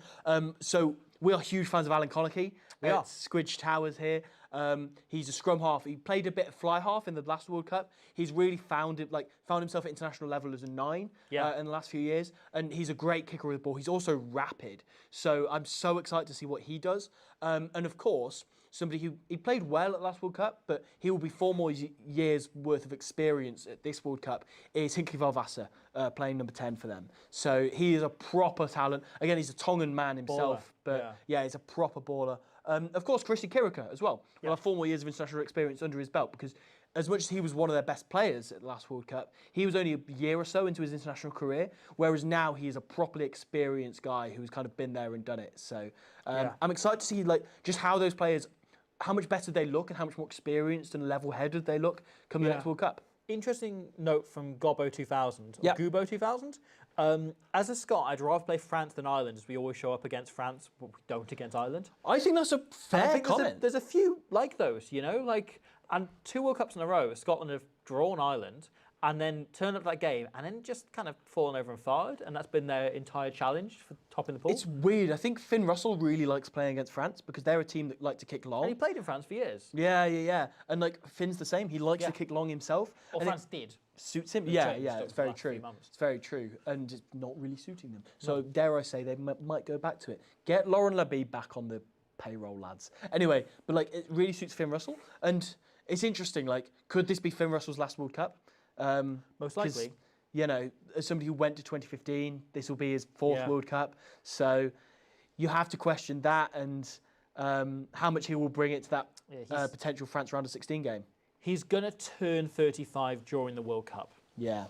So we are huge fans of Alan Connaughey. Squidge Towers here. He's a scrum half. He played a bit of fly half in the last World Cup. He's really found himself at international level as a 9 in the last few years. And he's a great kicker with the ball. He's also rapid. So I'm so excited to see what he does. And of course, somebody who he played well at last World Cup, but he will be 4 more years worth of experience at this World Cup, is Hinkley Valvassa, playing number 10 for them. So he is a proper talent. Again, he's a Tongan man himself, but he's a proper baller. Of course, Christy Kirika as well. Will have 4 more years of international experience under his belt, because as much as he was one of their best players at the last World Cup, he was only a year or so into his international career, whereas now he is a properly experienced guy who's kind of been there and done it. So I'm excited to see just how those players, how much better they look and how much more experienced and level-headed they look come the next World Cup. Interesting note from Gobbo 2000, or Gubo 2000. As a Scot, I'd rather play France than Ireland, as we always show up against France, but we don't against Ireland. I think that's a fair comment. There's a few like those, and 2 World Cups in a row, Scotland have drawn Ireland, and then turned up that game, and then just kind of fallen over and fired, and that's been their entire challenge for topping the pool. It's weird. I think Finn Russell really likes playing against France because they're a team that like to kick long. And he played in France for years. Yeah. And Finn's the same. He likes to kick long himself. Or France did. Suits him. Yeah, it's very true. It's very true. And it's not really suiting them. So dare I say they might go back to it. Get Lauren Labie back on the payroll, lads. Anyway, but it really suits Finn Russell. And it's interesting, could this be Finn Russell's last World Cup? Most likely. As somebody who went to 2015, this will be his 4th World Cup. So you have to question that and how much he will bring it to that potential France round of 16 game. He's going to turn 35 during the World Cup. Yeah.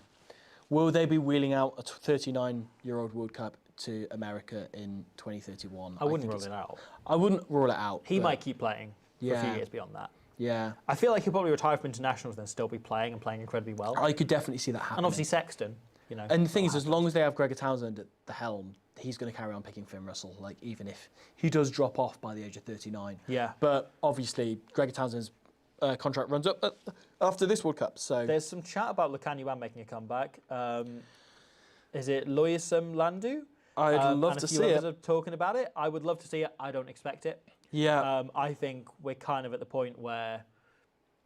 Will they be wheeling out a 39-year-old World Cup to America in 2031? I wouldn't rule it out. I wouldn't rule it out. He might keep playing for a few years beyond that. Yeah. I feel like he'll probably retire from internationals and then still be playing and playing incredibly well. I could definitely see that happening. And obviously Sexton, you know. And the thing is, as long as they have Gregor Townsend at the helm, he's going to carry on picking Finn Russell, like even if he does drop off by the age of 39. Yeah. But obviously, Gregor Townsend's contract runs up after this World Cup. So there's some chat about Lukanyuan making a comeback. Is it Loyasum Landu? I'd love to see it. And a few others are talking about it. I would love to see it. I don't expect it. Yeah. I think we're kind of at the point where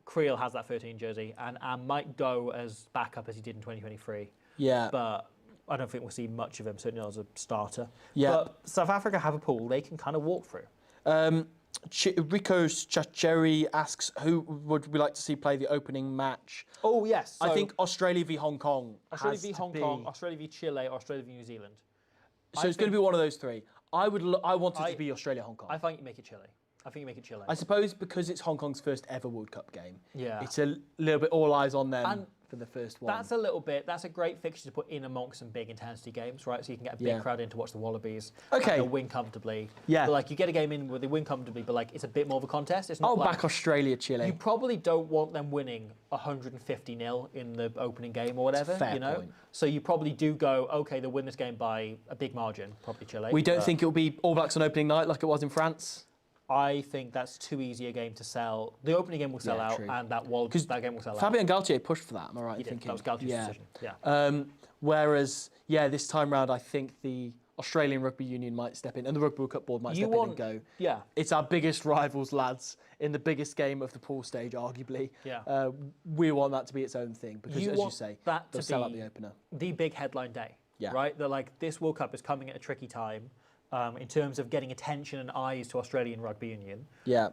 Creel has that 13 jersey and might go as backup as he did in 2023. Yeah. But I don't think we'll see much of him, certainly not as a starter. Yeah. But South Africa have a pool they can kind of walk through. Rico Chacheri asks, who would we like to see play the opening match? Oh, yes. So I think Australia v Hong Kong. Australia v Hong Kong, Australia v Chile, Australia v New Zealand. So it's going to be one of those three. I want it to be Australia-Hong Kong. I think you make it Chile. I think you make it Chile. I suppose because it's Hong Kong's first ever World Cup game. Yeah. It's a little bit all eyes on them And for the first one. That's a great fixture to put in amongst some big intensity games, right? So you can get a big crowd in to watch the Wallabies. Okay. And they'll win comfortably. Yeah. But like you get a game in where they win comfortably, but like it's a bit more of a contest. It's not I'll like, back Australia, Chile. you probably don't want them winning 150-0 in the opening game or whatever, Fair you know? point. So you probably do go, okay, they'll win this game by a big margin, probably Chile. We don't but think it'll be All Blacks on opening night like it was in France. I think that's too easy a game to sell. The opening game will sell Yeah, out, true. and that game will sell out. Fabien Galtier pushed for that, am I right He in did. thinking? That was Galtier's yeah. decision. Yeah. Whereas, this time round, I think the Australian Rugby Union might step in, and the Rugby World Cup board might step in and go, Yeah. it's our biggest rivals, lads, in the biggest game of the pool stage, arguably. Yeah. We want that to be its own thing, because, as you say, that they'll to sell out be the opener. the big headline day. Yeah. Right? That like this World Cup is coming at a tricky time in terms of getting attention and eyes to Australian Rugby Union. Yeah.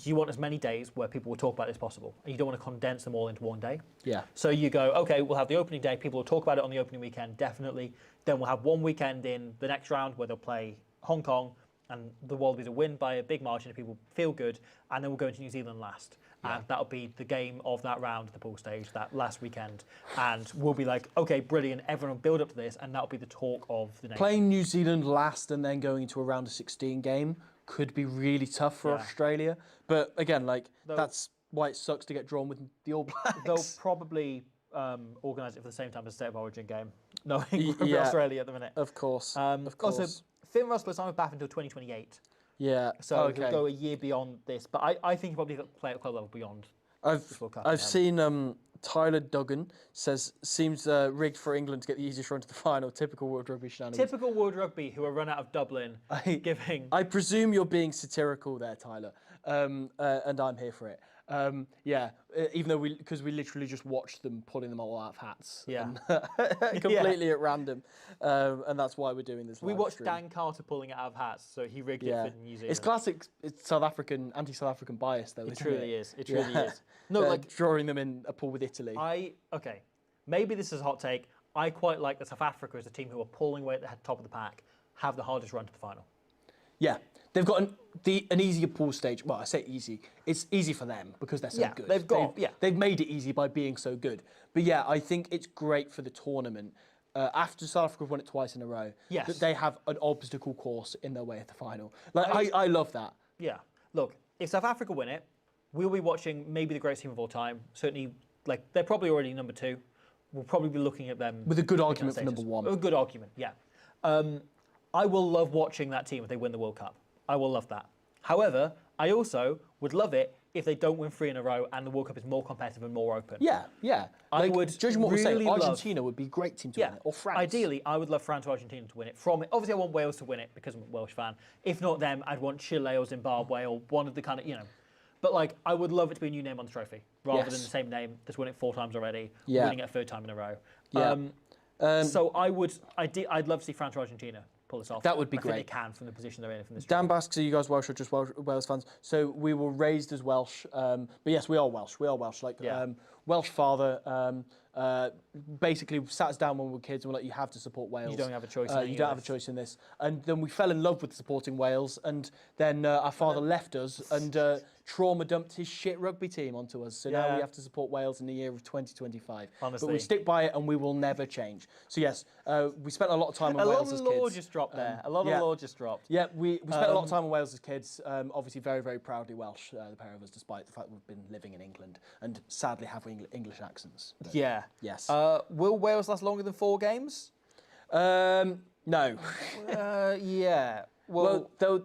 You want as many days where people will talk about this as possible. And you don't want to condense them all into one day. Yeah. So you go, okay, we'll have the opening day. People will talk about it on the opening weekend, definitely. Then we'll have one weekend in the next round where they'll play Hong Kong and the Wallabies will win by a big margin if people feel good. And then we'll go into New Zealand last. And that'll be the game of that round at the pool stage, that last weekend. And we'll be like, okay, brilliant. Everyone will build up to this. And that'll be the talk of the nation. Playing New Zealand last and then going into a round of 16 game could be really tough for Australia. But again, that's why it sucks to get drawn with the All Blacks. They'll probably organise it for the same time as the State of Origin game, knowing Yeah. Australia at the minute. Of course. Of course. Also, Finn Russell is signed with Bath until 2028. Yeah. So he'll go a year beyond this. But I think he'll probably play at club level beyond this World Cup. I've seen Tyler Duggan says, seems rigged for England to get the easiest run to the final. Typical World Rugby shenanigans. Typical World Rugby who are run out of Dublin giving... I presume you're being satirical there, Tyler, and I'm here for it. Even though because we literally just watched them pulling them all out of hats. Yeah. Completely at random. And that's why we're doing this We live watched stream. Dan Carter pulling it out of hats, so he rigged it for New Zealand. It's classic. It's South African, anti-South African bias, though. It isn't truly is. It truly is. No, like drawing them in a pool with Italy. okay, maybe this is a hot take. I quite like that South Africa is a team who are pulling away at the top of the pack, have the hardest run to the final. Yeah, they've got an easier pool stage. Well, I say easy. It's easy for them because they're so good. They've made it easy by being so good. But yeah, I think it's great for the tournament. After South Africa have won it twice in a row, that they have an obstacle course in their way at the final. I love that. Yeah. Look, if South Africa win it, we'll be watching maybe the greatest team of all time. Certainly, they're probably already number 2. We'll probably be looking at them with a good argument for number 1. A good argument, yeah. I will love watching that team if they win the World Cup. I will love that. However, I also would love it if they don't win 3 in a row and the World Cup is more competitive and more open. Yeah. I would judging what we're saying, really Argentina would be a great team to win it, or France. Ideally, I would love France or Argentina to win it. Obviously, I want Wales to win it because I'm a Welsh fan. If not them, I'd want Chile or Zimbabwe or one of the kind of, But I would love it to be a new name on the trophy rather than the same name that's won it 4 times already, winning it a 3rd time in a row. Yeah. So I'd love to see France or Argentina pull this off. That would be I great. think they can from the position they're in from this. Dan asks, are you guys Welsh or just Wales fans? So we were raised as Welsh, but yes, we are Welsh. Welsh father. Basically sat us down when we were kids and were like, you have to support Wales. You don't have a choice. You don't have a choice in this. And then we fell in love with supporting Wales. And then our father left us and trauma dumped his shit rugby team onto us. So now we have to support Wales in the year of 2025. Honestly. But we stick by it and we will never change. So yes, we spent a lot of time on Wales as kids. A lot of law just dropped there. A lot of law just dropped. Yeah, we spent a lot of time on Wales as kids. Obviously very, very proudly Welsh, the pair of us, despite the fact we've been living in England and sadly have English accents. But yes. Will Wales last longer than 4 games? No. Yeah. Well, they'll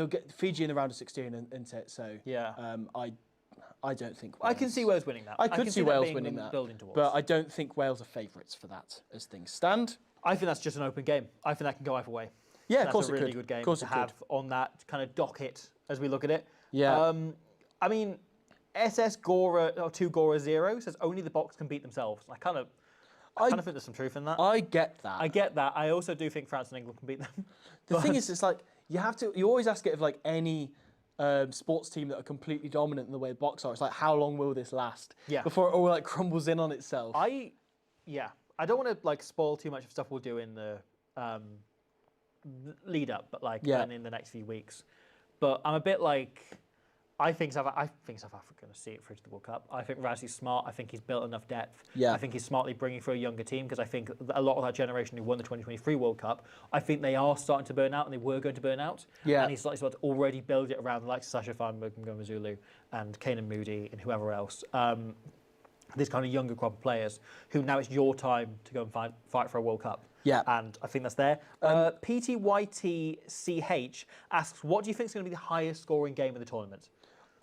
get Fiji in the round of 16, isn't it? So I don't think Wales, I can see Wales winning that. I could see Wales winning that, building towards. but I don't think Wales are favourites for that as things stand. I think that's just an open game. I think that can go either way. Yeah, that's of course a it really could. good game Of course to it could. have on that kind of docket as we look at it. Yeah. I mean, SS Gora or 2 Gora 0 says only the Box can beat themselves. I kind of think there's some truth in that. I get that. I get that. I also do think France and England can beat them. The thing is, it's like you always ask it of like any sports team that are completely dominant in the way Box are. It's like, how long will this last? Yeah. Before it all like crumbles in on itself. I don't want to like spoil too much of stuff we'll do in the lead up, but and in the next few weeks. But I'm a bit like, I think South Africa are going to see it through to the World Cup. I think Razzie's smart. I think he's built enough depth. Yeah. I think he's smartly bringing through a younger team because I think a lot of that generation who won the 2023 World Cup, I think they are starting to burn out and they were going to burn out. Yeah. And he's starting to already build it around the likes of Sasha Farnberg and Ngoma Zulu and Kanan Moody and whoever else. This kind of younger crop of players who now it's your time to go and fight for a World Cup. Yeah. And I think that's there. PTYTCH asks, what do you think is going to be the highest scoring game of the tournament?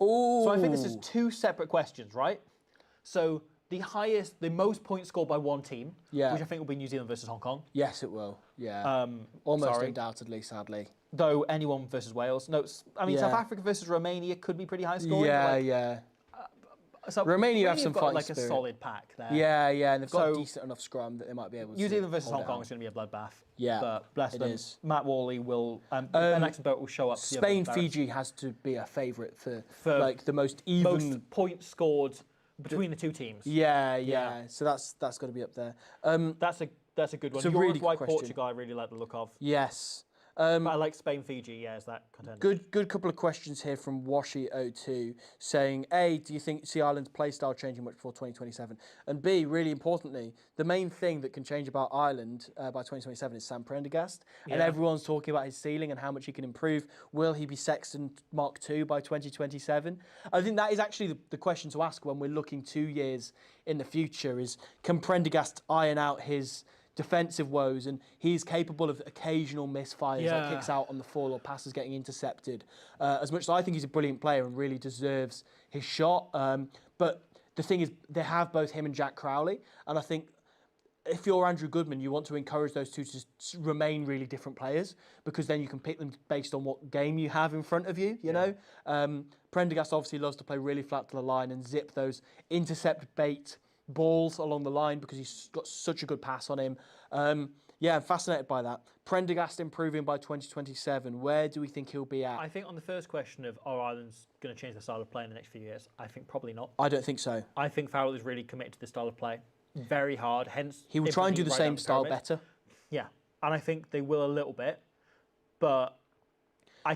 Ooh. So I think this is 2 separate questions, right? So the most points scored by one team, which I think will be New Zealand versus Hong Kong. Yes, it will. Yeah. Almost sorry. undoubtedly, sadly. Though anyone versus Wales. No, I mean, South Africa versus Romania could be pretty high scoring. Yeah. So Romania have some got fighting like spirit. a solid pack there. Yeah, and they've got So- a decent enough scrum that they might be able to. New Zealand versus hold Hong Kong out. is going to be a bloodbath. Yeah, but bless it them. is. Matt Worley will, and Axel Boat will show up. for the other Spain, barracks. Fiji has to be a favourite for like the most Most points scored between the 2 teams. Yeah. So that's got to be up there. That's a good one. It's a really Uruguay, good question. Portugal, I really like the look of. Yes. But I like Spain, Fiji. Is that contender? Good couple of questions here from Washi02 saying, A, do you see Ireland's play style changing much before 2027? And B, really importantly, the main thing that can change about Ireland by 2027 is Sam Prendergast. And everyone's talking about his ceiling and how much he can improve. Will he be Sexton Mark II by 2027? I think that is actually the question to ask when we're looking 2 years in the future is, can Prendergast iron out his defensive woes, and he's capable of occasional misfires, like kicks out on the full or passes getting intercepted. As much as I think he's a brilliant player and really deserves his shot, but the thing is, they have both him and Jack Crowley, and I think if you're Andrew Goodman, you want to encourage those two to remain really different players because then you can pick them based on what game you have in front of you. You know, Prendergast obviously loves to play really flat to the line and zip those intercept bait balls along the line because he's got such a good pass on him. I'm fascinated by that. Prendergast improving by 2027. Where do we think he'll be at? I think on the first question of are Ireland's going to change their style of play in the next few years, I think probably not. I don't think so. I think Farrell is really committed to this style of play very hard. Hence, He will try and do the right same down style pyramid. better. Yeah, and I think they will a little bit, but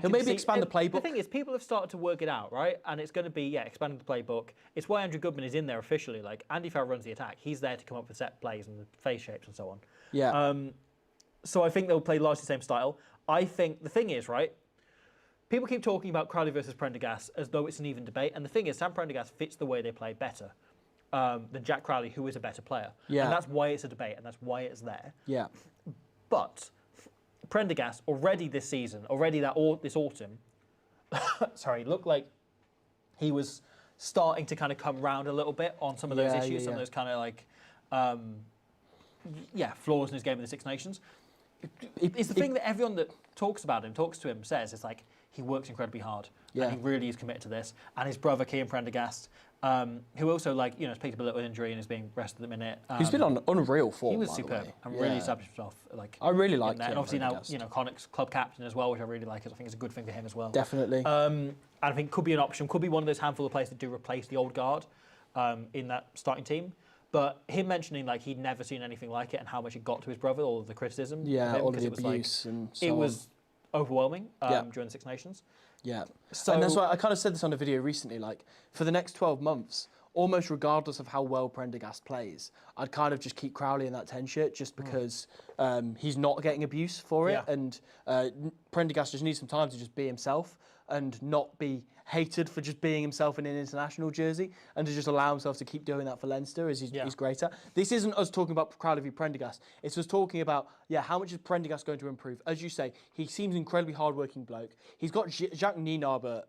He'll maybe expand the playbook. The thing is, people have started to work it out, right? And it's going to be, expanding the playbook. It's why Andrew Goodman is in there officially. Like, Andy Farrell runs the attack. He's there to come up with set plays and the phase shapes and so on. Yeah. So I think they'll play largely the same style. I think the thing is, right, people keep talking about Crowley versus Prendergast as though it's an even debate. And the thing is, Sam Prendergast fits the way they play better than Jack Crowley, who is a better player. Yeah. And that's why it's a debate and that's why it's there. Yeah. But Prendergast already this season, this autumn, looked like he was starting to kind of come round a little bit on some of those issues, some of those kind of like, flaws in his game in the Six Nations. It's the thing that everyone that talks to him, says it's like he works incredibly hard and he really is committed to this. And his brother, Cian Prendergast, who also has picked up a little injury and is being rested at the minute. He's been on unreal form. He was by the superb way. and really established himself. I really liked that. him. And obviously now, Connacht's club captain as well, which I really like. I think it's a good thing for him as well. Definitely. And I think could be an option. Could be one of those handful of players that do replace the old guard in that starting team. But him mentioning he'd never seen anything like it and how much it got to his brother, all of the criticism. Yeah, of him, all of the it was abuse and so it on. was overwhelming during the Six Nations. Yeah. So- And that's why I kind of said this on a video recently, like, for the next 12 months, almost regardless of how well Prendergast plays, I'd kind of just keep Crowley in that 10 shirt just because he's not getting abuse for it. Yeah. And Prendergast just needs some time to just be himself and not be hated for just being himself in an international jersey, and to just allow himself to keep doing that for Leinster as he's greater. This isn't us talking about Crowley v Prendergast. It's us talking about, how much is Prendergast going to improve? As you say, he seems incredibly hard-working bloke. He's got Jacques Nienaber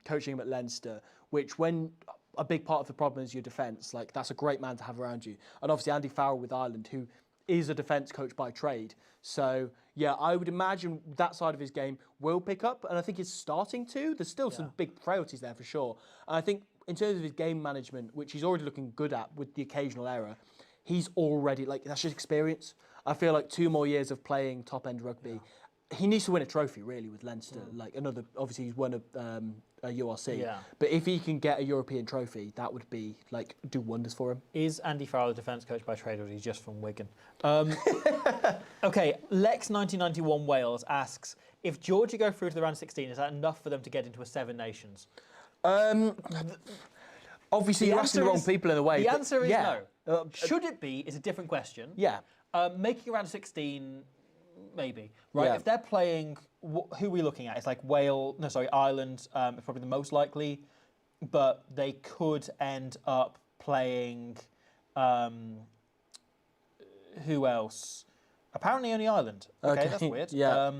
coaching him at Leinster, which when a big part of the problem is your defence, like that's a great man to have around you. And obviously Andy Farrell with Ireland, who is a defence coach by trade. So, I would imagine that side of his game will pick up, and I think it's starting to. There's still some big frailties there for sure. And I think in terms of his game management, which he's already looking good at with the occasional error, he's already, that's just experience. I feel like 2 more years of playing top-end rugby. He needs to win a trophy, really, with Leinster. Obviously he's won a URC. Yeah. But if he can get a European trophy, that would be, do wonders for him. Is Andy Farrell a defence coach by trade, or is he just from Wigan? Okay, Lex 1991 Wales asks, if Georgia go through to the round 16, is that enough for them to get into a 7 Nations? Obviously, you're asking the wrong people in a way. The answer is no. Should it be is a different question. Yeah. Making around 16, maybe. Right? Yeah. If they're playing, who are we looking at? It's like Ireland is probably the most likely, but they could end up playing, who else? Apparently only Ireland. Okay, that's weird. Yeah.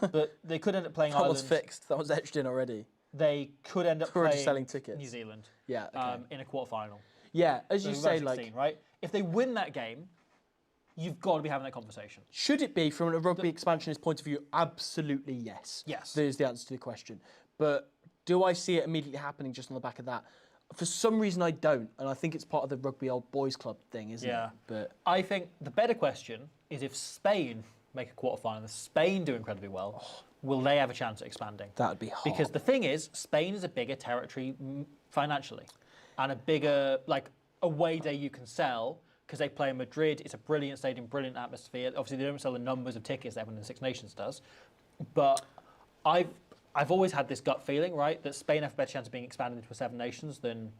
But they could end up playing That Ireland. was fixed. That was etched in already. They could end up Already playing selling tickets. New Zealand. Yeah. Okay. In a quarterfinal. Yeah, as you So say, round 16, right? If they win that game, you've got to be having that conversation. Should it be from a rugby expansionist point of view? Absolutely yes. Yes. There's the answer to the question. But do I see it immediately happening just on the back of that? For some reason, I don't, and I think it's part of the rugby old boys club thing, isn't it? But I think the better question is if Spain make a quarterfinal, if Spain do incredibly well, will they have a chance at expanding? that would be hot. Because the thing is, Spain is a bigger territory financially, and a bigger away day you can sell because they play in Madrid. It's a brilliant stadium, brilliant atmosphere. Obviously, they don't sell the numbers of tickets that everyone in the Six Nations does, but I've always had this gut feeling, right, that Spain have a better chance of being expanded into a 7 Nations than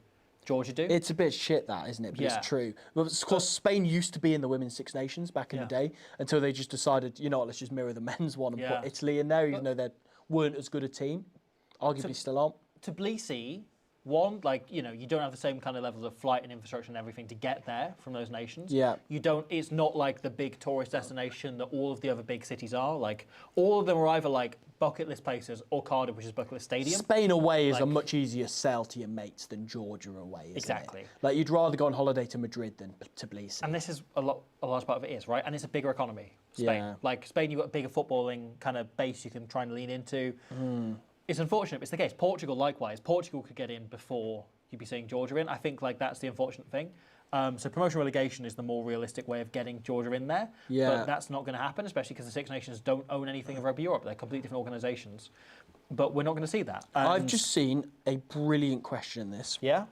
Georgia do. It's a bit shit, that, isn't it? But it's true. Well, of course, Spain used to be in the Women's Six Nations back in the day until they just decided, let's just mirror the men's one and put Italy in there, even though they weren't as good a team. Arguably still aren't. Tbilisi, one, you don't have the same kind of levels of flight and infrastructure and everything to get there from those nations. Yeah. It's not like the big tourist destination that all of the other big cities are. All of them are either bucket list places or Cardiff, which is bucket list stadium. Spain away is a much easier sell to your mates than Georgia away, isn't Exactly. it? You'd rather go on holiday to Madrid than Tbilisi. And this is a large part of it is, right? And it's a bigger economy, Spain. Yeah. Spain, you've got a bigger footballing kind of base you can try and lean into. It's unfortunate, but it's the case. Portugal, likewise. Portugal could get in before you'd be seeing Georgia in. I think that's the unfortunate thing. So promotion relegation is the more realistic way of getting Georgia in there. Yeah. But that's not going to happen, especially because the Six Nations don't own anything of Rugby Europe. They're completely different organisations. But we're not going to see that. I've just seen a brilliant question in this. Yeah?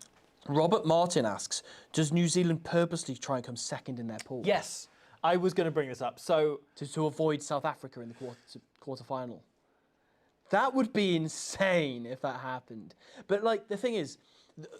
Robert Martin asks, does New Zealand purposely try and come second in their pool? Yes. I was going to bring this up. So To avoid South Africa in the quarter-final? That would be insane if that happened. But the thing is,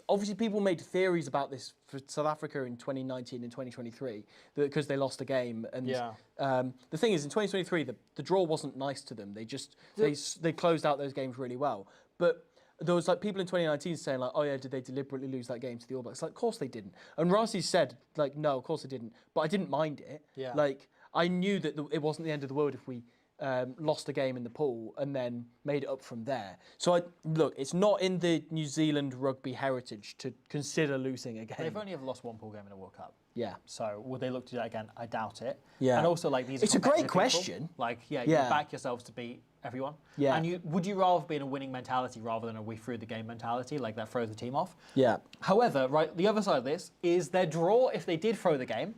obviously people made theories about this for South Africa in 2019 and 2023 because they lost a game. And the thing is, in 2023, the draw wasn't nice to them. They closed out those games really well. But there was people in 2019 saying did they deliberately lose that game to the All Blacks? Of course they didn't. And Rossi said no, of course they didn't. But I didn't mind it. Yeah. I knew that it wasn't the end of the world if we lost a game in the pool and then made it up from there. So it's not in the New Zealand rugby heritage to consider losing a game. they've only ever lost one pool game in a World Cup. Yeah. So would they look to do that again? I doubt it. Yeah. And also these. It's a great competitive question. people. You back yourselves to beat everyone. Yeah. And would you rather be in a winning mentality rather than a we threw the game mentality, that throws the team off? Yeah. However, the other side of this is their draw. If they did throw the game,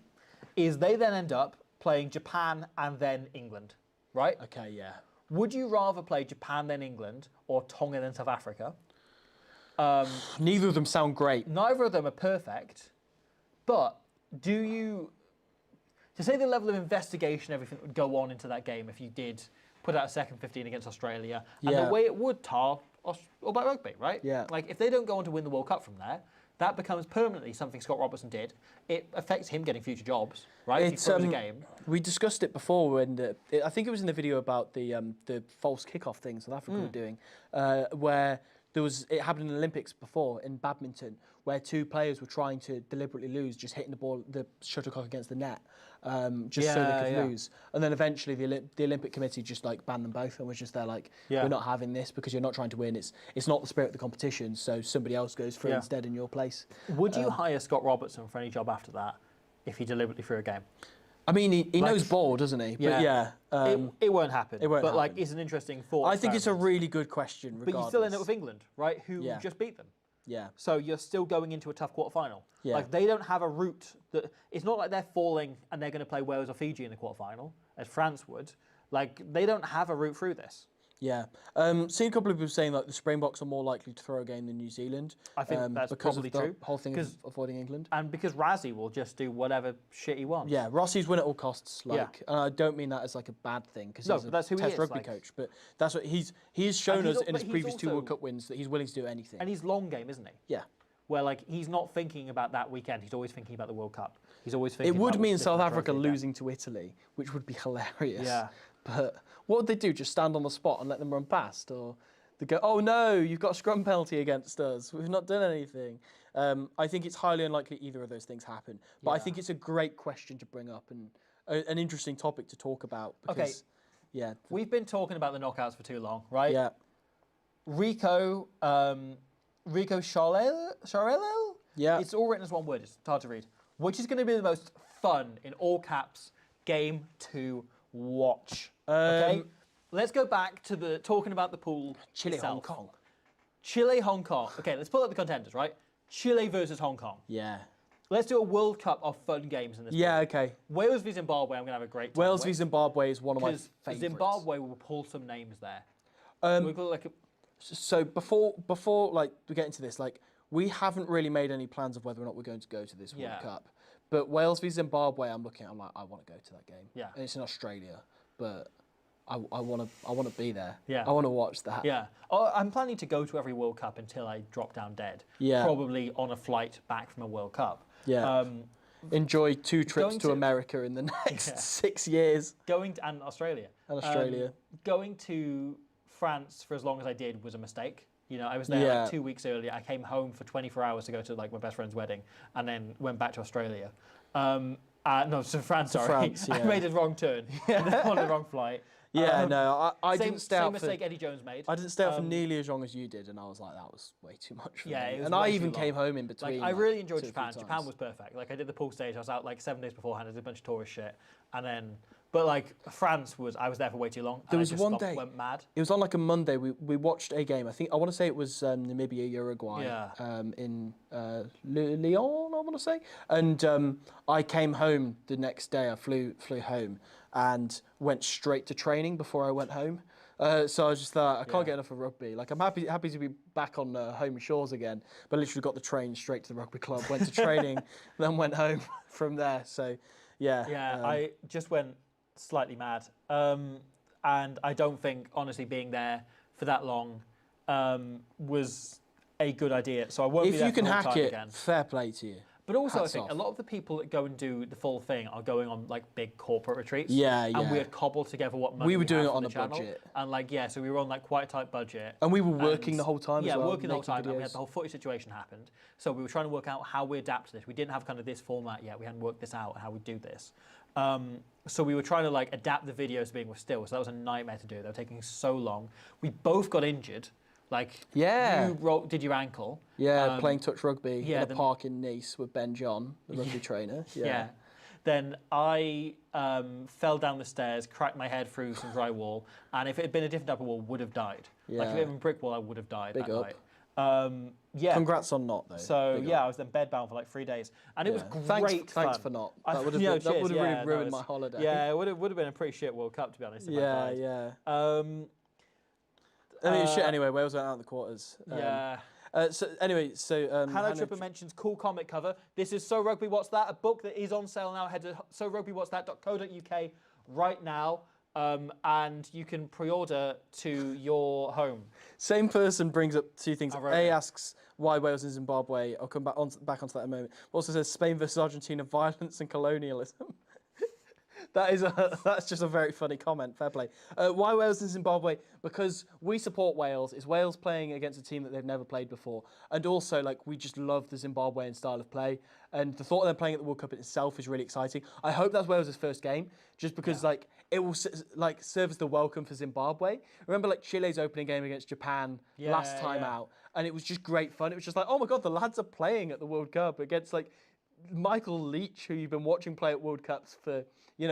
is they then end up playing Japan and then England, right? Okay. Yeah. Would you rather play Japan then England or Tonga then South Africa? Neither of them sound great. Neither of them are perfect, but to say the level of investigation, everything that would go on into that game if you did put out a second 15 against Australia, and Yeah. the way it would tar All Black Rugby, right? Yeah. Like, if they don't go on to win the World Cup from there, that becomes permanently something Scott Robertson did. It affects him getting future jobs, right? If he throws a game. We discussed it before when I think it was in the video about the false kickoff thing South Africa were doing, where it happened in the Olympics before in badminton, where 2 players were trying to deliberately lose, just hitting the shuttlecock against the net, just so they could lose. And then eventually the Olympic Committee just like banned them both and was just there like, we're not having this because you're not trying to win. It's not the spirit of the competition, so somebody else goes through instead in your place. Would you hire Scott Robertson for any job after that if he deliberately threw a game? I mean, he knows ball, doesn't he? But it won't happen. It won't but like, happen. it's an interesting thought. I think it's a really good question. But you still end up with England, right? Who just beat them. Yeah. So you're still going into a tough quarterfinal. Yeah. Like, they don't have a route that. It's not like they're falling and they're going to play Wales or Fiji in the quarterfinal, as France would. Like, they don't have a route through this. Yeah. Seen a couple of people saying like the Springboks are more likely to throw a game than New Zealand. I think that's because probably of the true. whole thing of avoiding England. And because Razzie will just do whatever shit he wants. Yeah, Rossi's win at all costs. Like, and I don't mean that as like a bad thing because he's a that's who he Test is, rugby like- coach. But that's what he has shown us in his but he's previous 2 also- World Cup wins that he's willing to do anything. And he's long game, isn't he? Yeah. Where, like, he's not thinking about that weekend. He's always thinking about the World Cup. He's always thinking. It would about mean this South trophy Africa again. losing to Italy, which would be hilarious. Yeah. But what would they do? Just stand on the spot and let them run past? Or they go, oh no, you've got a scrum penalty against us. We've not done anything. I think it's highly unlikely either of those things happen. But I think it's a great question to bring up and an interesting topic to talk about. Because, yeah. We've been talking about the knockouts for too long, right? Yeah. Rico Charelel? Yeah. It's all written as one word. It's hard to read. Which is going to be the most fun, in all caps, game to watch. Okay? Let's go back to talking about the pool Chile, itself. Hong Kong. Chile, Hong Kong. Okay, let's pull up the contenders, right? Chile versus Hong Kong. Yeah. Let's do a World Cup of fun games in this. Yeah, pool. okay. Wales v Zimbabwe, I'm going to have a great time. Wales v Zimbabwe is one of my Because favourites. Zimbabwe will pull some names there. We've got like So before like we get into this, like we haven't really made any plans of whether or not we're going to go to this World Cup. But Wales v Zimbabwe, I'm like, I want to go to that game. Yeah. And it's in Australia, but I want to be there. Yeah. I want to watch that. Yeah. Oh, I'm planning to go to every World Cup until I drop down dead. Yeah. Probably on a flight back from a World Cup. Yeah. Enjoy 2 trips Going to to- America in the next 6 years. And Australia. And Australia. Going to France for as long as I did was a mistake. You know, I was there Yeah. like 2 weeks earlier. I came home for 24 hours to go to like my best friend's wedding, and then went back to Australia. No, to France. Sorry, France, I yeah. made a wrong turn on the wrong flight. Yeah, no, I same, didn't stay same out mistake for. Eddie Jones made. I didn't stay out for nearly as long as you did, and I was like, that was way too much for Yeah, me. it was And I way even too came long. home in between. Like, I really enjoyed 2 or 3 Japan. Japan times. was perfect. Like, I did the pool stage. I was out like 7 days beforehand. I did a bunch of tourist shit, and then, but like France was, I was there for way too long. There and was I just one stopped, day. went mad. It was on like a Monday. We watched a game. I want to say it was Namibia, Uruguay. Yeah. In Lyon, I want to say. And I came home the next day. I flew home and went straight to training before I went home. So I was just thought, I can't get enough of rugby. Like, I'm happy to be back on home shores again. But I literally got the train straight to the rugby club, went to training, then went home from there. So yeah. Yeah, I just went slightly mad. And I don't think, honestly, being there for that long was a good idea. So I won't be If there you for can a long hack time it, again. fair play to you. But also, Hats I think off. a lot of the people that go and do the full thing are going on like big corporate retreats. Yeah, And yeah. we had cobbled together what money We were doing had it from on the a channel. budget. And like, yeah, so we were on like quite a tight budget. And we were working And- the whole time yeah, as well. working the whole making time. And we had videos. the whole footage situation happened. So we were trying to work out how we adapt to this. We didn't have kind of this format yet. We hadn't worked this out, how we do this. So we were trying to like adapt the videos to being still. So that was a nightmare to do. They were taking so long. We both got injured. Like, Yeah. you did your ankle. Yeah, playing touch rugby yeah, in a then- park in Nice with Ben John, the rugby trainer. Yeah. Then I fell down the stairs, cracked my head through some drywall, and if it had been a different type of wall, would have died. Like if it had been brick wall, I would have died Big that up. night. Yeah. Congrats on not though. So Big yeah, up. I was then bedbound for like 3 days, and it was Yeah. great. Thanks fun. for not. I- That would have yeah, been, that cheers, would have yeah, really no, ruined it's- my holiday. Yeah, it would have been a pretty shit World Cup, to be honest. If I Yeah, died. yeah. Um, I mean, shit. Anyway, Wales went out in the quarters. yeah. So anyway, Hannah Tripper mentions cool comic cover. This is So Rugby What's That, a book that is on sale now. Head to sorugbyWhat'sthat.co.uk right now. and you can pre-order to your home. Same person brings up two things. wrote A it. asks why Wales and Zimbabwe. I'll come back onto that in a moment. Also says Spain versus Argentina, violence and colonialism. That's just a very funny comment. Fair play. Why Wales and Zimbabwe? Because we support Wales. It's Wales playing against a team that they've never played before, and also like we just love the Zimbabwean style of play. And the thought of them playing at the World Cup itself is really exciting. I hope that's Wales' first game, just because like it will like serve as the welcome for Zimbabwe. Remember like Chile's opening game against Japan last time out, and it was just great fun. It was just like, oh my god, the lads are playing at the World Cup against like Michael Leach, who you've been watching play at World Cups for,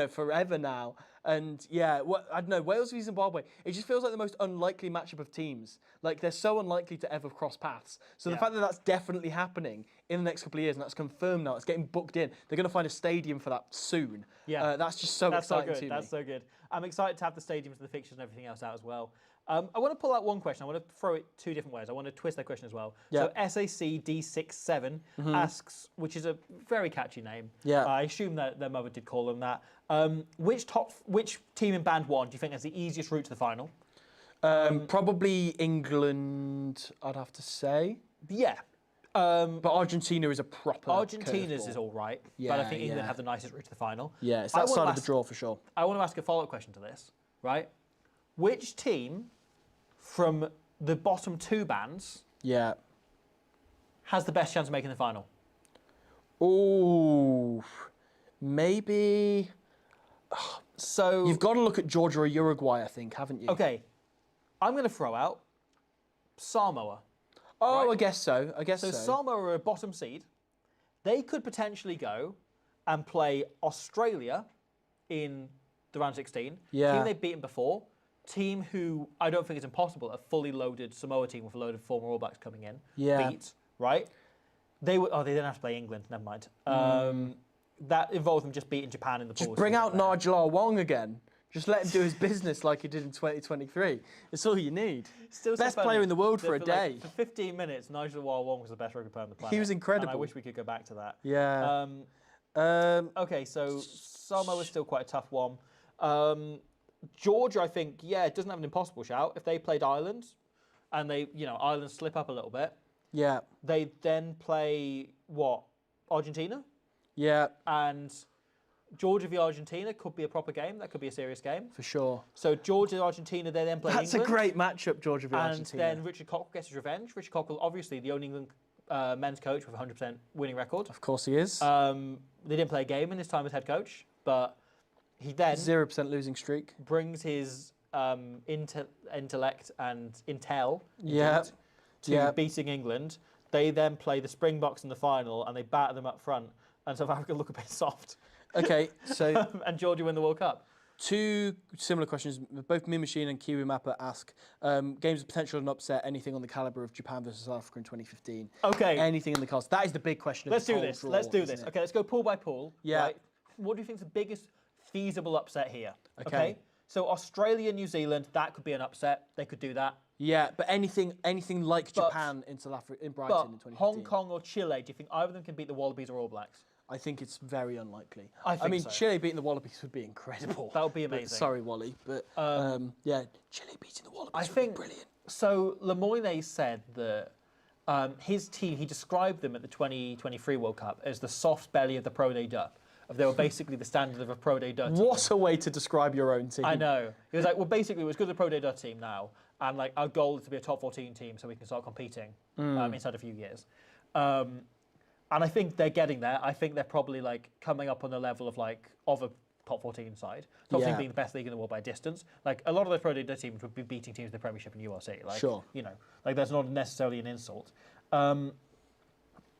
forever now. And yeah, I don't know, Wales v Zimbabwe, it just feels like the most unlikely matchup of teams. Like, they're so unlikely to ever cross paths. So the fact that that's definitely happening in the next couple of years, and that's confirmed now, it's getting booked in. They're going to find a stadium for that soon. Yeah. That's just so exciting to me. That's so good. I'm excited to have the stadiums, the fixtures and everything else out as well. I want to pull out one question. I want to throw it two different ways. I want to twist that question as well. Yeah. So SAC D67 asks, which is a very catchy name. Yeah. I assume that their mother did call them that. Which team in Band 1 do you think has the easiest route to the final? Probably England, I'd have to say. Yeah. But Argentina is a proper Argentina's curveball. is all right, Yeah, but I think England yeah. have the nicest route to the final. Yeah, it's I that wanna side of the ask- draw for sure. I want to ask a follow-up question to this, right? Which team from the bottom two bands Yeah. has the best chance of making the final? Ooh, maybe. So You've got to look at Georgia or Uruguay, I think, haven't you? okay, I'm going to throw out Samoa. Oh, Right. I guess so. So Samoa are a bottom seed. They could potentially go and play Australia in the round 16. Yeah. Team they've beaten before. Team who I don't think is impossible. A fully loaded Samoa team with a load of former All Blacks coming in. Yeah. Beat, right? They didn't have to play England. Never mind. That involved them just beating Japan in the Just pool. bring out Nigel Wong again. Just let him do his business like he did in 2023. It's all you need. Still so Best funny player in the world that for a day. Like, for 15 minutes, Nigel Wong was the best rugby player on the planet. He was incredible. And I wish we could go back to that. Yeah. Okay, so Samoa is still quite a tough one. Georgia, I think, it doesn't have an impossible shout. If they played Ireland, and Ireland slip up a little bit, Yeah. they then play Argentina, Yeah. and Georgia v Argentina could be a proper game. That could be a serious game. For sure. So Georgia Argentina, they then play That's England. a great matchup, Georgia v Argentina. And then Richard Cockrell gets his revenge. Richard Cockrell, obviously the only England men's coach with a 100% winning record. Of course he is. They didn't play a game in his time as head coach, but he then 0% losing streak. brings his intellect and intel Yeah. indeed, to beating England. They then play the Springboks in the final, and they batter them up front, and South Africa look a bit soft. Okay, so And Georgia win the World Cup. two similar questions. Both Mean Machine and Kiwi Mapper ask, games of potential and upset, anything on the calibre of Japan versus South Africa in 2015? Okay. Anything in the cards? That is the big question. Let's do this. Let's Okay, let's go pool by pool. Yeah. Right? What do you think is the biggest feasible upset here? Okay. So Australia, New Zealand, that could be an upset. They could do that. Yeah, but anything like Japan in South Africa, in Brighton in But 2015. Hong Kong or Chile, do you think either of them can beat the Wallabies or All Blacks? I think it's very unlikely. I think mean, so. Chile beating the Wallabies would be incredible. That would be But amazing. sorry, Wally, but Chile beating the Wallabies I would think be brilliant. So. Lemoyne said that his team, he described them at the 2023 World Cup as the soft belly of the Pro Day Dup. They were basically the standard of a Pro Day Dup team. What a way to describe your own team. I know. He was like, well, basically, we're as good as a Pro Day Dup team now, and like our goal is to be a top 14 team so we can start competing inside a few years. And I think they're getting there. I think they're probably like coming up on the level of a top 14 side. Top 14 being the best league in the world by distance. Like a lot of those Pro Day Dup teams would be beating teams in the Premiership and URC. Like, Sure. That's not necessarily an insult.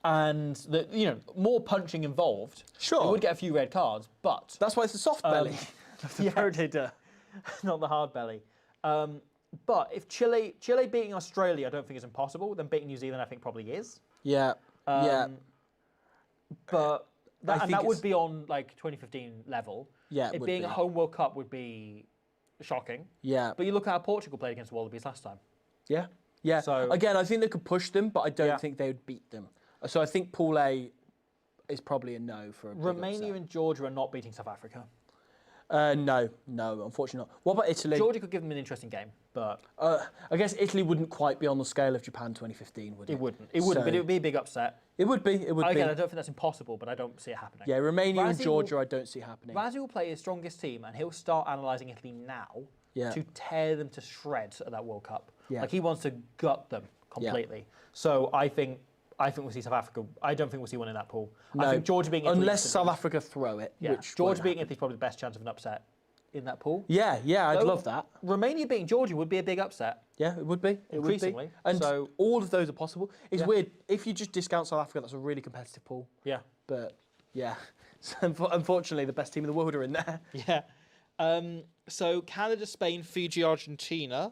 And more punching involved. Sure. They would get a few red cards, but That's why it's a soft belly. yeah. Pro Day Dup. not the hard belly. But if Chile beating Australia, I don't think is impossible. Then beating New Zealand, I think probably is. Yeah. Yeah. But that think would it's- be on like 2015 level. Yeah, it It would being be. a home World Cup would be shocking. Yeah. But you look at how Portugal played against the Wallabies last time. Yeah. Yeah. So- Again, I think they could push them, but I don't Yeah. think they would beat them. So I think Pool A is probably a no for a big Romania upset. and Georgia are not beating South Africa. No, unfortunately not. What about Italy? Georgia could give them an interesting game, but I guess Italy wouldn't quite be on the scale of Japan 2015, would it? it wouldn't. It wouldn't, So- but it would be a big upset. It would be. Again, I don't think that's impossible, but I don't see it happening. Yeah, Romania and Razzie Georgia, I don't see happening. Razzie will play his strongest team, and he'll start analysing Italy now Yeah. to tear them to shreds at that World Cup. Yeah. Like he wants to gut them completely. So I think we'll see South Africa. I don't think we'll see one in that pool. I think Georgia beating Italy. Unless South Africa throw it, Yeah, which Georgia won't beating happen. Italy is probably the best chance of an upset in that pool. Yeah, I'd So, love that. Romania beating Georgia would be a big upset. Yeah, it would be. It would be. Increasingly. And So- all of those are possible. It's Yeah. weird. If you just discount South Africa, that's a really competitive pool. Yeah. But, yeah. So, unfortunately, the best team in the world are in there. Yeah. So Canada, Spain, Fiji, Argentina.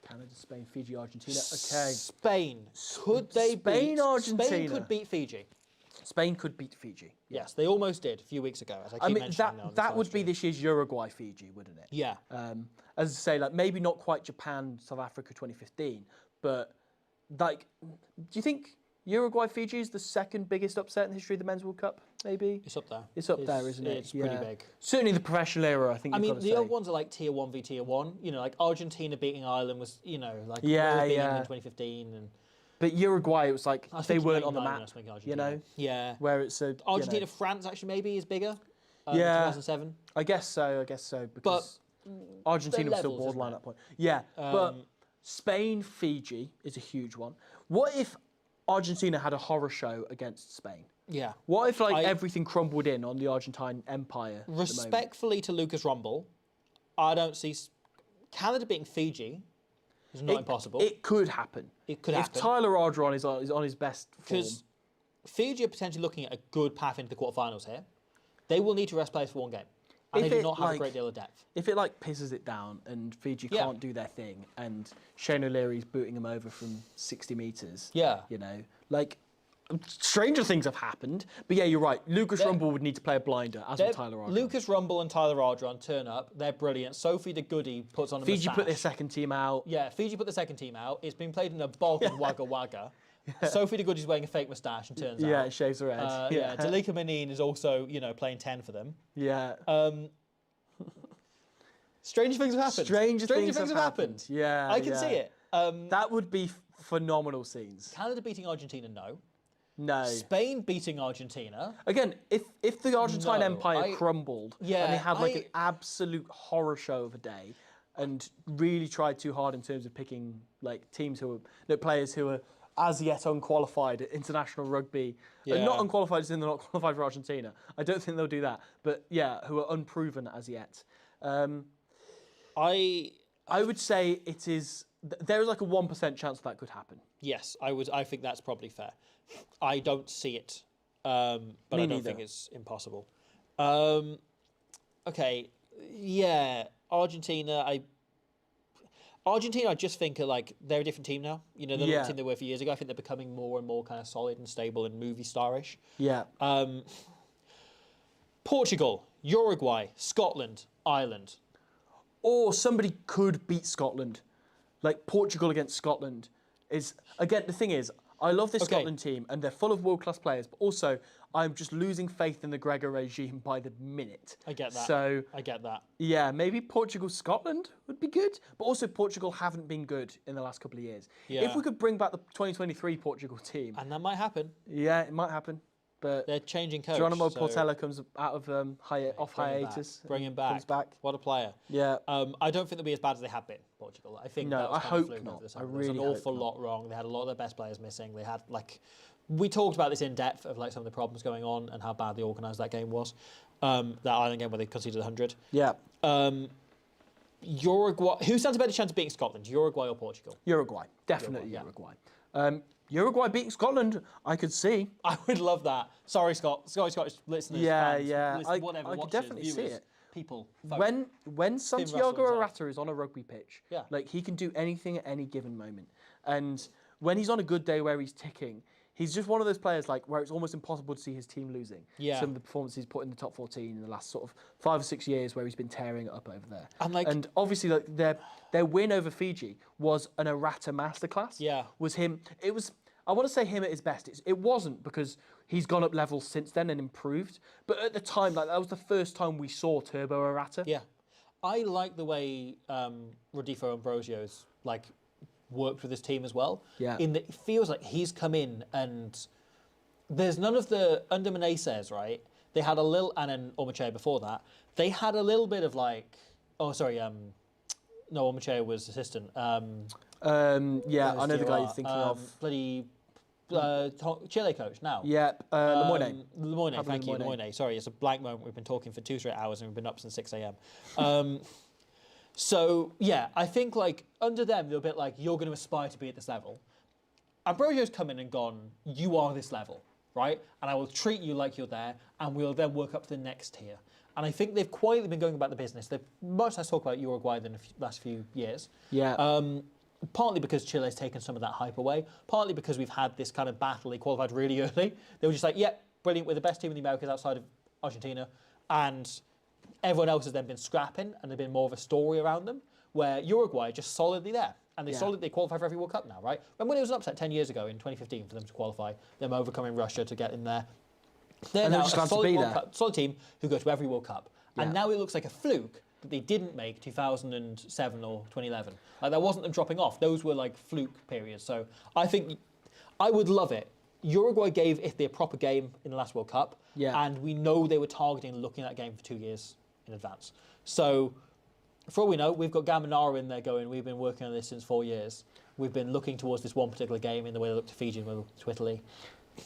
Canada, Spain, Fiji, Argentina. Okay. Spain. Could they Spain, beat Argentina. Spain could beat Fiji. Spain could beat Fiji. Yes, they almost did a few weeks ago, as I keep I mean, mentioning now on that this would live be stream. this year's Uruguay, Fiji, wouldn't it? Yeah. As I say, like maybe not quite Japan, South Africa 2015, but like, do you think Uruguay, Fiji is the second biggest upset in the history of the Men's World Cup? Maybe It's up there. it's up there, isn't it? It's pretty big. Certainly the professional era, I think. I you've mean, got to the say. other ones are like tier 1 v tier 1. You know, like Argentina beating Ireland was, you know, like Yeah, Wales beating yeah. England in 2015. And But Uruguay, it was like I was they thinking weren't on the 99 when I map. was thinking You Argentina. know, Yeah. where it's a Argentina, France actually maybe is bigger. Yeah. 2007. I guess so. Because Argentina was still levels, borderline isn't at that point. Yeah, but Spain, Fiji is a huge one. What if Argentina had a horror show against Spain? Yeah. What if I- everything crumbled in on the Argentine Empire? at the moment? Respectfully to Lucas Rumble, I don't see Canada beating Fiji is not impossible. It could happen. It could if happen. Tyler Ardron is on his best form. Because Fiji are potentially looking at a good path into the quarterfinals here. They will need to rest players for one game. And If they do it, not have a like- great deal of depth. If it pisses it down and Fiji Yeah. can't do their thing and Shane O'Leary's booting them over from 60 metres, Yeah. you know, stranger things have happened. But yeah, you're right. Lucas Rumble would need to play a blinder, as would Tyler Ardron. Lucas Rumble and Tyler Ardron turn up. They're brilliant. Sophie the Goody puts on a Fiji put their moustache. second team out. Yeah, Fiji put the second team out. It's been played in a bulk of Wagga Wagga. Sophie the Goody's wearing a fake moustache and turns Yeah, out. it shaves her head. Yeah, Dalika Manin is also, playing 10 for them. Yeah. Strange things have happened. Stranger things have happened. Yeah, I can yeah. see it. That would be phenomenal scenes. Canada beating Argentina, no. No. Spain beating Argentina. Again, if the Argentine No, Empire crumbled Yeah, and they had an absolute horror show of a day and really tried too hard in terms of picking teams players who are as yet unqualified at international rugby, Yeah. not unqualified as in they're not qualified for Argentina. I don't think they'll do that, but yeah, who are unproven as yet. I would say it is. There is a 1% chance that could happen. Yes, I think that's probably fair. I don't see it, but Me I don't neither. think it's impossible. Okay, yeah, Argentina. I just think they're a different team now. They're not Yeah. the team they were a few years ago. I think they're becoming more and more kind of solid and stable and movie starish. Yeah. Portugal, Uruguay, Scotland, Ireland. Or somebody could beat Scotland. Portugal against Scotland is, again, the thing is, I love this Okay. Scotland team and they're full of world-class players, but also I'm just losing faith in the Gregor regime by the minute. I get that. So, I get that. yeah, maybe Portugal-Scotland would be good, but also Portugal haven't been good in the last couple of years. Yeah. If we could bring back the 2023 Portugal team, And that might happen. yeah, it might happen. But They're changing coach. Geronimo so Portela comes out of off bring him back. hiatus. Bring him and back. Comes back. What a player. Yeah. I don't think they'll be as bad as they have been, Portugal. I think No, that was I kind of hope fluke not. over the I summer. There was really an hope awful not. lot wrong. They had a lot of their best players missing. They had we talked about this in depth of some of the problems going on and how badly organised that game was. That Ireland game where they conceded 100. Yeah. Uruguay. Who stands a better chance of beating Scotland, Uruguay or Portugal? Uruguay. Definitely Uruguay, Uruguay. Uruguay beating Scotland, I could see. I would love that. Sorry, Scottish listeners, Yeah, fans, yeah. whatever, I could watchers, definitely see viewers, it. people. Folk. When Santiago Russell himself. Arata is on a rugby pitch, Yeah. he can do anything at any given moment. And when he's on a good day where he's ticking, he's just one of those players where it's almost impossible to see his team losing. Yeah. Some of the performances he's put in the top 14 in the last sort of 5 or 6 years where he's been tearing it up over there. And obviously their win over Fiji was an Arata masterclass. Yeah. Was him. It was. I want to say him at his best. It wasn't because he's gone up levels since then and improved, but at the time, like that was the first time we saw Turbo Arata. Yeah. I like the way Rodolfo Ambrosio's like worked with his team as well. Yeah. In that it feels like he's come in and there's none of the under Menezes, right? They had a little, and then Ormache before that, they had a little bit of like, no, Ormache was assistant. Yeah, I know the guy you're thinking of. Bloody Chile coach now. Yep, Lemoyne. Lemoyne, thank you, Lemoyne. Lemoyne. Sorry, it's a blank moment. We've been talking for 2 straight hours and we've been up since 6 a.m. So, yeah, I think like under them, they're a bit like, you're going to aspire to be at this level. Ambrosio's come in and gone, you are this level, right? And I will treat you like you're there, and we'll then work up to the next tier. And I think they've quietly been going about the business. They've much less talk about Uruguay than the last few years. Yeah. Partly because Chile's taken some of that hype away, partly because we've had this kind of battle. They qualified really early. They were just like, yeah, brilliant, we're the best team in the Americas outside of Argentina. And everyone else has then been scrapping, and there's been more of a story around them, where Uruguay are just solidly there. And they qualify for every World Cup now, right? Remember when it was an upset 10 years ago in 2015 for them to qualify, them overcoming Russia to get in there? They're now just a glad to be solid team who go to every World Cup. And Yeah. now it looks like a fluke that they didn't make 2007 or 2011. Like, that wasn't them dropping off. Those were like fluke periods. So I think I would love it. Uruguay gave Italy a proper game in the last World Cup. Yeah. And we know they were targeting looking at that game for 2 years in advance. So for all we know, we've got Gamanara in there going, we've been working on this since 4 years. We've been looking towards this one particular game in the way they looked to Fiji and the way they looked to Italy.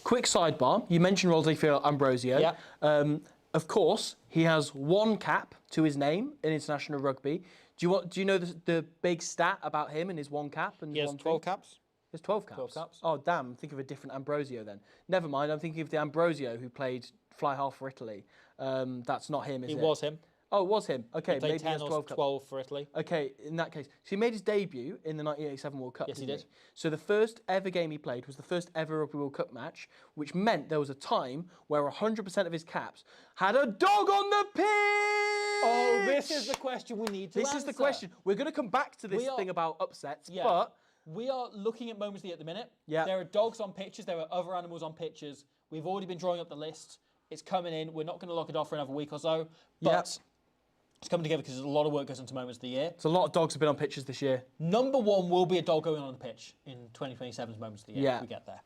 Quick sidebar. You mentioned Rodolfo Ambrosio. Yeah. Of course, he has 1 cap to his name in international rugby. Do you know the big stat about him and his 1 cap? And He has 12 caps. There's 12 caps. 12 caps. Oh, damn. Think of a different Ambrosio then. Never mind. I'm thinking of the Ambrosio who played fly half for Italy. That's not him, is it? It was him. Oh, it was him. Okay, He played maybe he 10 has or 12 caps. 12 for Italy. Okay, in that case. So he made his debut in the 1987 World Cup, Yes, he didn't did. So the first ever game he played was the first ever Rugby World Cup match, which meant there was a time where 100% of his caps had a dog on the pitch! Oh, this is the question we need to answer. This is the question. We're going to come back to this We are- thing about upsets, Yeah. but... We are looking at moments at the minute. Yeah. There are dogs on pitches. There are other animals on pitches. We've already been drawing up the list. It's coming in. We're not going to lock it off for another week or so. But Yeah. it's coming together because there's a lot of work goes into moments of the year. So a lot of dogs have been on pitches this year. Number 1 will be a dog going on the pitch in 2027's moments of the year. Yeah. If we get there.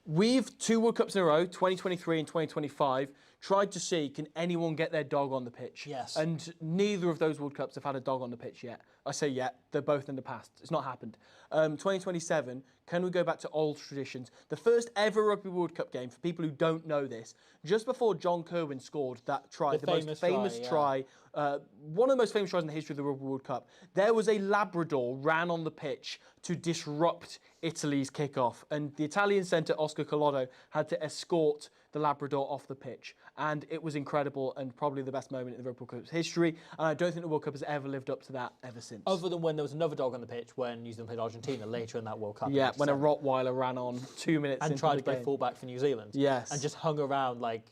We've 2 World Cups in a row, 2023 and 2025, tried to see can anyone get their dog on the pitch. Yes. And neither of those World Cups have had a dog on the pitch yet. I say yet, they're both in the past. It's not happened. 2027, can we go back to old traditions? The first ever Rugby World Cup game, for people who don't know this, just before John Kerwin scored that try, the most famous try, one of the most famous tries in the history of the Rugby World Cup, there was a Labrador ran on the pitch to disrupt Italy's kickoff. And the Italian centre, Oscar Colloddo, had to escort the Labrador off the pitch. And it was incredible and probably the best moment in the Rugby World Cup's history. And I don't think the World Cup has ever lived up to that ever since. Other than when there was another dog on the pitch when New Zealand played Argentina later in that World Cup. Yeah, in when a 87. Rottweiler ran on 2 minutes And into tried the to play game. fullback for New Zealand. Yes. And just hung around like,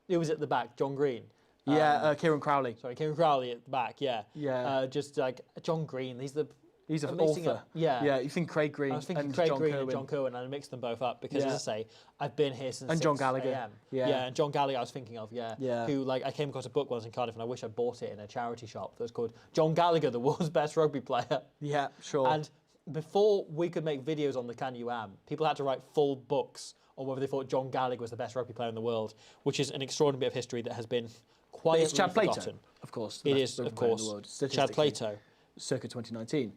who was at the back? John Green. Yeah, Kieran Crowley. Sorry, Kieran Crowley at the back, yeah. Yeah. Just like John Green, he's an an mixing author. up. Yeah. Yeah, you think Craig Green I was thinking and Craig John Green Kerwin. and John Kerwin, and I mixed them both up because, Yeah. as I say, I've been here since And 6 John Gallagher. a.m. Yeah. And John Gallagher I was thinking of, yeah. Yeah. Who, like, I came across a book once in Cardiff and I wish I bought it in a charity shop that was called John Gallagher, the world's best rugby player. Yeah, sure. And before we could make videos on the Can You Am, people had to write full books on whether they thought John Gallagher was the best rugby player in the world, which is an extraordinary bit of history that has been quietly It's Chad Plato, forgotten. of course. the It best is, rugby of player in the course, world, Chad statistically, Plato. Circa 2019.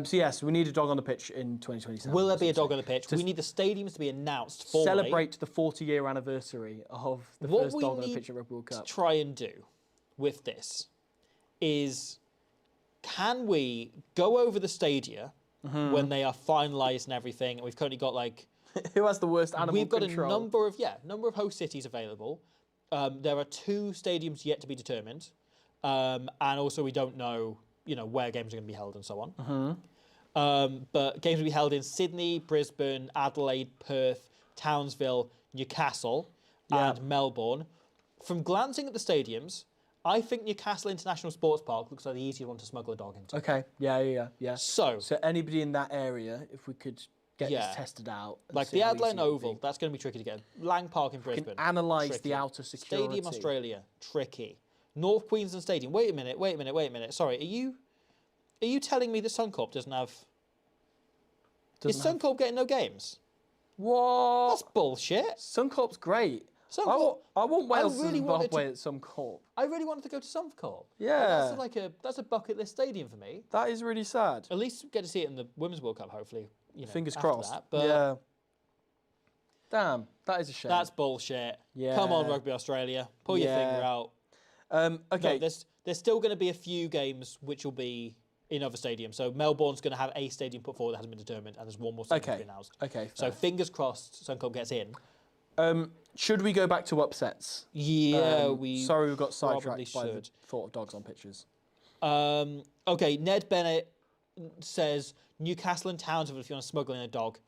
So yes, we need a dog on the pitch in 2027. Will there be a that's what dog I'm on the pitch? To We need the stadiums to be announced saying. formally. Celebrate the 40-year anniversary of the What first we dog on the need pitch at Rugby World to Cup. try and do with this is, can we go over the stadia Mm-hmm. when they are finalised and everything? And we've currently got like Who has the worst animal we've got control? a number of host cities available. There are 2 stadiums yet to be determined, and also we don't know where games are going to be held and so on. But games will be held in Sydney, Brisbane, Adelaide, Perth, Townsville, Newcastle, and Melbourne. From glancing at the stadiums, I think Newcastle International Sports Park looks like the easiest one to smuggle a dog into. Okay, yeah. So So anybody in that area, if we could get Yeah. this tested out. and Like see the how Adelaide easy it would Oval, be. that's going to be tricky to get. Lang Park in You Brisbane. can analyse tricky. the outer security. Stadium Australia, tricky. North Queensland Stadium. Wait a minute. Sorry, are you telling me that Suncorp doesn't have? Is Suncorp getting no games? What? That's bullshit. Suncorp's great. Suncorp. I want Wales really and wanted Zimbabwe at Suncorp. I really wanted to go to Suncorp. Yeah. That's a bucket list stadium for me. That is really sad. At least get to see it in the Women's World Cup, hopefully. Fingers after crossed. That. But Yeah. Damn, that is a shame. that's bullshit. Yeah. Come on, Rugby Australia. Pull your Yeah. finger out. Okay. No, there's still going to be a few games which will be in other stadiums. So Melbourne's going to have a stadium put forward that hasn't been determined, and there's one more stadium to be announced. Okay. So fair. fingers crossed Suncorp gets in. Should we go back to upsets? Yeah, we Sorry, we got probably sidetracked by the should. thought of dogs on pitches. Okay, Ned Bennett says Newcastle and Townsville if you want to smuggle in a dog.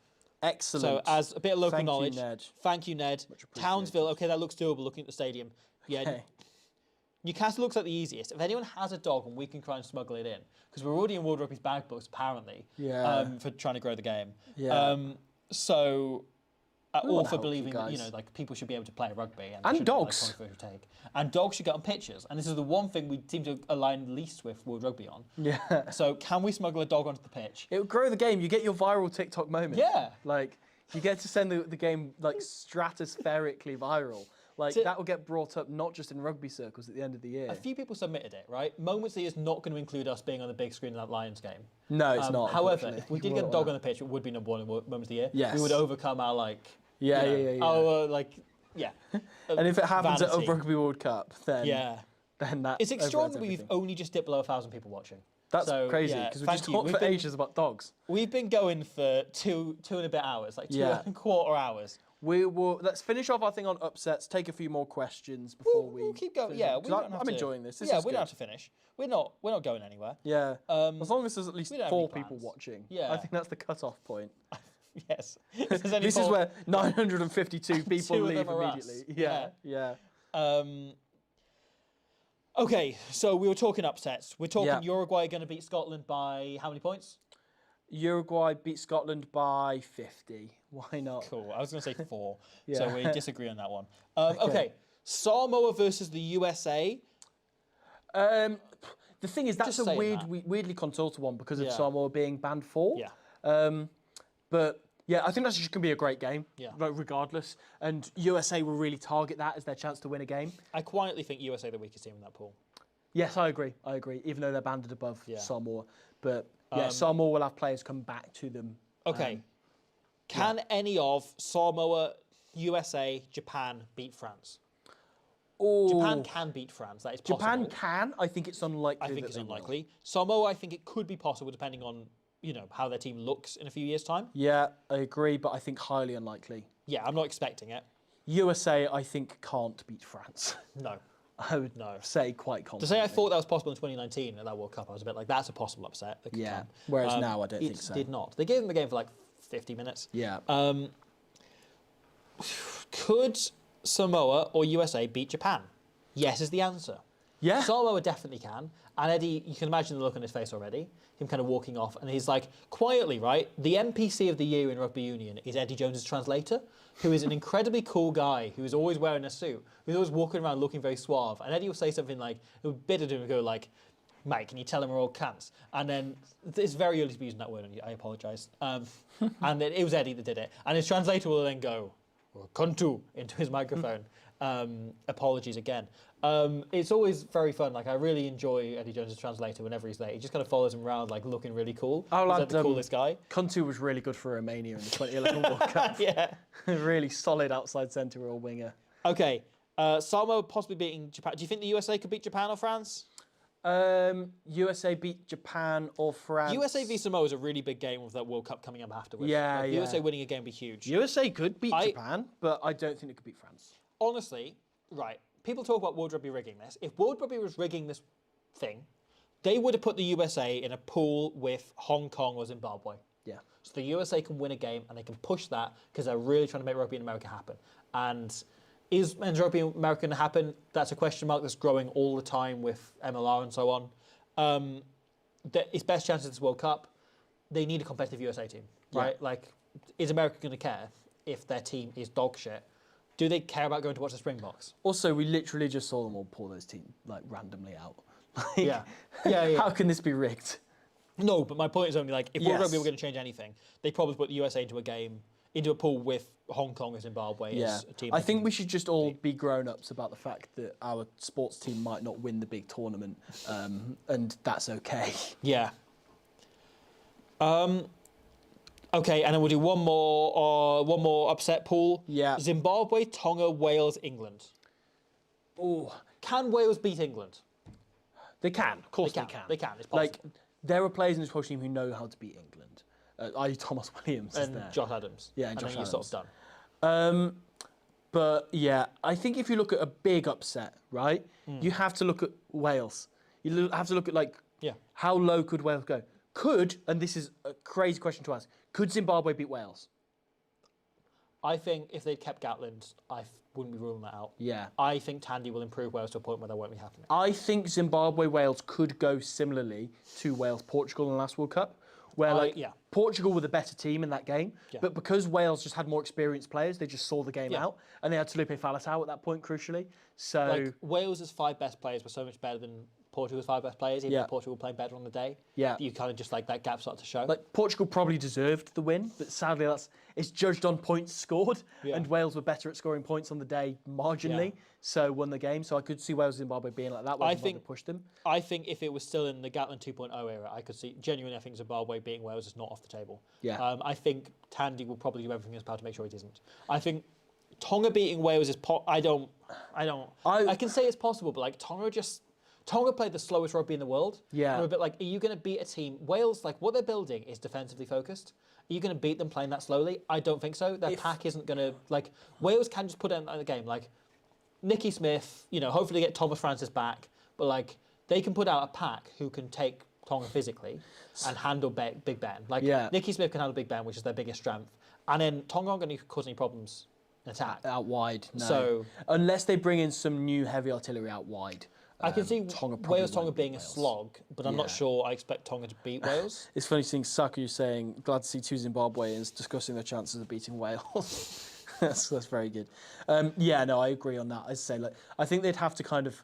Excellent. So as a bit of local Thank you, knowledge, Ned. thank you, Ned. Much appreciated. Townsville, okay, that looks doable looking at the stadium. Yeah, Okay. Newcastle looks like the easiest. If anyone has a dog and we can try and smuggle it in, because we're already in World Rugby's bag books apparently, Yeah. for trying to grow the game. Yeah. So, We or wanna for help you believing that guys. like people should be able to play rugby and, And shouldn't be, like, dogs. controversial take. And dogs should get on pitches. And this is the one thing we seem to align least with World Rugby on. Yeah. So can we smuggle a dog onto the pitch? It would grow the game. You get your viral TikTok moment. Yeah. Like, you get to send the game like stratospherically viral. Like So- that will get brought up not just in rugby circles at the end of the year. A few people submitted it, right? Moments is not going to include us being on the big screen in that Lions game. No, it's not. However, unfortunately. if we You did can get a roll dog it on the pitch, it would be number one in Moments of the Year. Yes. We would overcome our Yeah, you know, yeah, yeah, yeah. our yeah. And if it happens at vanity. a Rugby World Cup, then Yeah. then that It's overrides extraordinary we've everything. only just dipped below 1,000 people watching. That's So, crazy yeah, because we thank just you. talked We've for been- ages about dogs. We've been going for two and a bit hours, like two Yeah. and a quarter hours. We will. Let's finish off our thing on upsets. Take a few more questions before We'll we keep going. finish Yeah, up, we 'cause don't have I'm to, enjoying this. This yeah, is we good. don't have to finish. We're not going anywhere. Yeah. As long as there's at least we don't have 4 any people plans. watching. Yeah. I think that's the cut-off point. Yes. If there's any This is fault- where 952 people Two of leave them are us. immediately. Yeah. Okay, so we were talking upsets. We're talking Yeah. Uruguay going to beat Scotland by how many points? Uruguay beat Scotland by 50. Why not? Cool. I was going to say 4. Yeah. So we disagree on that one. Okay. Samoa versus the USA. The thing is, that's Just a saying weird, that. weirdly contorted one because of Yeah. Samoa being banned 4. Yeah. But yeah, I think that's just going to be a great game, Yeah. regardless. And USA will really target that as their chance to win a game. I quietly think USA are the weakest team in that pool. Yes, I agree. Even though they're banded above Yeah. Samoa. But yeah, Samoa will have players come back to them. Okay. Can any of Samoa, USA, Japan beat France? Oh, Japan can beat France. That is possible. Japan can. I think it's unlikely. I think that it's they will. unlikely. Samoa, I think it could be possible depending on, how their team looks in a few years' time. Yeah, I agree, but I think highly unlikely. Yeah, I'm not expecting it. USA, I think, can't beat France. No. I would say quite To confidently. say I thought that was possible in 2019 at that World Cup, I was a bit like, that's a possible upset. That could Yeah, come. whereas now I don't it think so. did not. They gave them the game for like 50 minutes. Yeah. Could Samoa or USA beat Japan? Yes is the answer. Yeah. Samoa definitely can. And Eddie, you can imagine the look on his face already, him kind of walking off, and he's like, quietly, right, the NPC of the year in Rugby Union is Eddie Jones's translator, who is an incredibly cool guy, who's always wearing a suit, who's always walking around looking very suave. And Eddie will say something like, it would bitter to him and go like, mate, can you tell him we're all cunts? And then, it's very early to be using that word, and I apologise. And then it was Eddie that did it. And his translator will then go, "Kuntu," into his microphone. Apologies again. It's always very fun. Like, I really enjoy Eddie Jones' translator whenever he's there. He just kind of follows him around, like, looking really cool. I'll He's add, like the coolest guy. Kuntu was really good for Romania in the 2011 World Cup. Yeah. Really solid outside centre or winger. Okay. Samoa possibly beating Japan. Do you think the USA could beat Japan or France? USA beat Japan or France. USA v Samoa is a really big game with that World Cup coming up afterwards. Yeah, Like, yeah. USA winning a game would be huge. USA could beat Japan, but I don't think it could beat France. Honestly, right, people talk about World Rugby rigging this. If World Rugby was rigging this thing, they would have put the USA in a pool with Hong Kong or Zimbabwe. Yeah. So the USA can win a game and they can push that because they're really trying to make rugby in America happen. And is men's rugby in America going to happen? That's a question mark that's growing all the time with MLR and so on. Its best chance at this World Cup, they need a competitive USA team, right? Yeah. Like, is America going to care if their team is dog shit? Do they care about going to watch the Springboks? Also, we literally just saw them all pull those teams like randomly out. Like, Yeah. How can this be rigged? No, but my point is only like if World Yes. Rugby were going to change anything, they probably put the USA into a pool with Hong Kong and Zimbabwe Yeah, as a team. I think we should just all be grown-ups about the fact that our sports team might not win the big tournament, and that's okay. Yeah. Okay, and then we'll do one more upset pool. Yeah. Zimbabwe, Tonga, Wales, England. Oh, Can Wales beat England? they can. Of course, they can. They can. It's possible. Like, there are players in this Welsh team who know how to beat England. I.e. Thomas Williams is and there. Josh Adams. Yeah, and Josh then you're sort of Adams. done. But yeah, I think if you look at a big upset, right, you have to look at Wales. Have to look at how low could Wales go? Could, and this is a crazy question to ask, could Zimbabwe beat Wales? I think if they'd kept Gatland, wouldn't be ruling that out. Yeah. I think Tandy will improve Wales to a point where that won't be happening. I think Zimbabwe-Wales could go similarly to Wales-Portugal in the last World Cup, where Portugal were the better team in that game, but because Wales just had more experienced players, they just saw the game out, and they had Felipe Faletau at that point, crucially. So like Wales's 5 best players were so much better than Portugal's 5 best players, even though Portugal were playing better on the day. Yeah. You kind of just like that gap started to show. Like Portugal probably deserved the win, but sadly it's judged on points scored, and Wales were better at scoring points on the day marginally, so won the game. So I could see Wales Zimbabwe being like that. I think pushed them. I think if it was still in the Gatland 2.0 era, I could see genuinely. I think Zimbabwe beating Wales is not off the table. Yeah. I think Tandy will probably do everything in his power to make sure it isn't. I think Tonga beating Wales is. I can say it's possible, but like Tonga played the slowest rugby in the world. Yeah. And we're a bit like, are you going to beat a team? Wales, like what they're building is defensively focused. Are you going to beat them playing that slowly? I don't think so. Their pack isn't going to, like, Wales can just put it in the game. Like, Nicky Smith, hopefully get Thomas Francis back, but like, they can put out a pack who can take Tonga physically and handle Big Ben. Like, Nicky Smith can handle Big Ben, which is their biggest strength. And then Tonga aren't going to cause any problems in attack. Out wide, no. So, unless they bring in some new heavy artillery out wide. I can see Tonga being a Wales. slog, but I'm not sure I expect Tonga to beat Wales. It's funny seeing Saku saying, glad to see 2 Zimbabweans discussing their chances of beating Wales. that's very good. I agree on that. I say, I think they'd have to kind of,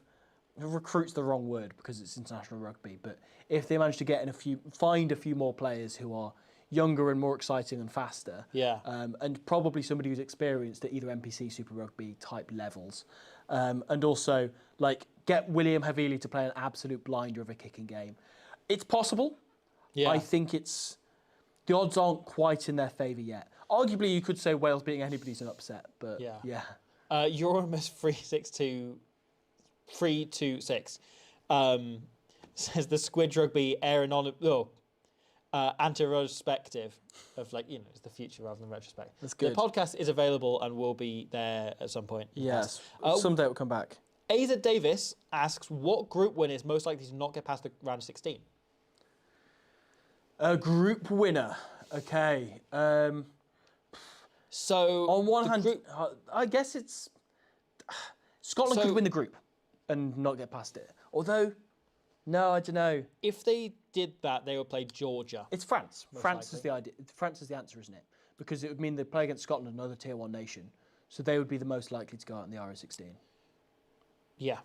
recruit's the wrong word because it's international rugby, but if they manage to find a few more players who are younger and more exciting and faster, and probably somebody who's experienced at either NPC, Super Rugby type levels, and also get William Havili to play an absolute blinder of a kicking game. It's possible. Yeah. I think the odds aren't quite in their favour yet. Arguably, you could say Wales beating anybody's an upset, but yeah. Euromus 326 says the Squid Rugby anti-retrospective of it's the future rather than retrospect. That's good. The podcast is available and will be there at some point. Yes, someday it will come back. AZ Davis asks, what group winner is most likely to not get past the round of 16? A group winner. Okay. So on one hand, I guess it's Scotland could win the group and not get past it. Although, no, I don't know. If they did that, they would play Georgia. It's France. France is the idea. France is the answer, isn't it? Because it would mean they play against Scotland, another Tier 1 nation. So they would be the most likely to go out in the RO16. Yeah.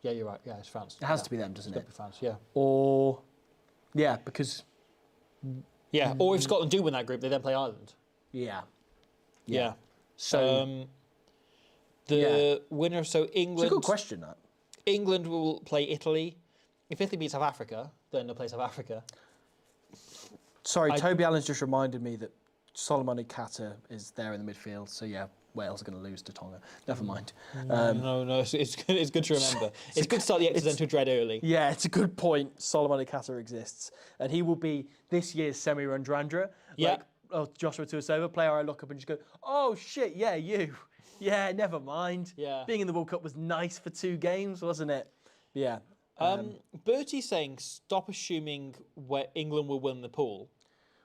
Yeah, you're right. Yeah, it's France. It has to be them, doesn't it? It's got to be France, yeah. Or, because... Yeah, or if Scotland do win that group, they then play Ireland. Yeah. So... winner, so England... It's a good question, that. England will play Italy. If Italy beats South Africa, then they'll play South Africa. Sorry, Toby Allen's just reminded me that Solomon Kata is there in the midfield, so Wales are going to lose to Tonga. Never mind. No, it's good to remember. It's good to start the existential dread early. Yeah, it's a good point. Solomon Kata exists, and he will be this year's semi-Randrandra. Yeah. Joshua Tuasova, player I look up and just go, oh shit, yeah, you. Yeah, never mind. Yeah. Being in the World Cup was nice for 2 games, wasn't it? Yeah. Bertie's saying, stop assuming where England will win the pool.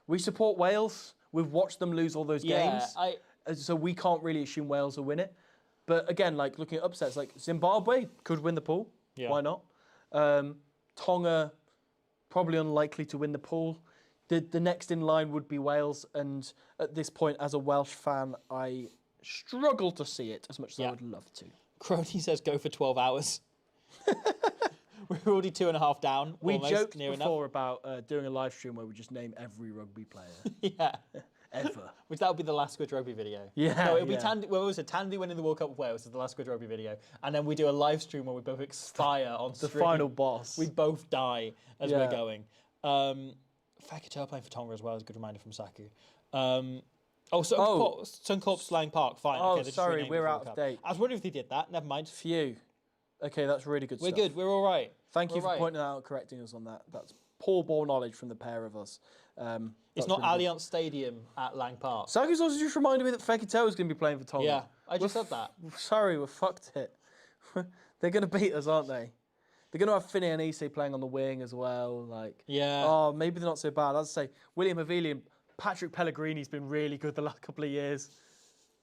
We support Wales. We've watched them lose all those games. Yeah, so we can't really assume Wales will win it. But again, looking at upsets, Zimbabwe could win the pool. Yeah. Why not? Tonga, probably unlikely to win the pool. the next in line would be Wales, and at this point, as a Welsh fan, I struggle to see it as much as I would love to. Crony says go for 12 hours. We're already 2.5 down. We almost, joked near before about doing a live stream where we just name every rugby player enough. Yeah. ever. Which that would be the last Squid Rugby video. Yeah, No, it'll be yeah. Tandy. Well, it was Tandy winning the World Cup with Wales is the last Squid Rugby video, and then we do a live stream where we both expire on The stream. final boss. We both die as Yeah. we're going. Fekitoa playing for Tonga as well is a good reminder from Saku. Suncorp Slang Park. Fine. Oh, okay, they just sorry, renamed it we're for the out World of Cup. date. I was wondering if they did that. Never mind. Phew. Okay, that's really good We're stuff. good. We're all right. Thank you We're for right. pointing out and correcting us on that. That's poor ball knowledge from the pair of us. It's not Allianz Stadium at Lang Park. Saku's also just reminded me that Fekitoa is going to be playing for Tonga. Yeah, I just said that. Sorry, we're fucked it. They're going to beat us, aren't they? They're going to have Finney and Isse playing on the wing as well. Like, Yeah. oh, maybe they're not so bad. I'd say William Havili and Patrick Pellegrini's been really good the last couple of years.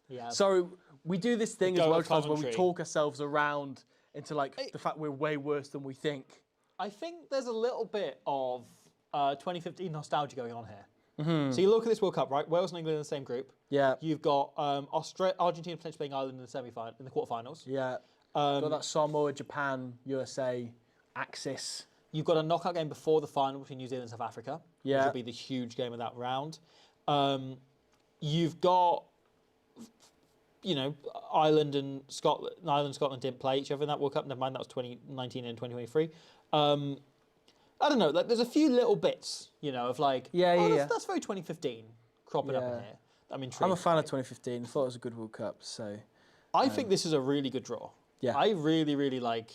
Yeah. So we do this thing as Go Welsh with fans where we commentary. talk ourselves around into like the fact we're way worse than we think. I think there's a little bit of 2015 nostalgia going on here. Mm-hmm. So you look at this World Cup, right? Wales and England in the same group. Yeah, You've got Argentina potentially playing Ireland in the quarterfinals. yeah. Got that Samoa, Japan, USA axis. You've got a knockout game before the final between New Zealand and South Africa, Yeah. which will be the huge game of that round. You've got, Ireland and Scotland. Ireland and Scotland didn't play each other in that World Cup. Never mind, that was 2019 and 2023. I don't know. Like, there's a few little bits, of like, that's very 2015 cropping up in Yeah. here. I'm intrigued. I'm a fan of 2015. Thought it was a good World Cup. So I think this is a really good draw. Yeah. I really, really like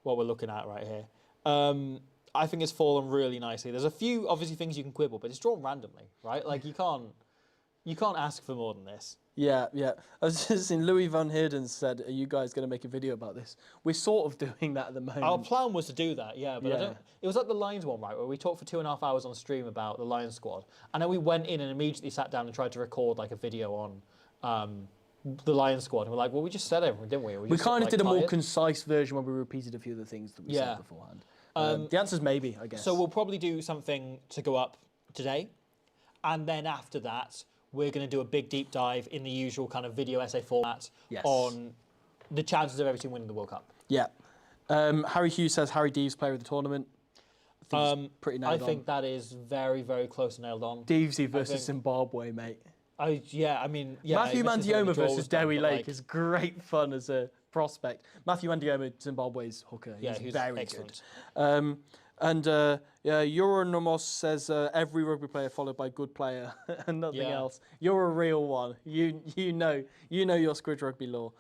what we're looking at right here. I think it's fallen really nicely. There's a few obviously things you can quibble, but it's drawn randomly, right? Like you can't ask for more than this. yeah. I was just saying, Louis Van Heerden said, "Are you guys going to make a video about this?" We're sort of doing that at the moment. Our plan was to do that, yeah, but I Yeah. don't. It was like the Lions one, right, where we talked for 2.5 hours on stream about the Lions squad, and then we went in and immediately sat down and tried to record like a video on the Lions squad, and we're like, well, we just said everything, didn't we? We just kind of like, did a more tired. concise version when we repeated a few of the things that we Yeah. said beforehand. The answer's maybe, I guess. So we'll probably do something to go up today, and then after that, we're going to do a big deep dive in the usual kind of video essay format Yes. on the chances of every team winning the World Cup. Yeah. Harry Hughes says Harry Deves player of the tournament. I think it's pretty I nailed think that is very, very close and nailed on. Devesy versus think- Zimbabwe, mate. Matthew Matthew this is when the Mandioma draw versus was done, Dewi but, Lake like, is great fun as a prospect. Matthew Mandioma, Zimbabwe's hooker. Yeah, He's he's very excellent. good. Euronomos says every rugby player followed by good player and nothing Yeah. else. You're a real one. You know your Squid Rugby law.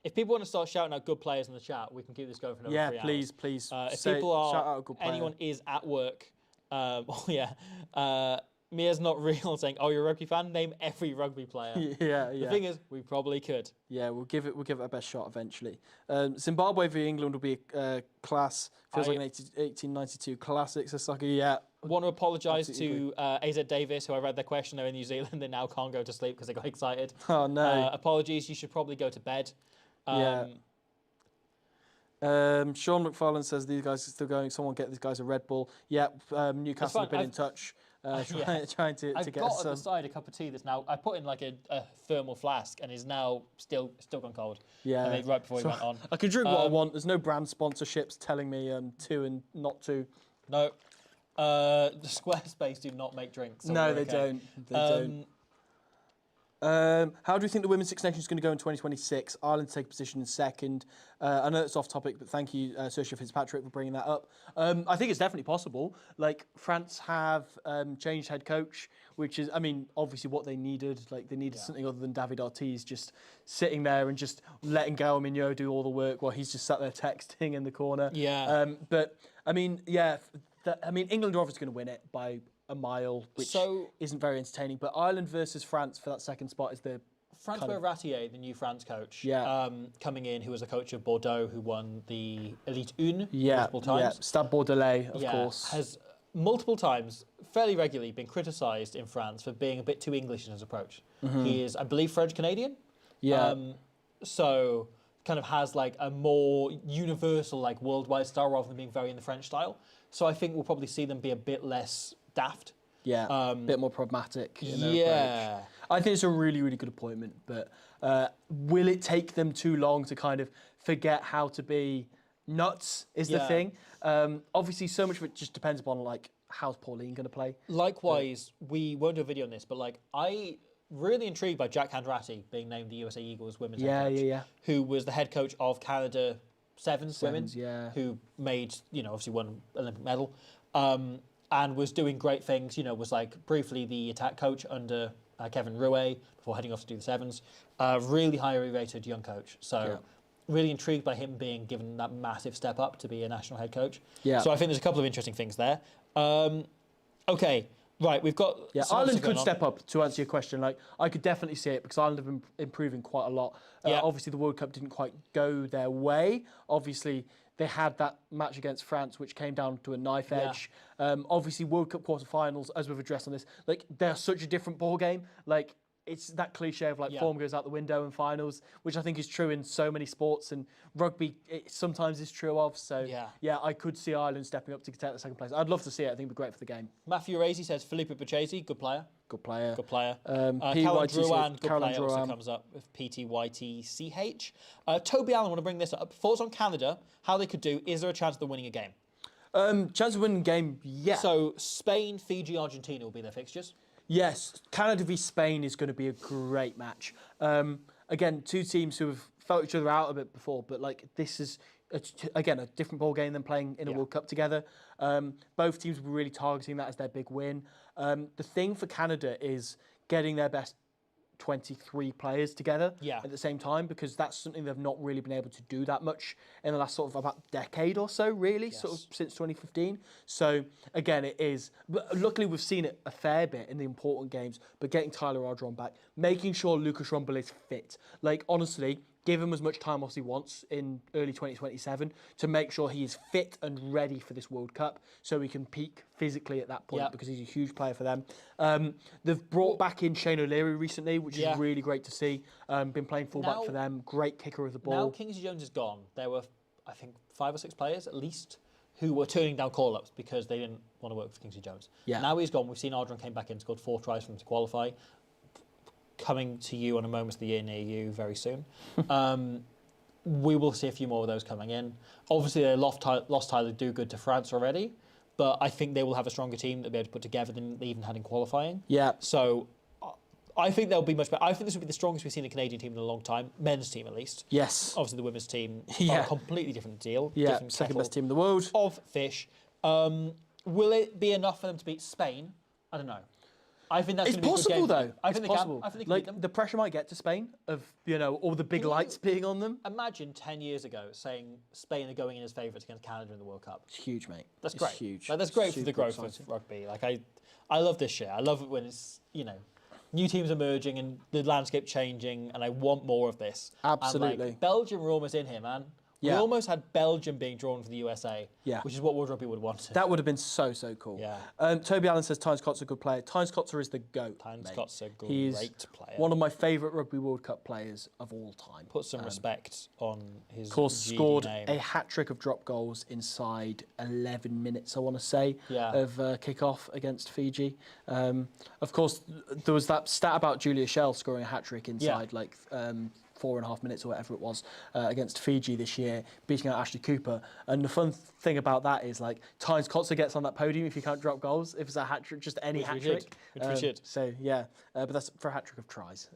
If people want to start shouting out good players in the chat, we can keep this going for another 3 hours. please. If people are, shout out a good player. anyone is at work, Mia's not real saying, "Oh, you're a rugby fan? Name every rugby player." Yeah. The thing is, we probably could. Yeah, we'll give it our best shot eventually. Zimbabwe v England will be a class. Feels like an 1892 classic. So Saka, yeah. Want to apologise Absolutely to AZ Davis, who I read their question. They're in New Zealand. They now can't go to sleep because they got excited. Oh no. Apologies. You should probably go to bed. Yeah. Sean McFarlane says these guys are still going. Someone get these guys a Red Bull. Yeah, Newcastle fine. have been in touch, trying to I've get got us at the some. side a cup of tea that's now I put in like a thermal flask and is now still gone cold. Yeah, I made right before we went on. I can drink what I want. There's no brand sponsorships telling me to and not to. No, the Squarespace do not make drinks. So No, we're they okay. don't. They don't. How do you think the Women's Six Nations is going to go in 2026? Ireland take a position in second. I know it's off topic, but thank you, Saoirse Fitzpatrick, for bringing that up. I think it's definitely possible. Like, France have changed head coach, which is, obviously what they needed. Like, they needed something other than David Ortiz just sitting there and just letting Gaël Mignot do all the work while he's just sat there texting in the corner. Yeah. England are obviously going to win it by a mile, which isn't very entertaining. But Ireland versus France for that second spot is the Francois Ratier, the new France coach, Yeah. coming in, who was a coach of Bordeaux, who won the Elite Une yeah, multiple times. Stade Bordelais, of course. Has multiple times, fairly regularly, been criticised in France for being a bit too English in his approach. He is, I believe, French-Canadian. Yeah. So kind of has like a more universal, like worldwide style rather than being very in the French style. So I think we'll probably see them be a bit less daft. Yeah, a bit more pragmatic. In their Yeah. approach. I think it's a really, really good appointment, but will it take them too long to kind of forget how to be nuts is the Yeah. thing. Obviously, so much of it just depends upon like how's Pauline going to play. Likewise, we won't do a video on this, but like I really intrigued by Jack Hanratty being named the USA Eagles women's head coach. Yeah. Who was the head coach of Canada Sevens women, yeah. who made, obviously won an Olympic medal, and was doing great things. Was like briefly the attack coach under Kevin Rouet before heading off to do the Sevens. Really highly rated young coach. So really intrigued by him being given that massive step up to be a national head coach. Yeah. So I think there's a couple of interesting things there. Okay, right, we've got... Yeah, some Ireland stuff going could on. step up to answer your question. Like, I could definitely see it because Ireland have been improving quite a lot. Yeah. Obviously, the World Cup didn't quite go their way. Obviously, they had that match against France, which came down to a knife edge. Obviously, World Cup quarterfinals, as we've addressed on this, like they're such a different ball game. Like, it's that cliche of like form goes out the window in finals, which I think is true in so many sports, and rugby it sometimes is true of. So yeah, I could see Ireland stepping up to take the second place. I'd love to see it. I think it'd be great for the game. Matthew Raisy says Philippe Bocchese, good player. Good player. Good player. PYTC, Caroline Drouin, good Caroline player, also Drouin. comes up with PTYTCH. Toby Allen, want to bring this up. Thoughts on Canada, how they could do. Is there a chance of them winning a game? Chance of winning the game, yeah. So Spain, Fiji, Argentina will be their fixtures. Yes, Canada v Spain is going to be a great match. Again, two teams who have felt each other out a bit before, but like this is again a different ball game than playing in a World Cup together. Both teams were really targeting that as their big win. The thing for Canada is getting their best 23 players together at the same time, because that's something they've not really been able to do that much in the last sort of about decade or so, really, sort of since 2015. So again, it is, but luckily we've seen it a fair bit in the important games, but getting Tyler Ardron back, making sure Lucas Rumball is fit. Like, honestly, give him as much time as he wants in early 2027 to make sure he is fit and ready for this World Cup so he can peak physically at that point, because he's a huge player for them. They've brought back in Shane O'Leary recently, which is really great to see. Been playing fullback for them, great kicker of the ball. Now Kingsley Jones is gone. There were, I think, 5 or 6 players at least who were turning down call-ups because they didn't want to work for Kingsley Jones. Now he's gone. We've seen Ardron came back in, scored 4 tries for him to qualify. Coming to you on a Moments of the Year near you very soon. We will see a few more of those coming in. Obviously, they lost Tyler Dogood to France already, but I think they will have a stronger team that they'll be able to put together than they even had in qualifying. Yeah. So I think they'll be much better. I think this will be the strongest we've seen a Canadian team in a long time, men's team at least. Yes. Obviously, the women's team are a completely different deal. Yeah, different second kettle best team in the world. of fish. Will it be enough for them to beat Spain? I don't know. I think that's It's going to be a possible, good game. though. I It's think they possible. can. I think they can Like, beat them. the pressure might get to Spain of, all the big lights being on them. Imagine 10 years ago saying Spain are going in as favourites against Canada in the World Cup. It's huge, mate. That's It's great. huge. Like, that's great for the Super growth exciting. of rugby. Like I love this shit. I love it when it's new teams emerging and the landscape changing, and I want more of this. Absolutely. And, like, Belgium were almost in here, man. We almost had Belgium being drawn for the USA, which is what World Rugby would have wanted. That would have been so cool. Yeah. Toby Allen says Tynes Cott's a good player. Tynes Cotter is the GOAT. Tynes mate. Cott's a great He's player. one of my favourite Rugby World Cup players of all time. Put some respect on his Of course, GD scored name. a hat-trick of drop goals inside 11 minutes, I want to say, of kick-off against Fiji. Of course, there was that stat about Julia Shell scoring a hat-trick inside 4.5 minutes or whatever it was against Fiji this year, beating out Ashley Cooper. And the fun thing about that is, like, Tynes Kotzer gets on that podium if you can't drop goals, if it's a hat-trick, just any hat-trick. Which we should. So, yeah, but that's for a hat-trick of tries.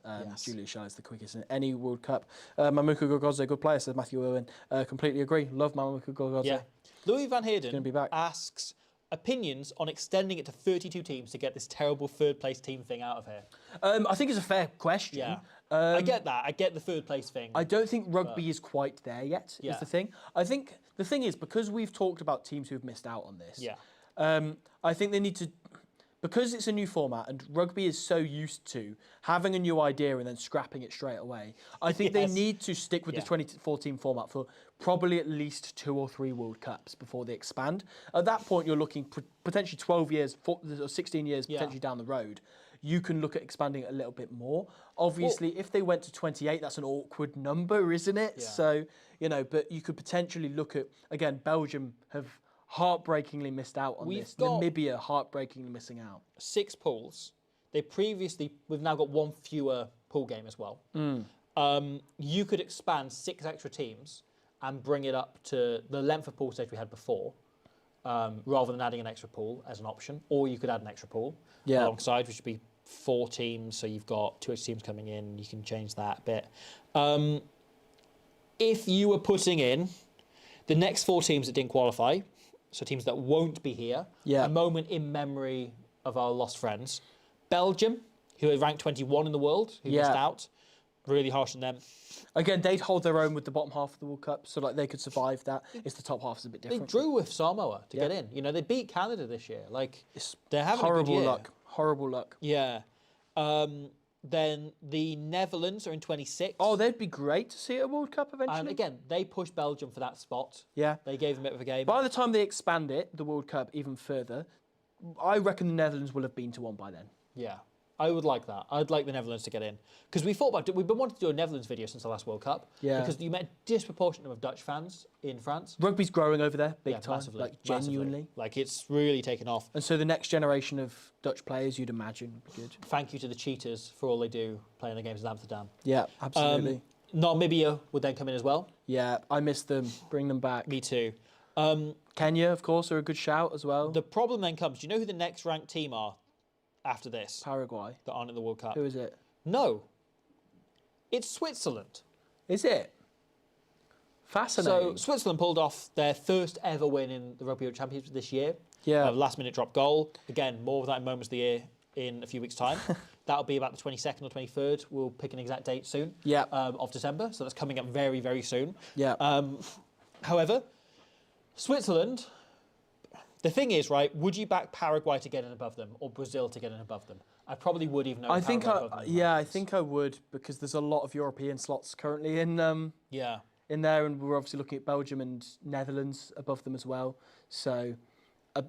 Julia Shell is the quickest in any World Cup. Mamuka Gogodze, good player, says Matthew Owen. Completely agree. Love Mamuka Gogodze. Yeah. Louis Van Gonna Heerden be back. asks opinions on extending it to 32 teams to get this terrible third place team thing out of here. I think it's a fair question. Yeah. I get that. I get the third place thing. I don't think rugby is quite there yet, is the thing. I think the thing is, because we've talked about teams who've missed out on this, I think they need to, because it's a new format and rugby is so used to having a new idea and then scrapping it straight away, I think they need to stick with the 2014 format for probably at least 2 or 3 World Cups before they expand. At that point, you're looking potentially 12 years, 16 years potentially down the road. You can look at expanding it a little bit more. Obviously, if they went to 28, that's an awkward number, isn't it? Yeah. So, but you could potentially look at, again, Belgium have heartbreakingly missed out on We've this. got- Namibia heartbreakingly missing out. 6 pools. We've now got 1 fewer pool game as well. You could expand 6 extra teams and bring it up to the length of pool stage we had before, rather than adding an extra pool as an option, or you could add an extra pool alongside, which would be 4 teams. So you've got 2 extra teams coming in. You can change that a bit. If you were putting in the next 4 teams that didn't qualify, so teams that won't be here, a moment in memory of our lost friends. Belgium, who are ranked 21 in the world, who missed out. Really harsh on them. Again, they'd hold their own with the bottom half of the World Cup, so like they could survive that. It's the top half is a bit different. They drew with Samoa to get in. You know, they beat Canada this year. Like, It's they're having horrible a good year. luck. Horrible luck. Yeah. Then the Netherlands are in 26. Oh, they'd be great to see at a World Cup eventually. And again, they pushed Belgium for that spot. Yeah. They gave them a bit of a game. By the time they expand it, the World Cup, even further, I reckon the Netherlands will have been to one by then. Yeah. I would like that. I'd like the Netherlands to get in. Because we've been wanting to do a Netherlands video since the last World Cup. Yeah. Because you met a disproportionate number of Dutch fans in France. Rugby's growing over there, big time, massively, like massively. genuinely. Like, it's really taken off. And so the next generation of Dutch players, you'd imagine, would be good. Thank you to the Cheaters for all they do playing the games in Amsterdam. Yeah, absolutely. Namibia would then come in as well. Yeah, I miss them. Bring them back. Me too. Kenya, of course, are a good shout as well. The problem then comes, do you know who the next ranked team are after this Paraguay. that aren't in the World Cup? Who is it? No. It's Switzerland. Is it? Fascinating. So Switzerland pulled off their first ever win in the Rugby World Championship this year. Yeah. Last minute drop goal. Again, more of that in Moments of the Year in a few weeks' time. That'll be about the 22nd or 23rd. We'll pick an exact date soon. Yeah. Of December. So that's coming up very, very soon. Yeah. However, Switzerland, the thing is, right, would you back Paraguay to get in above them or Brazil to get in above them? I probably would, even though I think Paraguay above them. I think I would, because there's a lot of European slots currently in Yeah. in there, and we're obviously looking at Belgium and Netherlands above them as well. So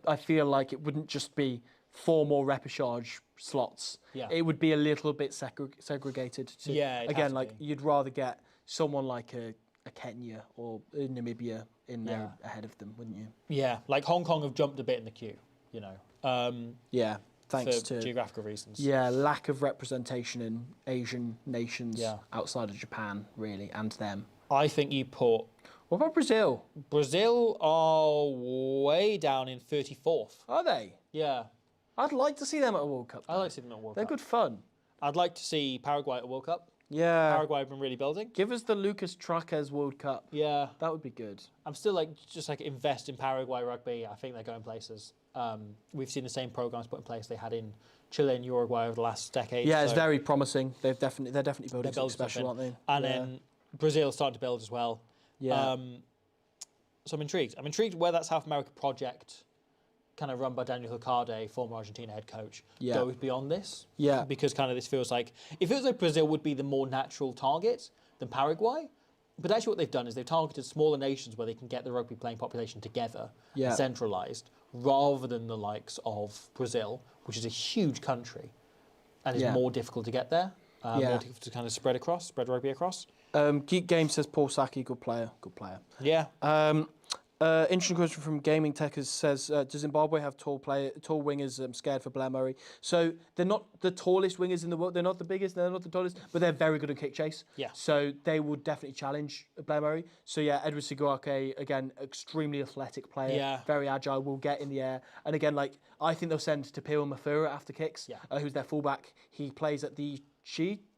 I feel like it wouldn't just be 4 more repechage slots. Yeah. It would be a little bit segregated. To, Yeah, it'd have again, to like be. you'd rather get someone like a Kenya or a Namibia in there ahead of them, wouldn't you? Yeah, like Hong Kong have jumped a bit in the queue, you know, Yeah, thanks for to geographical reasons. yeah lack of representation in Asian nations Yeah. outside of Japan, really, and them. I think you put What about Brazil? Brazil are way down in 34th. Are they? Yeah, I'd like to see them at a World Cup. I like to see them at World They're Cup. good fun. I'd like to see Paraguay at World Cup. Yeah. Paraguay have been really building. Give us the Lucas Traquez World Cup. Yeah, That would be good. I'm still just invest in Paraguay rugby. I think they're going places. We've seen the same programs put in place they had in Chile and Uruguay over the last decade. Yeah, it's so very promising. They're definitely building they're something building special, aren't something. they? And yeah. then Brazil starting to build as well. Yeah. So I'm intrigued. I'm intrigued where that South America project, kind of run by Daniel Hicade, former Argentina head coach, goes beyond this. Yeah. Because kind of this feels like, it feels like Brazil would be the more natural target than Paraguay. But actually what they've done is they've targeted smaller nations where they can get the rugby playing population together and centralised, rather than the likes of Brazil, which is a huge country and is more difficult to get there, more difficult to kind of spread rugby across. Geek Game says Paul Saki, good player. Good player. Yeah. Interesting question from Gaming Techers says, does Zimbabwe have tall wingers? I'm scared for Blair Murray. So they're not the tallest wingers in the world. They're not the biggest. They're not the tallest, but they're very good at kick chase. Yeah. So they would definitely challenge Blair Murray. So yeah, Edward Siguake, again, extremely athletic player. Yeah. Very agile. Will get in the air. And again, like I think they'll send Tapio Mafura after kicks. Yeah. Who's their fullback? He plays at the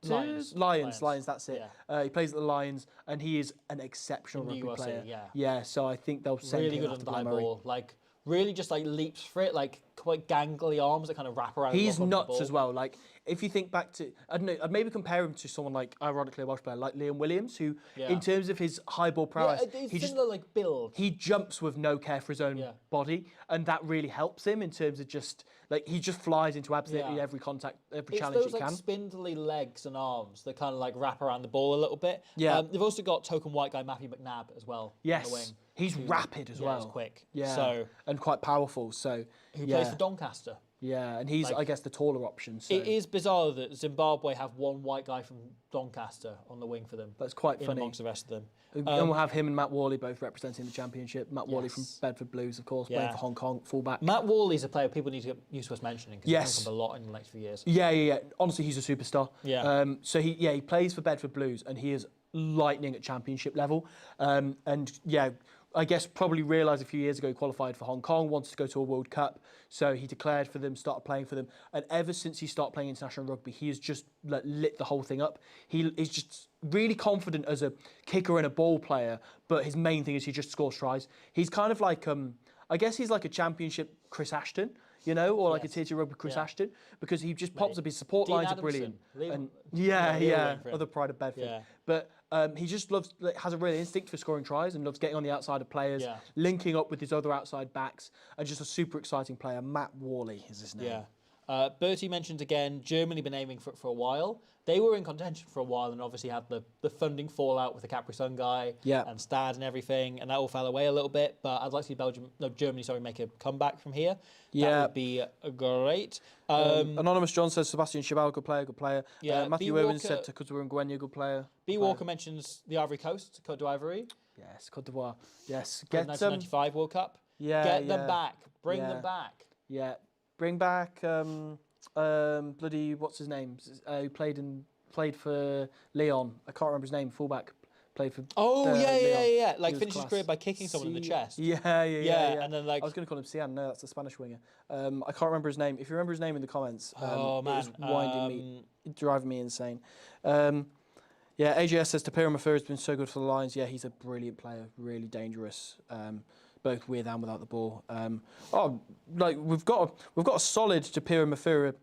Lions. Lions, that's it. He plays at the Lions, and he is an exceptional In the rugby URC, player. yeah. Yeah, so I think they'll send Really him good on after the high Blair Murray. ball. Like, really just leaps for it, like quite gangly arms that kind of wrap around. He's the nuts ball. as well. Like, if you think back to, I don't know, I'd maybe compare him to someone like, ironically, a Welsh player like Liam Williams, who, in terms of his high ball prowess, he similar build. he jumps with no care for his own body, and that really helps him in terms of just he just flies into absolutely every contact, every It's challenge those he can. spindly legs and arms that kind of wrap around the ball a little bit. Yeah. They've also got token white guy Matthew McNabb as well. Yes, on the wing, he's rapid as well. He's quick. Yeah, So and quite powerful. So who plays for Doncaster? Yeah, and he's, Like, I guess, the taller option. So It is bizarre that Zimbabwe have one white guy from Doncaster on the wing for them. that's quite in funny. amongst the rest of them. And we'll have him and Matt Worley both representing the championship. Matt Worley from Yes. Bedford Blues, of course, playing Yeah. for Hong Kong, fullback. Matt Worley's a player people need to get used to us mentioning because Yes. he's come up a lot in the next few years. Yeah. Honestly, he's a superstar. Yeah. So he plays for Bedford Blues, and he is lightning at championship level. And yeah, I guess probably realised a few years ago he qualified for Hong Kong, wanted to go to a World Cup, so he declared for them, started playing for them, and ever since he started playing international rugby, he has just lit the whole thing up. He is just really confident as a kicker and a ball player, but his main thing is he just scores tries. He's kind of like, I guess he's like a championship Chris Ashton, you know, or like a Yes. tier 2 rugby Chris Yeah. Ashton, because he just pops up. His support Dean lines are Adamson. brilliant. Leave- And yeah, yeah, for him. other pride of Bedford. Yeah. But he just loves, has a real instinct for scoring tries and loves getting on the outside of players, Yeah. linking up with his other outside backs, and just a super exciting player. Matt Worley is his name. Yeah. Bertie mentioned again, Germany been aiming for it for a while. They were in contention for a while and obviously had the funding fallout with the Capri Sun guy and Stad and everything, and that all fell away a little bit. But I'd like to see Germany make a comeback from here. That would be great. Anonymous John says Sebastian Chabal, good player. Yeah, Matthew B. Owens Walker- said Takuzwa Ngwenya, good player. B. Walker mentions the Ivory Coast, Côte d'Ivory, Yes, Cote d'Ivoire. Yes, the get 1995 World Cup. yeah, Get them yeah. back. Bring Yeah. them back. Yeah, bring back bloody what's his name? Who played for Leon. I can't remember his name. Fullback played for. Oh, Leon. yeah. He Like was finished his class. career by kicking someone in the chest. Yeah. And then like I was going to call him Cian. No, that's the Spanish winger. I can't remember his name. If you remember his name in the comments, oh man, it is winding me, driving me insane. Yeah, AJS says Tapira Mafura has been so good for the Lions. Yeah, he's a brilliant player, really dangerous, both with and without the ball. We've got a solid Tapira Mafura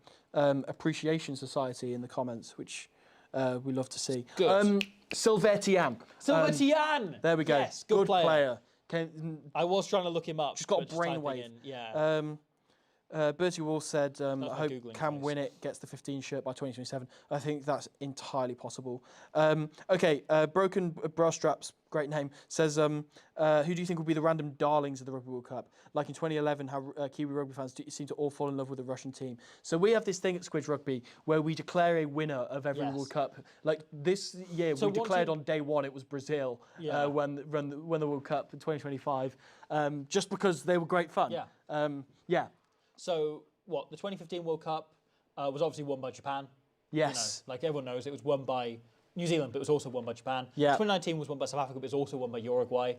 appreciation society in the comments, which we love to see. Good. Silvertian. Silvertian. There we go. Yes, good player. I I was trying to look him up. Just got a but typing brainwave. in, Yeah. Bertie Wall said, I my hope Googling Cam face. win it, gets the 15 shirt by 2027. I think that's entirely possible. Broken Bra Straps, great name, says, who do you think will be the random darlings of the Rugby World Cup? Like in 2011, how Kiwi rugby fans seem to all fall in love with the Russian team. So we have this thing at Squidge Rugby where we declare a winner of every Yes. World Cup. Like this year, So we declared wanting- on day one it was Brazil Yeah. when the World Cup in 2025, just because they were great fun. Yeah. So what? The 2015 World Cup was obviously won by Japan. Yes. You know, like everyone knows, it was won by New Zealand, but it was also won by Japan. Yeah. 2019 was won by South Africa, but it was also won by Uruguay.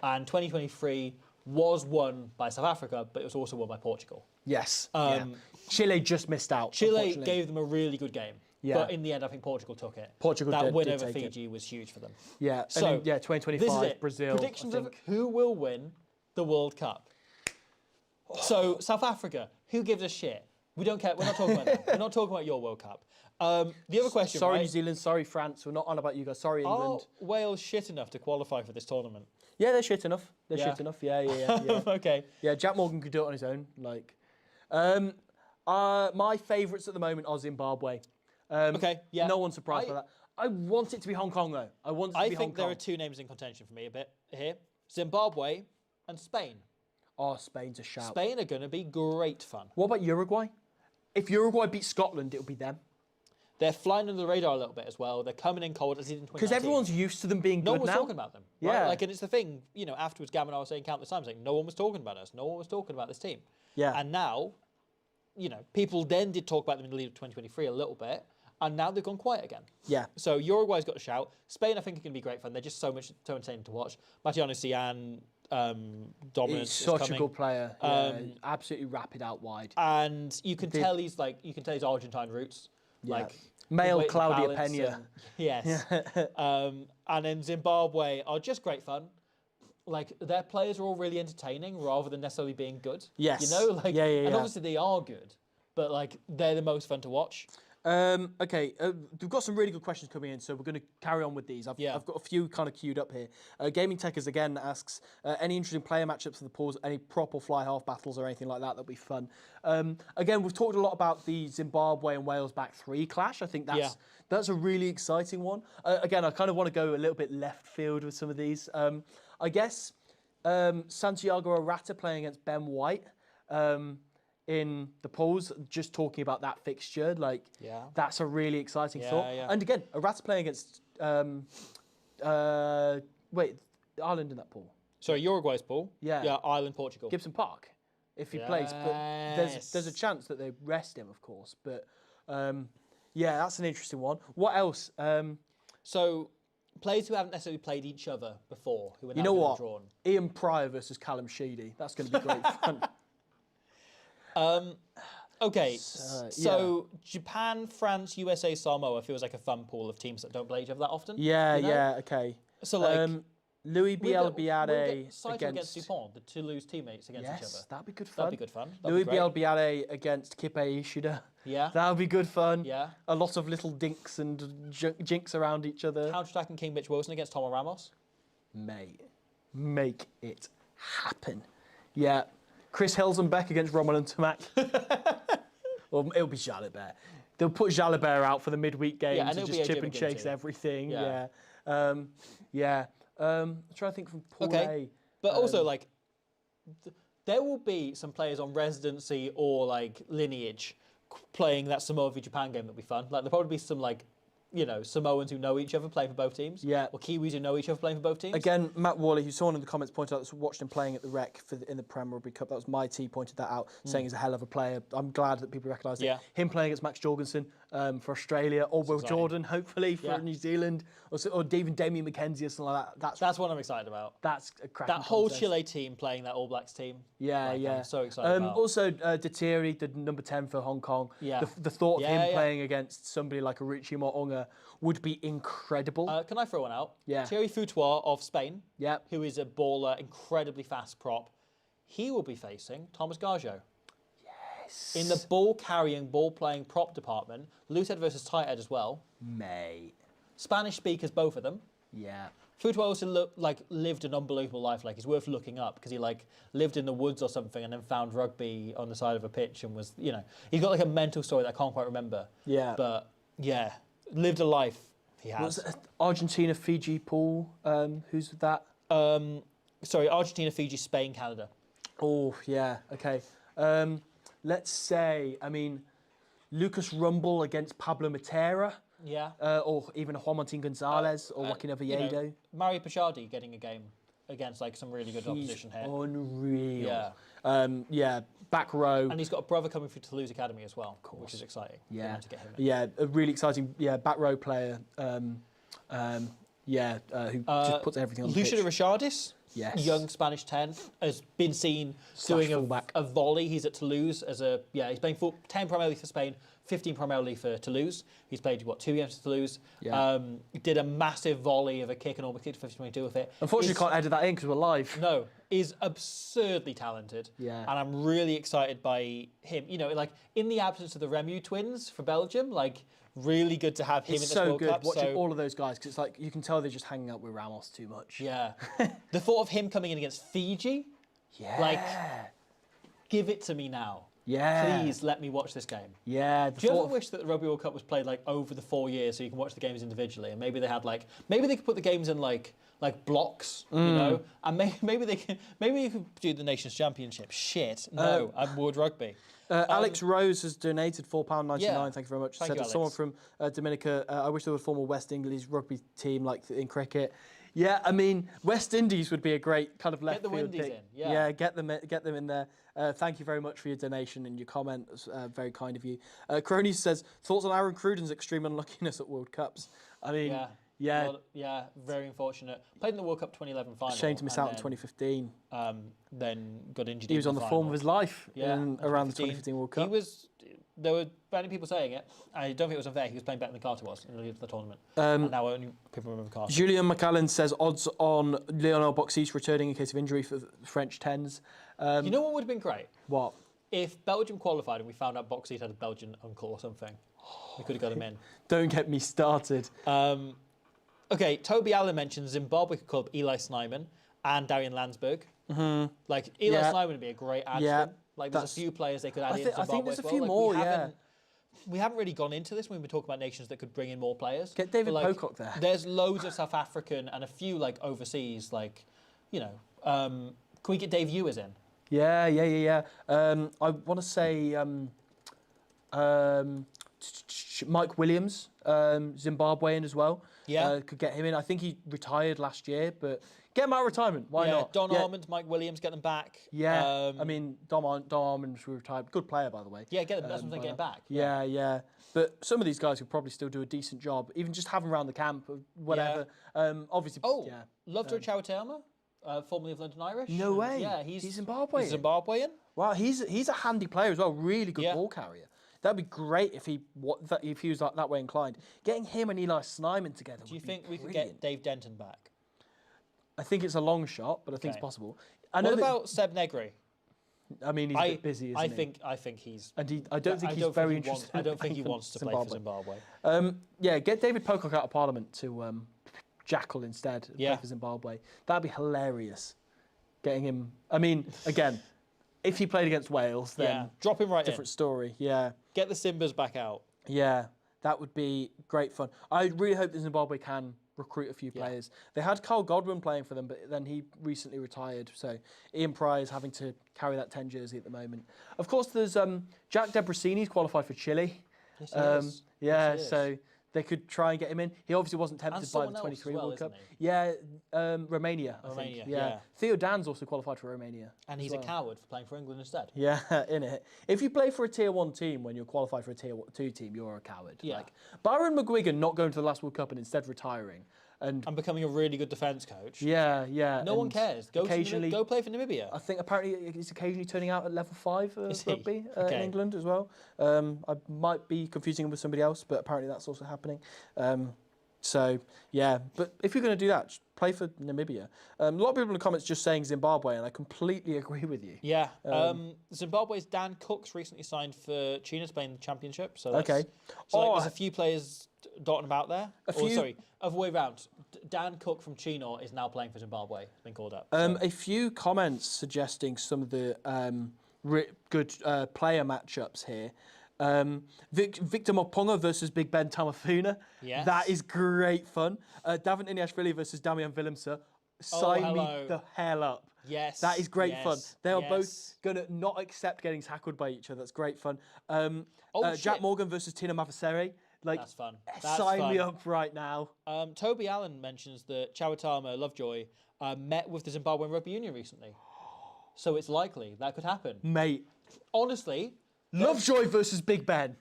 And 2023 was won by South Africa, but it was also won by Portugal. Yes. Chile just missed out. Chile unfortunately. gave them a really good game. Yeah. But in the end, I think Portugal took it. Portugal that win did over take it. Fiji was huge for them. Yeah. So, and then, This is 2025 it. Brazil. Predictions I of think. who will win the World Cup. So South Africa, who gives a shit? We don't care. We're not talking about them. We're not talking about your World Cup. The other question, Sorry, right? New Zealand. Sorry, France. We're not on about you guys. Sorry, Are England. Wales shit enough to qualify for this tournament? Yeah, they're shit enough. They're Yeah. shit enough. Yeah. Okay. Yeah, Jack Morgan could do it on his own. My favourites at the moment are Zimbabwe. Okay, yeah. No one's surprised by that. I want it to be Hong Kong though. I want it to I be Hong think there Kong. are two names in contention for me a bit here: Zimbabwe and Spain. Oh, Spain's a shout. Spain are going to be great fun. What about Uruguay? If Uruguay beat Scotland, it'll be them. They're flying under the radar a little bit as well. They're coming in cold as they did in 2019. Because everyone's used to them being No good one was now. talking about them. Right? Yeah. Like, and it's the thing, you know, afterwards, Gavin and I was saying countless times, like, no one was talking about us. No one was talking about this team. Yeah. And now, you know, people then did talk about them in the lead of 2023 a little bit, and now they've gone quiet again. Yeah. So Uruguay's got a shout. Spain, I think, are going to be great fun. They're just so entertaining to watch. Matiano Cian, dominance He's is such coming. a good player. Absolutely rapid out wide. And you can tell he's Argentine roots. Yeah. Like Male weight and Claudia balance Pena. and- yes. And then Zimbabwe are just great fun. Like their players are all really entertaining rather than necessarily being good. Yes. You know, like Yeah. and obviously they are good, but like they're the most fun to watch. We've got some really good questions coming in, so we're going to carry on with these. I've got a few kind of queued up here. Gaming Techers again asks, any interesting player matchups for the pools, any prop or fly half battles or anything like that that'll be fun. Again, we've talked a lot about the Zimbabwe and Wales back three clash. I think that's a really exciting one. Again, I kind of want to go a little bit left field with some of these. I guess Santiago Arata playing against Ben White. in the polls, just talking about that fixture. Like, that's a really exciting thought. Yeah. And again, Iraq's playing against Ireland in that pool. Sorry, Uruguay's pool. Yeah. Ireland, Portugal. Gibson Park, if he plays. But there's a chance that they rest him, of course. But that's an interesting one. What else? So, players who haven't necessarily played each other before, who are now drawn. Ian Pryor versus Callum Sheedy. That's going to be great fun. Okay, so Japan, France, USA, Samoa feels like a fun pool of teams that don't play each other that often. Okay. So like Louis Bielbiade against Dupont, the Toulouse teammates against each other. That'd be good fun. Louis Bielbiade against Kipe Ishida. Yeah. That would be good fun. Yeah. A lot of little dinks and jinks around each other. Counter-attacking King Mitch Wilson against Tomo Ramos. Mate, make it happen. Yeah. Chris Hilsenbeck against Roman and Tamak. Well, it'll be Jalabert. They'll put Jalabert out for the midweek games and just chip and chase everything. Yeah. I'm trying to think from Pool A. But also, like, there will be some players on residency or, like, lineage playing that Samoa v Japan game that'll be fun. Like, there'll probably be some, like, Samoans who know each other playing for both teams. Yeah. Or Kiwis who know each other playing for both teams. Again, Matt Worley, who someone in the comments pointed out that's watched him playing at the Rec in the Prem Rugby Cup. That was my team pointed that out, saying he's a hell of a player. I'm glad that people recognise it. Him playing against Max Jorgensen for Australia, or Will Jordan, hopefully, for New Zealand, or even Damien McKenzie or something like that. That's what I'm excited about. That's a cracking That whole contest. Chile team playing that All Blacks team. I'm so excited about. Also, Detiri, the number 10 for Hong Kong. Yeah. The thought of him playing against somebody like a Richie Mo'unga would be incredible. Can I throw one out? Yeah. Thierry Foutois of Spain, Yep. who is a baller, incredibly fast prop. He will be facing Thomas Garjo. Yes. In the ball-carrying, ball-playing prop department, loose head versus tight head as well. Mate. Spanish speakers, both of them. Yeah. Foutois also lived an unbelievable life. Like, he's worth looking up because he lived in the woods or something and then found rugby on the side of a pitch and was, he's got like a mental story that I can't quite remember. Yeah. But yeah, lived a life. He has. Was it Argentina, Fiji, Paul? Who's that? Sorry, Argentina, Fiji, Spain, Canada. Oh, yeah. Okay. Let's say, Lucas Rumble against Pablo Matera. Yeah. Or even Juan Martin Gonzalez or Joaquin Oviedo. Mario Pachardi getting a game against some really good opposition here. Unreal. Yeah. Back row. And he's got a brother coming through Toulouse Academy as well, which is exciting. Yeah. To get him yeah, a really exciting back row player. Who just puts everything on the Luciano pitch. Richardis, Yes. young Spanish 10, has been seen doing a volley. He's at Toulouse he's playing 10 primarily for Spain, 15 primarily for Toulouse. He's played 2 games for Toulouse. Yeah. Did a massive volley of a kick and almost kicked 50-22 with it. Unfortunately, can't edit that in because we're live. No, is absurdly talented. Yeah. And I'm really excited by him. In the absence of the Remu twins for Belgium, really good to have him in this so World good Cup. watching all of those guys because it's you can tell they're just hanging out with Ramos too much. Yeah. The thought of him coming in against Fiji, give it to me now. Yeah. Please let me watch this game. Yeah. Do you ever wish that the Rugby World Cup was played over the 4 years so you can watch the games individually, and maybe they had maybe they could put the games in blocks, and maybe you could do the Nations Championship. Shit, no, I'm World Rugby. Alex Rose has donated £4.99. Yeah. Thank you very much. Thank Said you, that someone Alex. from Dominica. I wish there would form a West Indies rugby team like in cricket. Yeah, West Indies would be a great kind of left Get the field Windies pick. in, yeah. Get them in there. Thank you very much for your donation and your comment. It was very kind of you. Crony says thoughts on Aaron Cruden's extreme unluckiness at World Cups. Very unfortunate. Played in the World Cup 2011 final. Shame to miss out in 2015. Then got injured. He was on the form of his life in around the 2015 World Cup. There were many people saying it. I don't think it was unfair. He was playing better than Carter was in the tournament. And now only people remember Carter. Julian McAllen says odds on Lionel Boxis returning in case of injury for the French 10s. You know what would have been great? What? If Belgium qualified and we found out Boxis had a Belgian uncle or something. We could have got him in. Don't get me started. Okay, Toby Allen mentions Zimbabwe could call up Eli Snyman and Darian Landsberg. Mm-hmm. Eli Snyman would be a great add to them. There's a few players they could add in Zimbabwe I think there's as a few well. more, We haven't really gone into this when we've been talking about nations that could bring in more players. Get David Pocock there. There's loads of South African and a few overseas, can we get Dave Ewers in? Yeah. I want to say Mike Williams, Zimbabwean as well. Yeah. Could get him in. I think he retired last year, but get him out of retirement. Why not? Don Armand, Mike Williams, get them back. Yeah. I mean, Dom Armand retired. Good player, by the way. Yeah, get them. That's what I'm saying, get him back. Yeah. But some of these guys could probably still do a decent job, even just having around the camp or whatever. Obviously. Lovejoy Chawatama, formerly of London Irish. No way. Yeah, he's Zimbabwean. He's Zimbabwean. Wow, he's a handy player as well. Really good ball carrier. That'd be great if he was like that way inclined. Getting him and Eli Snyman together. Do you think we could get Dave Denton back? I think it's a long shot, but I think it's possible. What about Seb Negri? I mean, he's a bit busy, isn't he? I think he's. And I don't think he's very interested. I don't think he wants to play for Zimbabwe. Get David Pocock out of Parliament to Jackal instead. Play for Zimbabwe. That'd be hilarious. Getting him. I mean, again, if he played against Wales, then drop him right different in. story. Yeah. Get the Simbas back out. Yeah, that would be great fun. I really hope that Zimbabwe can recruit a few players. They had Carl Godwin playing for them, but then he recently retired. So Ian Pry is having to carry that 10 jersey at the moment. Of course, there's Jack Debrasini's qualified for Chile. Yes, he is. Yeah, so they could try and get him in. He obviously wasn't tempted by the 23 World Cup. Yeah, Romania, I think. Yeah. Theo Dan's also qualified for Romania. And he's a coward for playing for England instead. Yeah, innit. If you play for a Tier 1 team when you're qualified for a Tier 2 team, you're a coward. Yeah. Like, Byron McGuigan not going to the last World Cup and instead retiring. And becoming a really good defence coach. Yeah. No one cares. Go play for Namibia. I think apparently he's occasionally turning out at level 5 rugby in England as well. I might be confusing him with somebody else, but apparently that's also happening. But if you're going to do that, just play for Namibia. A lot of people in the comments just saying Zimbabwe, and I completely agree with you. Yeah. Zimbabwe's Dan Cook's recently signed for China to play in the championship. So there's a few players dotting about there. Other way round. Dan Cook from Chino is now playing for Zimbabwe. Been called up. A few comments suggesting some of the good player matchups here. Victor Moponga versus Big Ben Tamafuna. Yes. That is great fun. Davin Iniashvili versus Damian Willemse. Sign me the hell up. Yes. That is great fun. They are both going to not accept getting tackled by each other. That's great fun. Jack Morgan versus Tina Mavasere. That's fun. Sign me up right now. Toby Allen mentions that Chawatama Lovejoy met with the Zimbabwean Rugby Union recently. So it's likely that could happen. Mate. Honestly. Lovejoy versus Big Ben.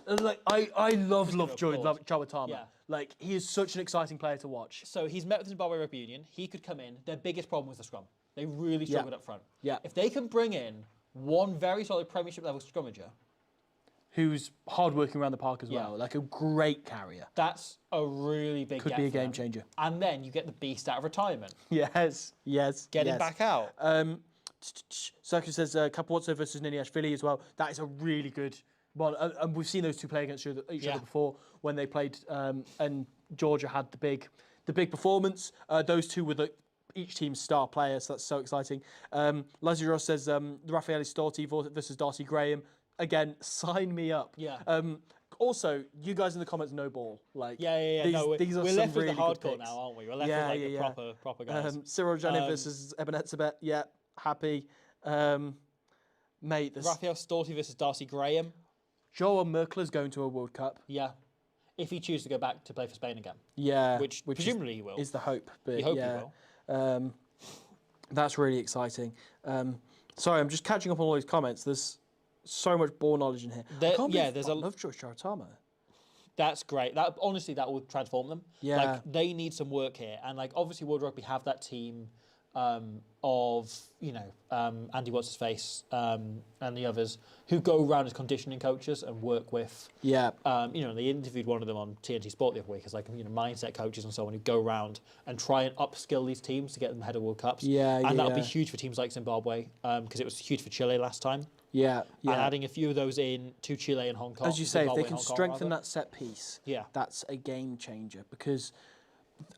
I love Lovejoy, Chawatama. Yeah. Like, he is such an exciting player to watch. So he's met with the Zimbabwe Rugby Union. He could come in. Their biggest problem was the scrum. They really struggled up front. Yeah. If they can bring in one very solid Premiership level scrummager, who's hard-working around the park as well, like a great carrier. That's a really big Could be a game changer. And then you get the beast out of retirement. Yes. Get him back out. Circus says Capozzo versus Niniashvili as well. That is a really good one. And we've seen those two play against each other before when they played, and Georgia had the big performance. Those two were each team's star players, so that's so exciting. Lazarus says Raffaele Storti versus Darcy Graham. Again, sign me up. Yeah. Also, you guys in the comments know ball. Like, These are we're left with the hardcore now, aren't we? We're left with the proper guys. Cyril Janin versus Eben Etzebet. Yeah, happy. Mate, Raphael Storti versus Darcy Graham. Joel Merkler's going to a World Cup. Yeah. If he chooses to go back to play for Spain again. Yeah. Which presumably he will. Is the hope. But you hope he will. That's really exciting. Sorry, I'm just catching up on all these comments. There's so much ball knowledge in here. There's a love George Charatama. That's great. That honestly, that will transform them. Yeah. Like, they need some work here, and like obviously, World Rugby have that team of Andy what's his face and the others who go around as conditioning coaches and work with. Yeah. They interviewed one of them on TNT Sport the other week as mindset coaches and so on who go around and try and upskill these teams to get them ahead of World Cups. And that'll be huge for teams like Zimbabwe because it was huge for Chile last time. Yeah. And adding a few of those in to Chile and Hong Kong. As you say, if they can strengthen that set piece, yeah, that's a game changer because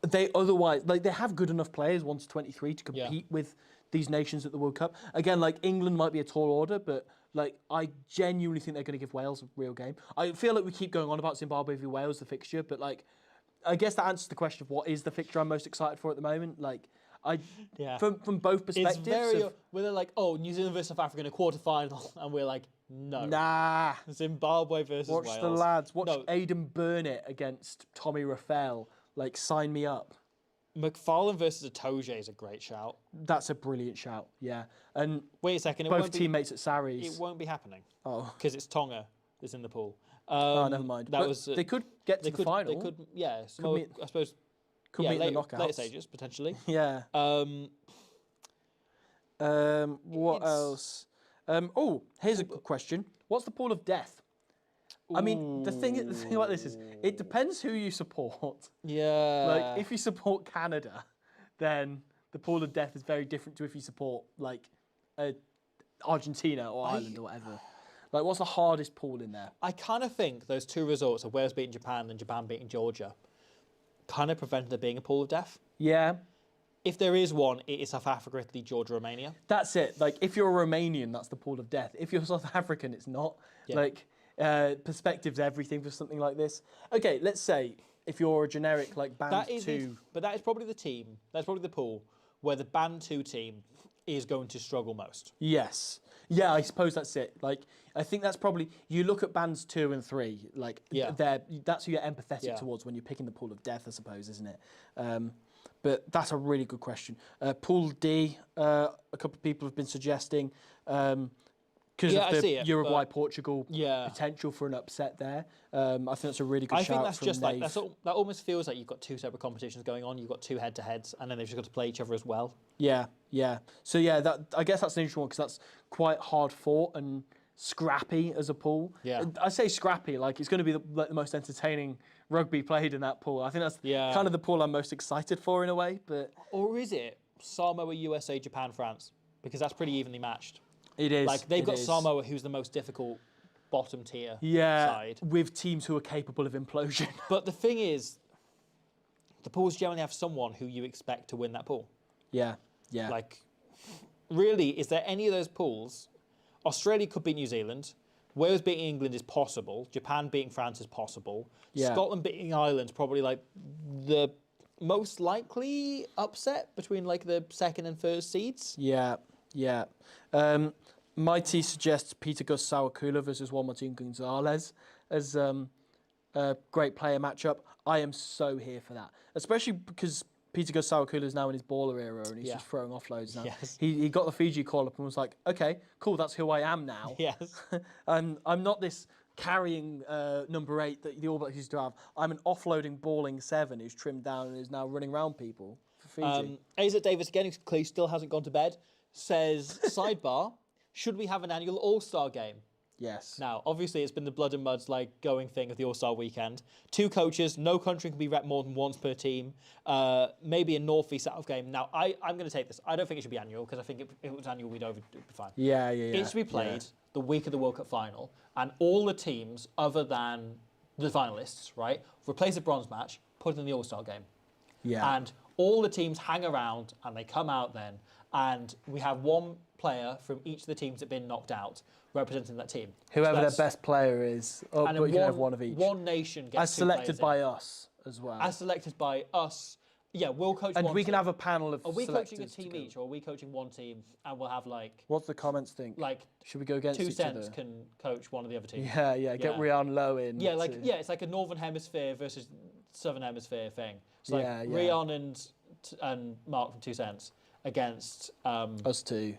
they otherwise, they have good enough players, 1 to 23, to compete with these nations at the World Cup. Again, England might be a tall order, but I genuinely think they're going to give Wales a real game. I feel like we keep going on about Zimbabwe v Wales, the fixture, but I guess that answers the question of what is the fixture I'm most excited for at the moment. From both perspectives. It's very where they're like, oh, New Zealand versus South Africa in a quarter-final, and we're like, no. Nah. Zimbabwe versus Watch Wales. the lads. Watch No. Aidan Burnett against Tommy Raphael. Like, sign me up. McFarlane versus Atoje is a great shout. That's a brilliant shout, yeah. And Wait a second. both teammates at Sarries. It won't be happening. Oh. Because it's Tonga that's in the pool. Never mind. That was, they could get to the final. They could, yeah. Samoa, I suppose. Could meet in the knockouts. Later stages, potentially. Yeah. What else? Here's a good question. What's the pool of death? I mean, the thing about this is, it depends who you support. Yeah. Like, if you support Canada, then the pool of death is very different to if you support, like, Argentina or Ireland or whatever. Like, what's the hardest pool in there? I kind of think those two results of Wales beating Japan and Japan beating Georgia kind of prevented there being a pool of death. Yeah. If there is one, it is South Africa, Italy, Georgia, Romania. That's it. Like, if you're a Romanian, that's the pool of death. If you're South African, it's not. Yeah. Like, perspective's everything for something like this. Okay, let's say if you're a generic, like, band two. But that is probably the team, that's probably the pool where the band two team is going to struggle most. Yes. Yeah, I suppose that's it. Like, I think that's probably, you look at bands 2 and 3, like, that's who you're empathetic towards when you're picking the pool of death, I suppose, isn't it? But that's a really good question. Pool D, a couple of people have been suggesting, because of the Uruguay-Portugal potential for an upset there. I think that's a really good shout. I think that's just Nave. like, that almost feels like you've got two separate competitions going on. You've got two head-to-heads, and then they've just got to play each other as well. Yeah, yeah. So yeah, I guess that's an interesting one because that's quite hard fought and scrappy as a pool. Yeah. I say scrappy, like it's going to be the most entertaining rugby played in that pool. I think that's kind of the pool I'm most excited for in a way. But or is it Samoa, USA, Japan, France? Because that's pretty evenly matched. It is. Like they've got Samoa, who's the most difficult bottom tier side, with teams who are capable of implosion. But the thing is, the pools generally have someone who you expect to win that pool. Yeah, yeah. Like, really, is there any of those pools? Australia could beat New Zealand. Wales beating England is possible. Japan beating France is possible. Yeah. Scotland beating Ireland is probably like the most likely upset between like the second and first seeds. Yeah, yeah. Mighty suggests Peter Gus Sawakula versus Juan Martin Gonzalez as a great player matchup. I am so here for that, especially because Peter Gus Sawakula is now in his baller era and he's just throwing offloads now. Yes. He got the Fiji call up and was like, okay, cool, that's who I am now. Yes. I'm not this carrying number 8 that the All Blacks used to have. I'm an offloading balling 7 who's trimmed down and is now running around people for Fiji. Isaac Davis, again, who still hasn't gone to bed, says, sidebar, should we have an annual All-Star game? Yes. Now, obviously, it's been the blood and muds like going thing of the All-Star weekend. 2 coaches, no country can be rep more than once per team. Maybe a North-South game. Now, I'm going to take this. I don't think it should be annual because I think if it was annual, it'd be fine. Yeah. It should be played the week of the World Cup final, and all the teams other than the finalists, right, replace a bronze match, put it in the All-Star game. Yeah. And all the teams hang around and they come out then, and we have one player from each of the teams that have been knocked out representing that team. Whoever their best player is, but you can have one of each. One nation gets as selected by us as well. As selected by us. Yeah, we'll coach and one we team. can have a panel of Are we coaching a selectors team each, or are we coaching one team and we'll have like... What's the comments think? Like, should we go against 2 each cents other? Can coach one of the other teams. Yeah. Get Rian Lowe in. Yeah, it's like a Northern Hemisphere versus Southern Hemisphere thing. It's like Rian and Mark from 2 cents against us two,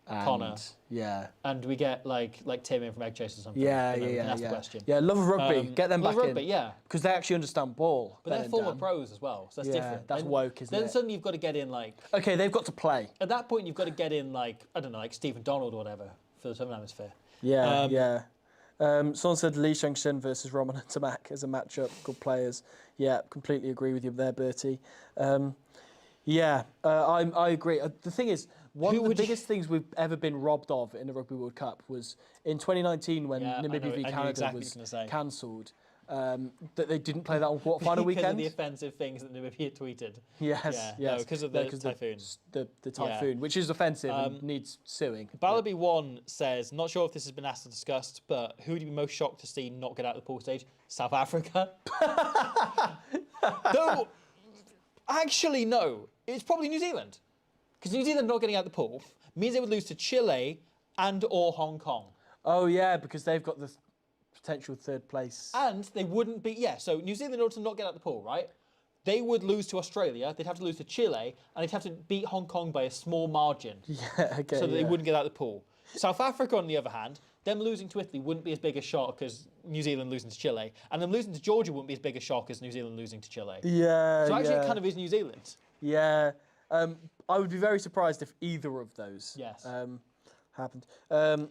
and Connor. Yeah. And we get like Tim in from Egg Chase or something. Yeah. That's the question. Yeah, love of rugby. Get them back rugby, in. yeah. Because they actually understand ball. But they're former pros as well, so that's different. That's woke, isn't it? Then suddenly you've got to get in like... Okay, they've got to play. At that point, you've got to get in like, I don't know, like Stephen Donald or whatever for the Southern Hemisphere. Yeah. Someone said Lee Shang-Shin versus Roman and Tamak as a matchup. Good players. Yeah, completely agree with you there, Bertie. I agree. The thing is, one of the biggest things we've ever been robbed of in the Rugby World Cup was in 2020 when Namibia v Canada was cancelled. That they didn't play that on quarterfinal weekend. Because of the offensive things that Namibia tweeted. Yes. No, because of the typhoon. The typhoon, which is offensive and needs suing. Ballaby One says, not sure if this has been asked or discussed, but who would you be most shocked to see not get out of the pool stage? South Africa. No, actually no. It's probably New Zealand. Because New Zealand not getting out of the pool means they would lose to Chile and or Hong Kong. Oh, yeah, because they've got the potential third place. And they wouldn't be, so New Zealand, in order to not get out of the pool, right? They would lose to Australia, they'd have to lose to Chile, and they'd have to beat Hong Kong by a small margin. Yeah, okay. So that they wouldn't get out of the pool. South Africa, on the other hand, them losing to Italy wouldn't be as big a shock as New Zealand losing to Chile. And them losing to Georgia wouldn't be as big a shock as New Zealand losing to Chile. Yeah. So actually, it kind of is New Zealand. Yeah. I would be very surprised if either of those happened.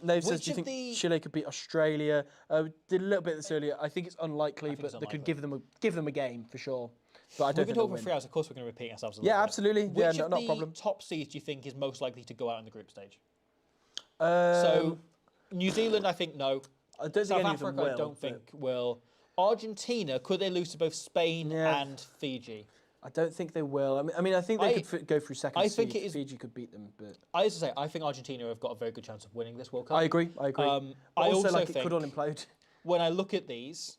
Nave says, do you think Chile could beat Australia? We did a little bit of this earlier. I think it's unlikely, but they could give them a game for sure. But I don't think We've been talking for 3 hours. Of course, we're going to repeat ourselves a little bit. Absolutely. Which not a problem. Top seeds do you think is most likely to go out in the group stage? So New Zealand, I think no. I don't think South any of them Africa, will, I don't think will. Argentina, could they lose to both Spain and Fiji? I don't think they will. I mean, I think they could go through second seed. Think it is, Fiji could beat them, but I used to say I think Argentina have got a very good chance of winning this World Cup. I agree. I also think it could all implode. When I look at these,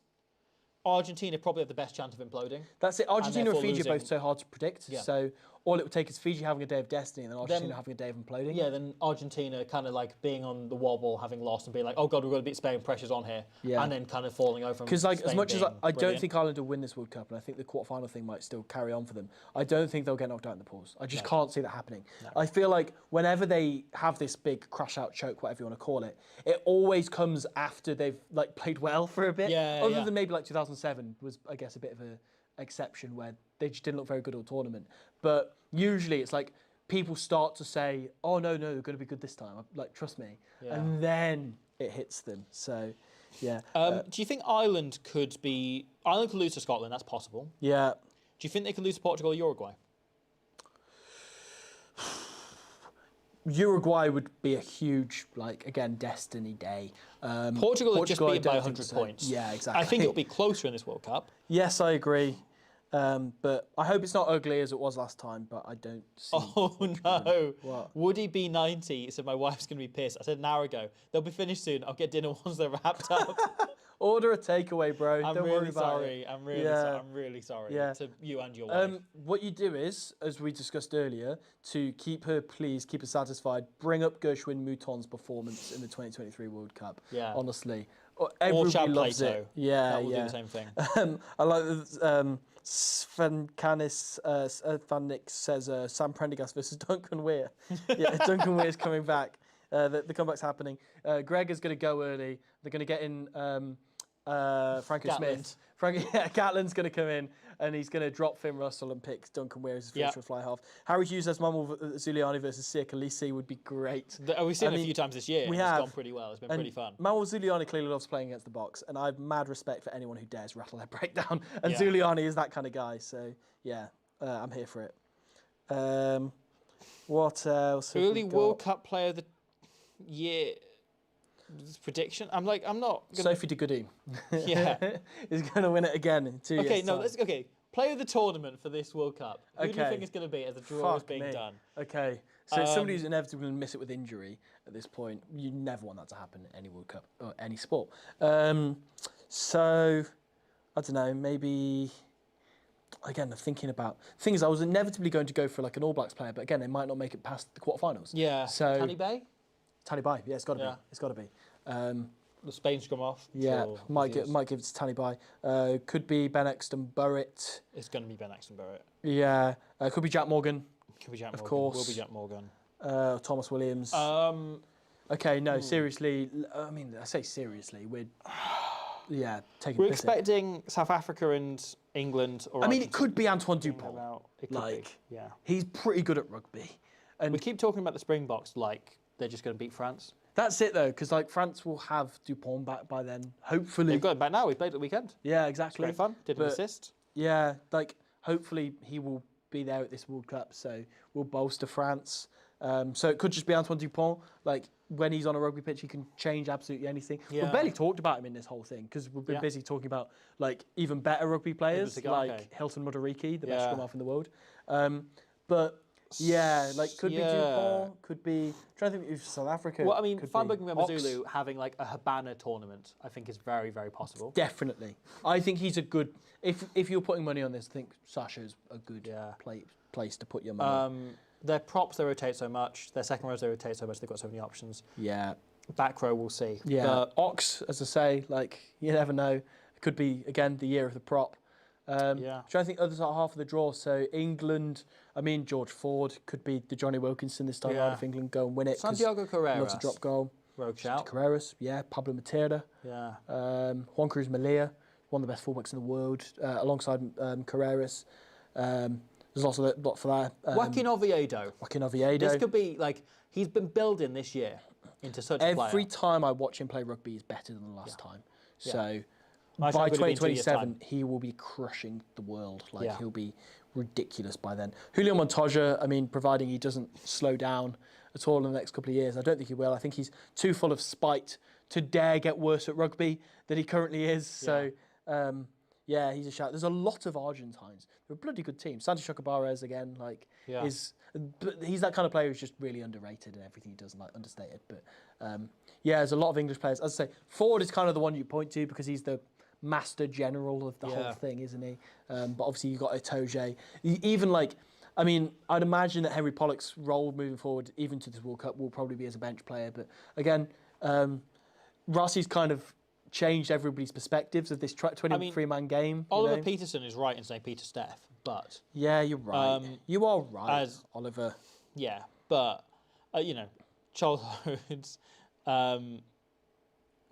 Argentina probably have the best chance of imploding. That's it. Argentina and Fiji losing. are both so hard to predict. Yeah. So all it would take is Fiji having a day of destiny and then Argentina having a day of imploding. Yeah, then Argentina kind of like being on the wobble, having lost and being like, oh God, we've got to beat Spain, pressure's on here. Yeah. And then kind of falling over. Because like, as much as I don't think Ireland will win this World Cup, and I think the quarterfinal thing might still carry on for them, I don't think they'll get knocked out in the pools. I just can't see that happening. No. I feel like whenever they have this big crash out choke, whatever you want to call it, it always comes after they've like played well for a bit. Other than maybe like 2007 was, I guess, a bit of a exception where they just didn't look very good all tournament. But usually it's like people start to say, oh no, they're going to be good this time, like trust me, and then it hits them. So yeah. Do you think Ireland could lose to Scotland? That's possible. Yeah. Do you think they could lose to Portugal or Uruguay? Uruguay would be a huge, like, again, destiny day. Portugal have just beaten by 100 points. Yeah, exactly. I think it'll be closer in this World Cup. Yes, I agree. But I hope it's not ugly as it was last time, but I don't see... Oh, no. What? Woody B90 said my wife's going to be pissed. I said an hour ago. They'll be finished soon. I'll get dinner once they're wrapped up. Order a takeaway, bro. I'm Don't really worry about sorry. it. I'm really sorry to you and your wife. What you do is, as we discussed earlier, to keep her pleased, keep her satisfied, bring up Gershwin Mouton's performance in the 2023 World Cup. Yeah. Honestly. Everybody loves it. Yeah, that will do the same thing. I like Sven Canis, Thanik says Sam Prendergast versus Duncan Weir. Yeah, Duncan Weir's coming back. The comeback's happening. Greg is going to go early. They're going to get in Franco Smith. Gatland's going to come in and he's going to drop Finn Russell and pick Duncan Weir as his virtual fly half. Harry Hughes says Manuel Zuliani versus Sia Khaleesi would be great. We've seen it a few times this year. It's gone pretty well. It's been pretty fun. Manuel Zuliani clearly loves playing against the box, and I have mad respect for anyone who dares rattle their breakdown. And Zuliani is that kind of guy. So yeah, I'm here for it. What else? Early World Cup player of the year. Prediction? I'm not gonna... Sophie de Goody. Yeah. is going to win it again in 2 years. Okay, player of the tournament for this World Cup. Who do you think it's going to be as the draw is being done? Okay. So it's somebody who's inevitably going to miss it with injury at this point. You never want that to happen in any World Cup or any sport. So, I don't know, maybe... Again, thinking about... Thing is, I was inevitably going to go for like an All Blacks player, but again, they might not make it past the quarterfinals. Yeah. So, Tanny Bay? Tanny Bay, yeah, it's got to be. It's got to be. The Spain scrum off. Yeah, might give it to Tanny Bay. Could be Ben Exton Burrett. It's going to be Ben Exton Burrett. Yeah, could be Jack Morgan. Could be Jack Morgan. Of course. Will be Jack Morgan. Thomas Williams. Okay, no, seriously. I mean, I say seriously. We're taking. We're expecting South Africa and England. Or I mean, it could be Antoine Dupont. It could be. Yeah, he's pretty good at rugby. And we keep talking about the Springboks like they're just going to beat France. That's it though, because like France will have Dupont back by then. Hopefully, they've got him back now. We played at the weekend. Yeah, exactly. It's great fun. Did an assist. Yeah, like hopefully he will be there at this World Cup, so we'll bolster France. So it could just be Antoine Dupont. Like when he's on a rugby pitch, he can change absolutely anything. Yeah. We've barely talked about him in this whole thing because we've been busy talking about like even better rugby players like Hilton Mudariki, the best scrum half in the world. But Yeah, like could be Yeah. Dupont, could be. I'm trying to think if South Africa. Well, I mean, could Van be Bergen Ox. Zulu having like a Habana tournament, I think is very, very possible. Definitely, I think he's a good. If you're putting money on this, I think Sasha's a good place to put your money. Their props, they rotate so much. Their second rows, they rotate so much. They've got so many options. Yeah, Back row, we'll see. yeah. But Ox, as I say, like you never know. It could be again the year of the prop. Yeah. Trying to think other side half of the draw. So England, I mean George Ford could be the Johnny Wilkinson this time Yeah. around if England go and win it. 'cause Santiago Carreras. loves a drop goal. Rogue shout. Carreras, yeah. Pablo Matera. Yeah. Juan Cruz Malia, one of the best fullbacks in the world, alongside Carreras. There's lots of lot for that. Joaquin Oviedo. Joaquin Oviedo. This could be like, he's been building this year into such a player. Every time I watch him play rugby is better than the last time. Yeah. So Nice by how good it'll be in 2 years' 2027, time. he will be crushing the world. Like Yeah. he'll be ridiculous by then. Julio Montoya, I mean, providing he doesn't slow down at all in the next couple of years, I don't think he will. I think he's too full of spite to dare get worse at rugby than he currently is. So, yeah, he's a shout. There's a lot of Argentines. They're a bloody good team. Santi Chocobares again, like Yeah. but he's that kind of player who's just really underrated and everything he does, like understated. But yeah, there's a lot of English players. As I say, Ford is kind of the one you point to because he's the master general of the whole thing, isn't he? But obviously you've got Itoje. Even like, I mean, I'd imagine that Henry Pollock's role moving forward, even to this World Cup, will probably be as a bench player. But again, Rossi's kind of changed everybody's perspectives of this 23-man game. Oliver Peterson is right in saying Peter Steff, but Yeah, you're right. You are right, Oliver. yeah, but Charles Rhodes,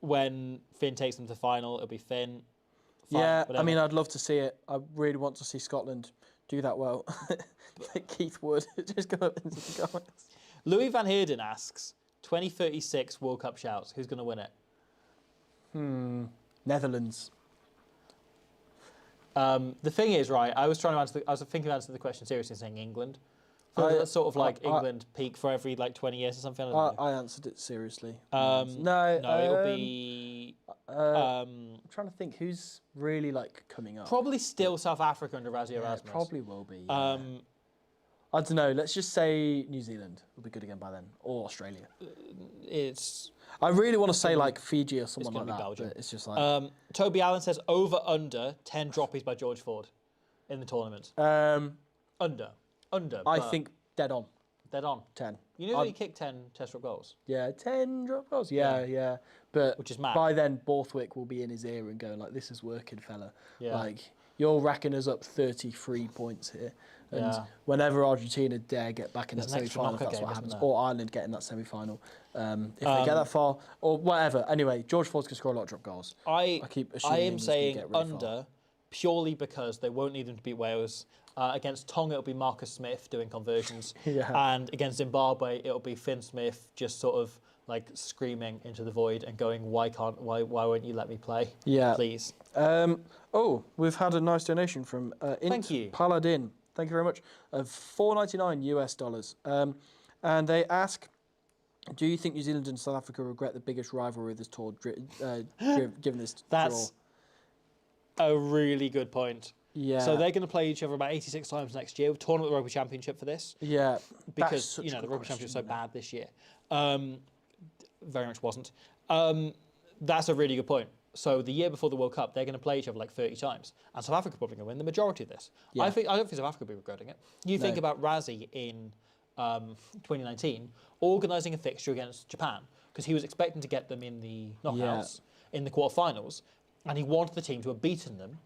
when Finn takes them to final, it'll be Finn. Fine, Yeah, whatever. I mean, I'd love to see it. I really want to see Scotland do that well. Keith Wood, just go up into the comments. Louis Van Heerden asks, 2036 World Cup shouts, who's going to win it? Netherlands. The thing is, right, I was thinking of answering the question seriously, saying England. That's sort of like England peak for every like 20 years or something. I don't know. I answered it seriously. No, it'll I'm be trying to think who's really like coming up. probably still South Africa under Rassie Yeah, it Erasmus. probably will be. Yeah. I don't know. Let's just say New Zealand will be good again by then, or Australia. It's I really want to say like Fiji or someone gonna like be that. Belgium. But it's just like Toby Allen says over under 10 droppies by George Ford in the tournament. Under. I but think dead on dead on. 10. You know that he kicked 10 test drop goals. Yeah, 10 drop goals. Yeah. But Which is mad. by then, Borthwick will be in his ear and going like, "This is working, fella. Yeah. Like you're racking us up 33 points here." And Yeah. whenever Argentina dare get back in There's that an extra semi-final, if knockout that's game, what isn't happens, there? or Ireland get in that semi-final, if they get that far, or whatever. Anyway, George Ford's can score a lot of drop goals. I keep assuming am England's gonna saying get really under far. purely because they won't need them to beat Wales. Against Tonga, it'll be Marcus Smith doing conversions. Yeah. And against Zimbabwe, it'll be Finn Smith just sort of like screaming into the void and going, why won't you let me play? Yeah. Please. We've had a nice donation from Thank you. Paladin. Thank you very much. Of $4.99 US. And they ask, do you think New Zealand and South Africa regret the biggest rivalry of this tour, given this That's a really good point. Yeah. So they're going to play each other about 86 times next year. We've tournament the Rugby Championship for this. Yeah. Because the Rugby Championship's so bad this year. Very much wasn't. That's a really good point. So the year before the World Cup, they're going to play each other like 30 times, and South Africa probably going to win the majority of this. Yeah. I don't think South Africa will be regretting it. You think about Rassie in 2019 organising a fixture against Japan because he was expecting to get them in the knockouts, in the quarterfinals, and he wanted the team to have beaten them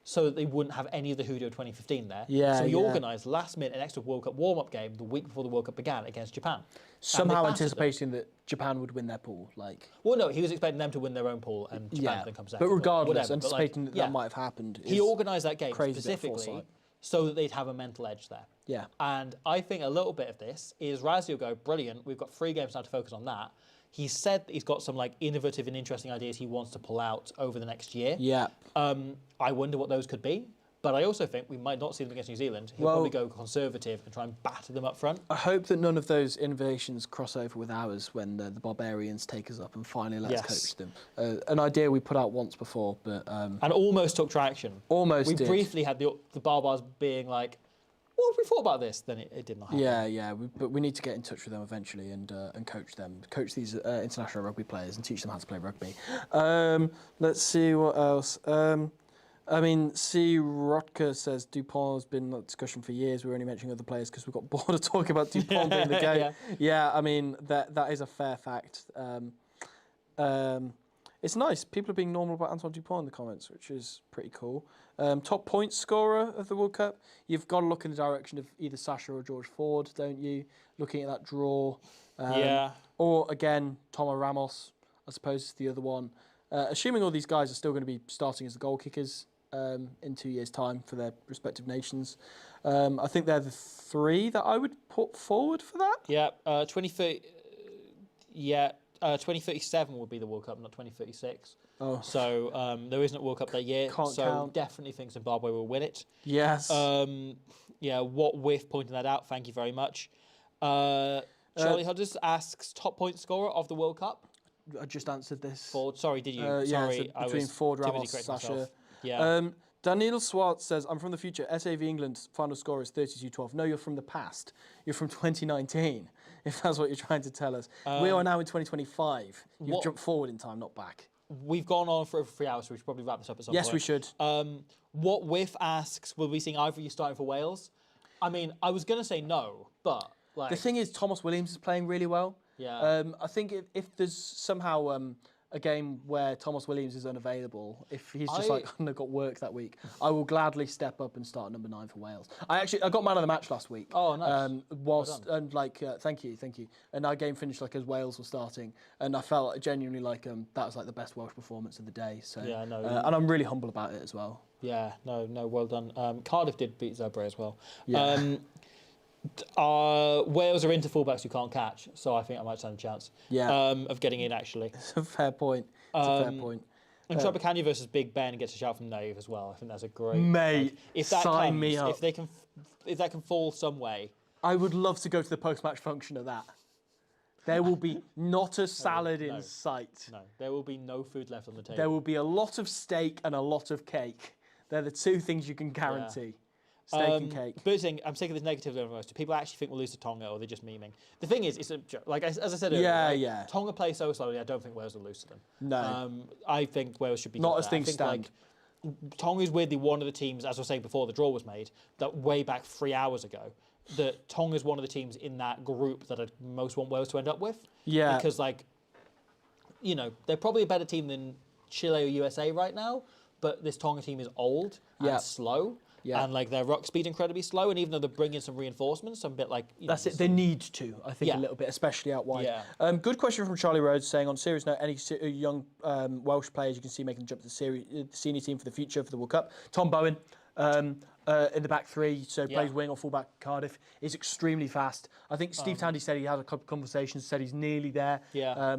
so that they wouldn't have any of the hoodoo of 2015 there. Yeah, so he yeah. organised last minute an extra World Cup warm-up game the week before the World Cup began against Japan. Somehow And they battered them. anticipating that Japan would win their pool. Like, Well, no, he was expecting them to win their own pool and Japan then come second. but regardless, whatever, but, like, anticipating that might have happened. He is organised that game crazy bit of specifically foresight. so that they'd have a mental edge there. Yeah. And I think a little bit of this is Rassie will go, brilliant, we've got 3 games now to focus on that. He said that he's got some like innovative and interesting ideas he wants to pull out over the next year. Yeah. I wonder what those could be. But I also think we might not see them against New Zealand. He'll probably go conservative and try and batter them up front. I hope that none of those innovations cross over with ours when the barbarians take us up and finally let us coach them. An idea we put out once before, but and almost took traction. almost We did. briefly had the Barbars being like, what have we thought about this? Then it did not happen. Yeah. But we need to get in touch with them eventually and coach them, coach these international rugby players and teach them how to play rugby. Let's see what else. C. Rotker says Dupont has been a discussion for years. We were only mentioning other players because we got bored of talking about Dupont being the game. Yeah, I mean, that is a fair fact. It's nice. People are being normal about Antoine Dupont in the comments, which is pretty cool. Top point scorer of the World Cup. You've got to look in the direction of either Sasha or George Ford, don't you? Looking at that draw. Or, again, Tomo Ramos, I suppose, is the other one. Assuming all these guys are still going to be starting as the goal kickers in 2 years' time for their respective nations. I think they're the three that I would put forward for that. Yeah, 2037 would be the World Cup, not 2036. Oh. So there isn't a World Cup that year. Can't count. Definitely think Zimbabwe will win it. Yes. What with pointing that out, thank you very much. Charlie Hudders asks top point scorer of the World Cup. I just answered this. Ford, sorry, did you? Sorry, I between Ford, Ramos, Sasha. Myself. Yeah. Daniel Swartz says, I'm from the future. SAV England's final score is 32-12. No, you're from the past. You're from 2019, if that's what you're trying to tell us. We are now in 2025. You've jumped forward in time, not back. We've gone on for over 3 hours, so we should probably wrap this up at some point. Yes, we should. What Whiff asks, will we see either of you starting for Wales? I mean, I was going to say no, but... The thing is, Thomas Williams is playing really well. Yeah. I think if there's somehow a game where Thomas Williams is unavailable, if he's just I've got work that week, I will gladly step up and start number 9 for Wales. I got man of the match last week. Oh, nice. Thank you. And our game finished as Wales were starting, and I felt genuinely that was the best Welsh performance of the day. So yeah, no, and I'm really humble about it as well. Yeah, no, well done. Cardiff did beat Zebra as well. Yeah. Wales are into fullbacks who can't catch, so I think I might stand a chance of getting in, actually. It's a fair point. And Tropicana versus Big Ben gets a shout from Nave as well. I think that's a great... Mate, if that sign comes, me up. If that can fall some way... I would love to go to the post-match function of that. There will be not a salad in sight. No, there will be no food left on the table. There will be a lot of steak and a lot of cake. They're the two things you can guarantee. Yeah. Steak and cake. But I'm sick of this negativity over most. Do people actually think we'll lose to Tonga, or they're just memeing? The thing is, it's a joke. As I said earlier, Tonga play so slowly, I don't think Wales will lose to them. No. I think Wales should be not as things stand. Tonga is weirdly one of the teams, as I was saying before the draw was made, that way back 3 hours ago, that Tonga is one of the teams in that group that I most want Wales to end up with. Yeah. Because, they're probably a better team than Chile or USA right now, but this Tonga team is old and slow. Yeah. And their ruck speed incredibly slow, and even though they're bringing some reinforcements, I'm a bit that's it. They need to, I think, a little bit, especially out wide. Yeah. Good question from Charlie Rhodes saying, on serious note, any young Welsh players you can see making the jump to the senior team for the future for the World Cup? Tom Bowen. In the back three, so plays wing or fullback. Cardiff is extremely fast. I think Steve Tandy said he had a couple of conversations, said he's nearly there. Yeah.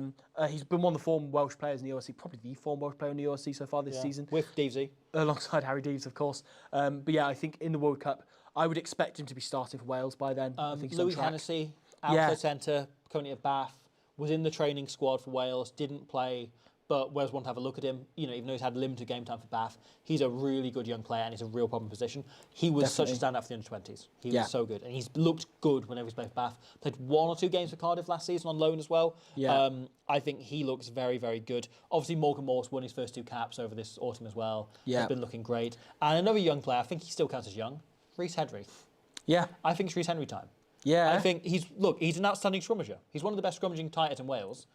He's been one of the former Welsh players in the OSC, probably the former Welsh player in the OSC so far this season. With Deavesy. Alongside Harry Deaves, of course. But yeah, I think in the World Cup, I would expect him to be starting for Wales by then. I think he's Louis on track. Hennessy, outside centre, currently at Bath, was in the training squad for Wales, didn't play, but Wales want to have a look at him. Even though he's had limited game time for Bath, he's a really good young player and he's a real problem position. He was such a standout for the under-20s. He was so good, and he's looked good whenever he's played for Bath. Played 1 or 2 games for Cardiff last season on loan as well. Yeah. I think he looks very, very good. Obviously, Morgan Morse won his first 2 caps over this autumn as well. Yeah. He's been looking great. And another young player, I think he still counts as young, Rhys Henry. Yeah. I think it's Rhys Henry time. Yeah. I think he's an outstanding scrummager. He's one of the best scrummaging tight ends in Wales.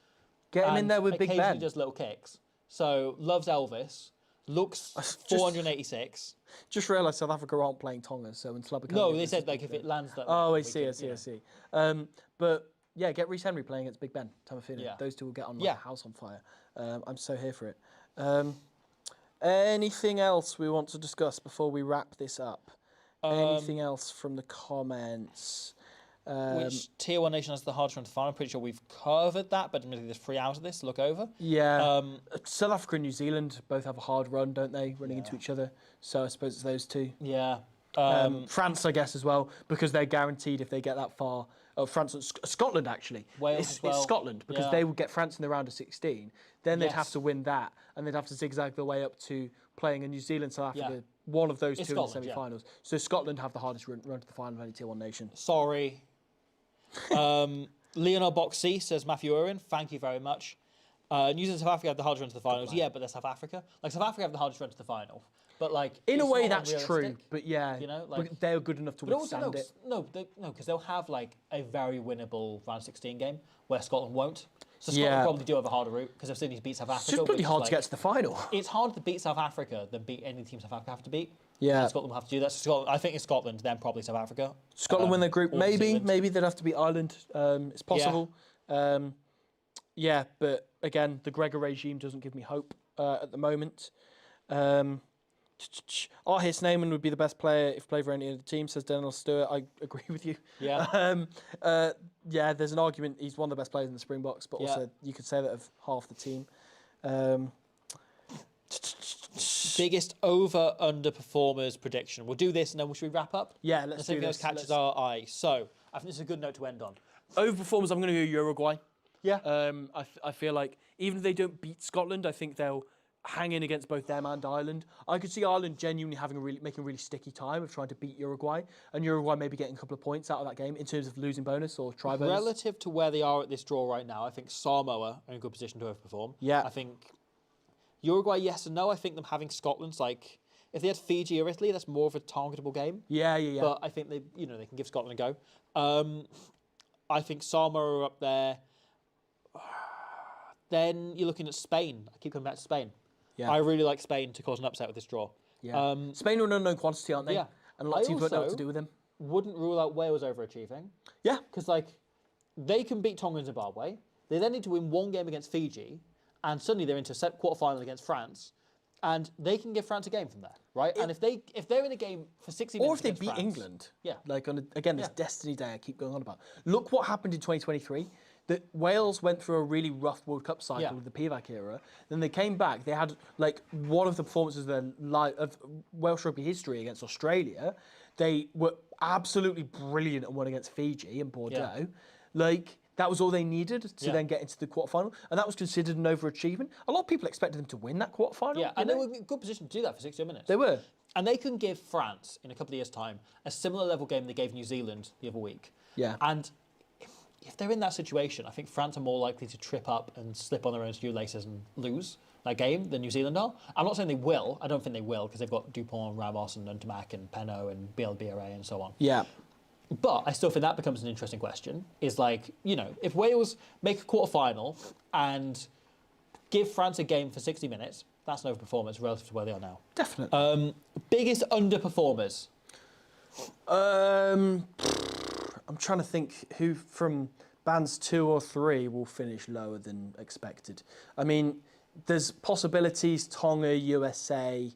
Get him in there with Big Ben. Occasionally does little kicks. So, loves Elvis, looks 486. Just realised South Africa aren't playing Tonga, so when Slobber... No, they said if it lands that way... Oh, I see. But, yeah, get Rhys Henry playing against Big Ben, Tamafina. Yeah. Those two will get on like a house on fire. I'm so here for it. Anything else we want to discuss before we wrap this up? Anything else from the comments? Which Tier 1 nation has the hardest run to final? I'm pretty sure we've covered that, but admittedly there's 3 hours of this to look over. Yeah. South Africa and New Zealand both have a hard run, don't they? Running into each other. So I suppose it's those two. Yeah. France, I guess, as well, because they're guaranteed if they get that far. France and Scotland, actually. Wales as well. It's Scotland, because they would get France in the round of 16. Then they'd have to win that, and they'd have to zigzag their way up to playing a New Zealand, South Africa, Yeah. one of those It's two Scotland, in the semi-finals. So Scotland have the hardest run to the final of any Tier 1 nation. Sorry. Leonor Boxy says, Matthew Irwin, thank you very much. New Zealand and South Africa have the hardest run to the finals. Yeah, but they're South Africa. Like, South Africa have the hardest run to the final. But, like, In a it's way, not that's true. unrealistic, But yeah, you know, like, but they're good enough to but also, withstand it. no, because they'll have, like, a very winnable round 16 game where Scotland won't. So Scotland probably do have a harder route because they've seen beat South Africa. It's just pretty hard to get to the final. It's harder to beat South Africa than beat any team South Africa have to beat. Yeah. And Scotland will have to do that. So I think it's Scotland, then probably South Africa. Scotland win their group. or New Maybe Zealand. they'd have to beat Ireland. It's possible. Yeah, but again, the Gregor regime doesn't give me hope at the moment. Arhis Neyman would be the best player if played for any of the team, says Daniel Stewart. I agree with you. Yeah. Yeah, there's an argument. He's one of the best players in the Springboks, but also you could say that of half the team. Biggest over underperformers prediction. We'll do this and then should we wrap up? Yeah, let's do something else this. catches our eye. So I think this is a good note to end on. Overperformers, I'm going to go Uruguay. Yeah. I feel like even if they don't beat Scotland, I think they'll hang in against both them and Ireland. I could see Ireland genuinely making a really sticky time of trying to beat Uruguay, and Uruguay maybe getting a couple of points out of that game in terms of losing bonus or try bonus. Relative to where they are at this draw right now, I think Samoa are in a good position to overperform. Yeah. I think Uruguay, yes and no. I think them having Scotland's like, if they had Fiji or Italy, that's more of a targetable game. Yeah. But I think they can give Scotland a go. I think Samoa are up there. Then you're looking at Spain. I keep coming back to Spain. Yeah. I really like Spain to cause an upset with this draw. Yeah. Spain are an unknown quantity, aren't they? Yeah. And a lot of teams won't know what to do with them. Wouldn't rule out Wales overachieving. Yeah. Because, like, they can beat Tonga and Zimbabwe. They then need to win one game against Fiji, and suddenly they're into a quarter-final against France, and they can give France a game from there, right? And if they're in a game for 60 minutes Or if they against beat France, England. Yeah. Like, this Destiny Day I keep going on about. Look what happened in 2023. That Wales went through a really rough World Cup cycle with the Pivac era. Then they came back. They had like one of the performances of Welsh rugby history against Australia. They were absolutely brilliant and won against Fiji and Bordeaux. Yeah. Like that was all they needed to then get into the quarterfinal, and that was considered an overachievement. A lot of people expected them to win that quarterfinal. Yeah, and they were in a good position to do that for 60 minutes. They were. And they can give France, in a couple of years' time, a similar level game they gave New Zealand the other week. Yeah. And if they're in that situation, I think France are more likely to trip up and slip on their own shoelaces and lose that game than New Zealand are. I'm not saying they will. I don't think they will because they've got Dupont, Ramos and Nuntamak and Penno and BLBRA and so on. Yeah. But I still think that becomes an interesting question. Is like, if Wales make a quarter-final and give France a game for 60 minutes, that's an overperformance relative to where they are now. Definitely. Biggest underperformers? I'm trying to think who from bands 2 or 3 will finish lower than expected. I mean, there's possibilities Tonga, USA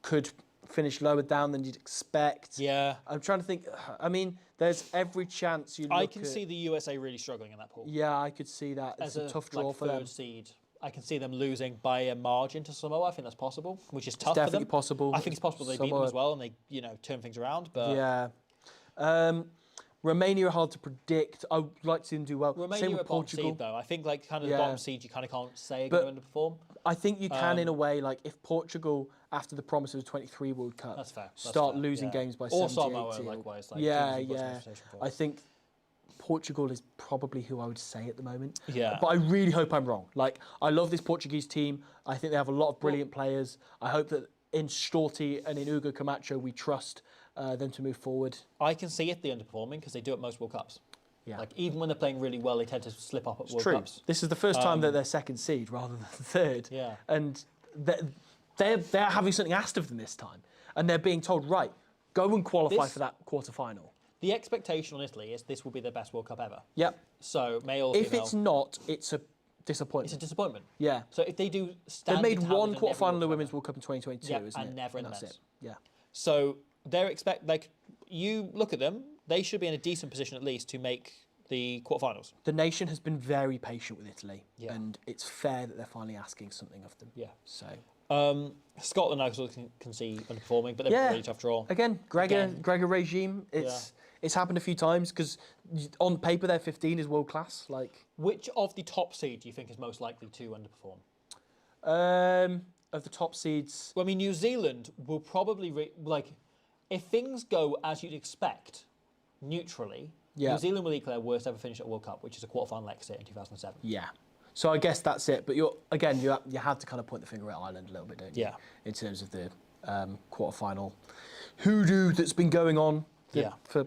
could finish lower down than you'd expect. Yeah. I'm trying to think. I mean, there's every chance you. I can see the USA really struggling in that pool. Yeah, I could see that. It's As a tough draw for third them. seed, I can see them losing by a margin to Samoa. I think that's possible, which is tough for Definitely them. possible. I think it's possible they beat them Samoa- as well and they, turn things around. But Yeah. Romania are hard to predict. I would like to see them do well. Romania Same are with bottom Portugal. seed though. I think like kind of Yeah. the bottom seed, you kind of can't say But- going to underperform. I think you can in a way, like if Portugal, after the promise of the 23 World Cup, That's fair. That's start fair, losing yeah. games by Or 70, Samoa, 80. likewise. Like, Yeah, teams you've got some yeah. reputation for. I think Portugal is probably who I would say at the moment. Yeah. But I really hope I'm wrong. Like, I love this Portuguese team. I think they have a lot of brilliant players. I hope that in Storti and in Hugo Camacho, we trust them to move forward. I can see it, the underperforming, because they do at most World Cups. Yeah. Like, even when they're playing really well, they tend to slip up at World True. Cups. This is the first time that they're second seed rather than third. Yeah. And they're having something asked of them this time. And they're being told, right, go and qualify This- for that quarter-final. The expectation on Italy is this will be their best World Cup ever. Yep. So, male, If female, it's not, it's a disappointment. it's a disappointment. Yeah. So if they do They've standard made talent one in every quarter-final in the World Women's Cup, World Cup in 2022, Yeah, isn't it? and never in the that's men's. it. Yeah. So they're you look at them, they should be in a decent position at least to make the quarterfinals. The nation has been very patient with Italy, Yeah. and it's fair that they're finally asking something of them. Yeah. So Scotland I also can see underperforming, but they're Yeah. a really tough draw. again, Again. Gregor regime. It's happened a few times because on paper their 15 is world class. Like Which of the top seed do you think is most likely to underperform? of the top seeds. Well, I mean, New Zealand will probably if things go as you'd expect, neutrally. Yeah. New Zealand will equal their worst ever finish at World Cup, which is a quarterfinal exit in 2007. Yeah. So I guess that's it. But you have to kind of point the finger at Ireland a little bit, don't you? Yeah. In terms of the quarterfinal hoodoo that's been going on for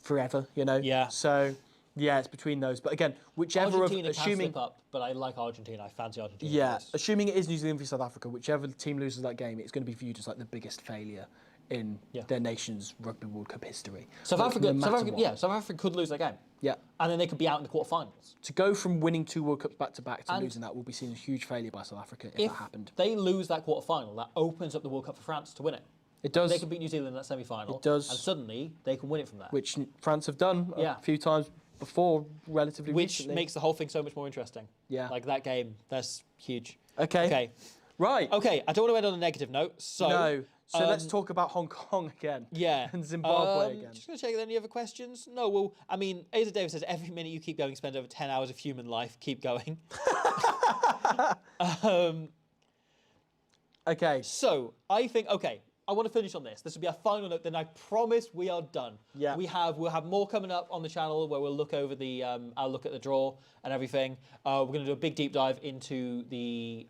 forever, you know. Yeah. So yeah, it's between those. But again, whichever Argentina of can assuming slip up, but I like Argentina. I fancy Argentina. yeah, for this. assuming it is New Zealand v South Africa, whichever team loses that game, it's going to be viewed as like the biggest failure in their nation's Rugby World Cup history. South Like, Africa, no South matter Africa, what. yeah, South Africa could lose that game. Yeah. And then they could be out in the quarterfinals. To go from winning 2 World Cups back to back to And losing that will be seen as a huge failure by South Africa if If that happened. they lose that quarterfinal, that opens up the World Cup for France to win it. It does. They can beat New Zealand in that semi-final. It does. And suddenly they can win it from there. Which France have done a few times before, relatively Which recently. makes the whole thing so much more interesting. Yeah. Like that game, that's huge. Okay. Okay. Right. Okay, I don't want to end on a negative note, so... No. So let's talk about Hong Kong again. Yeah. And Zimbabwe again. Just going to check, any other questions? No, well, I mean, Asa Davis says, every minute you keep going, spend over 10 hours of human life. Keep going. Okay. So, I think, okay, I want to finish on this. This will be our final note, then I promise we are done. Yeah. We'll have more coming up on the channel where we'll look over the, I'll look at the draw and everything. We're going to do a big deep dive into the,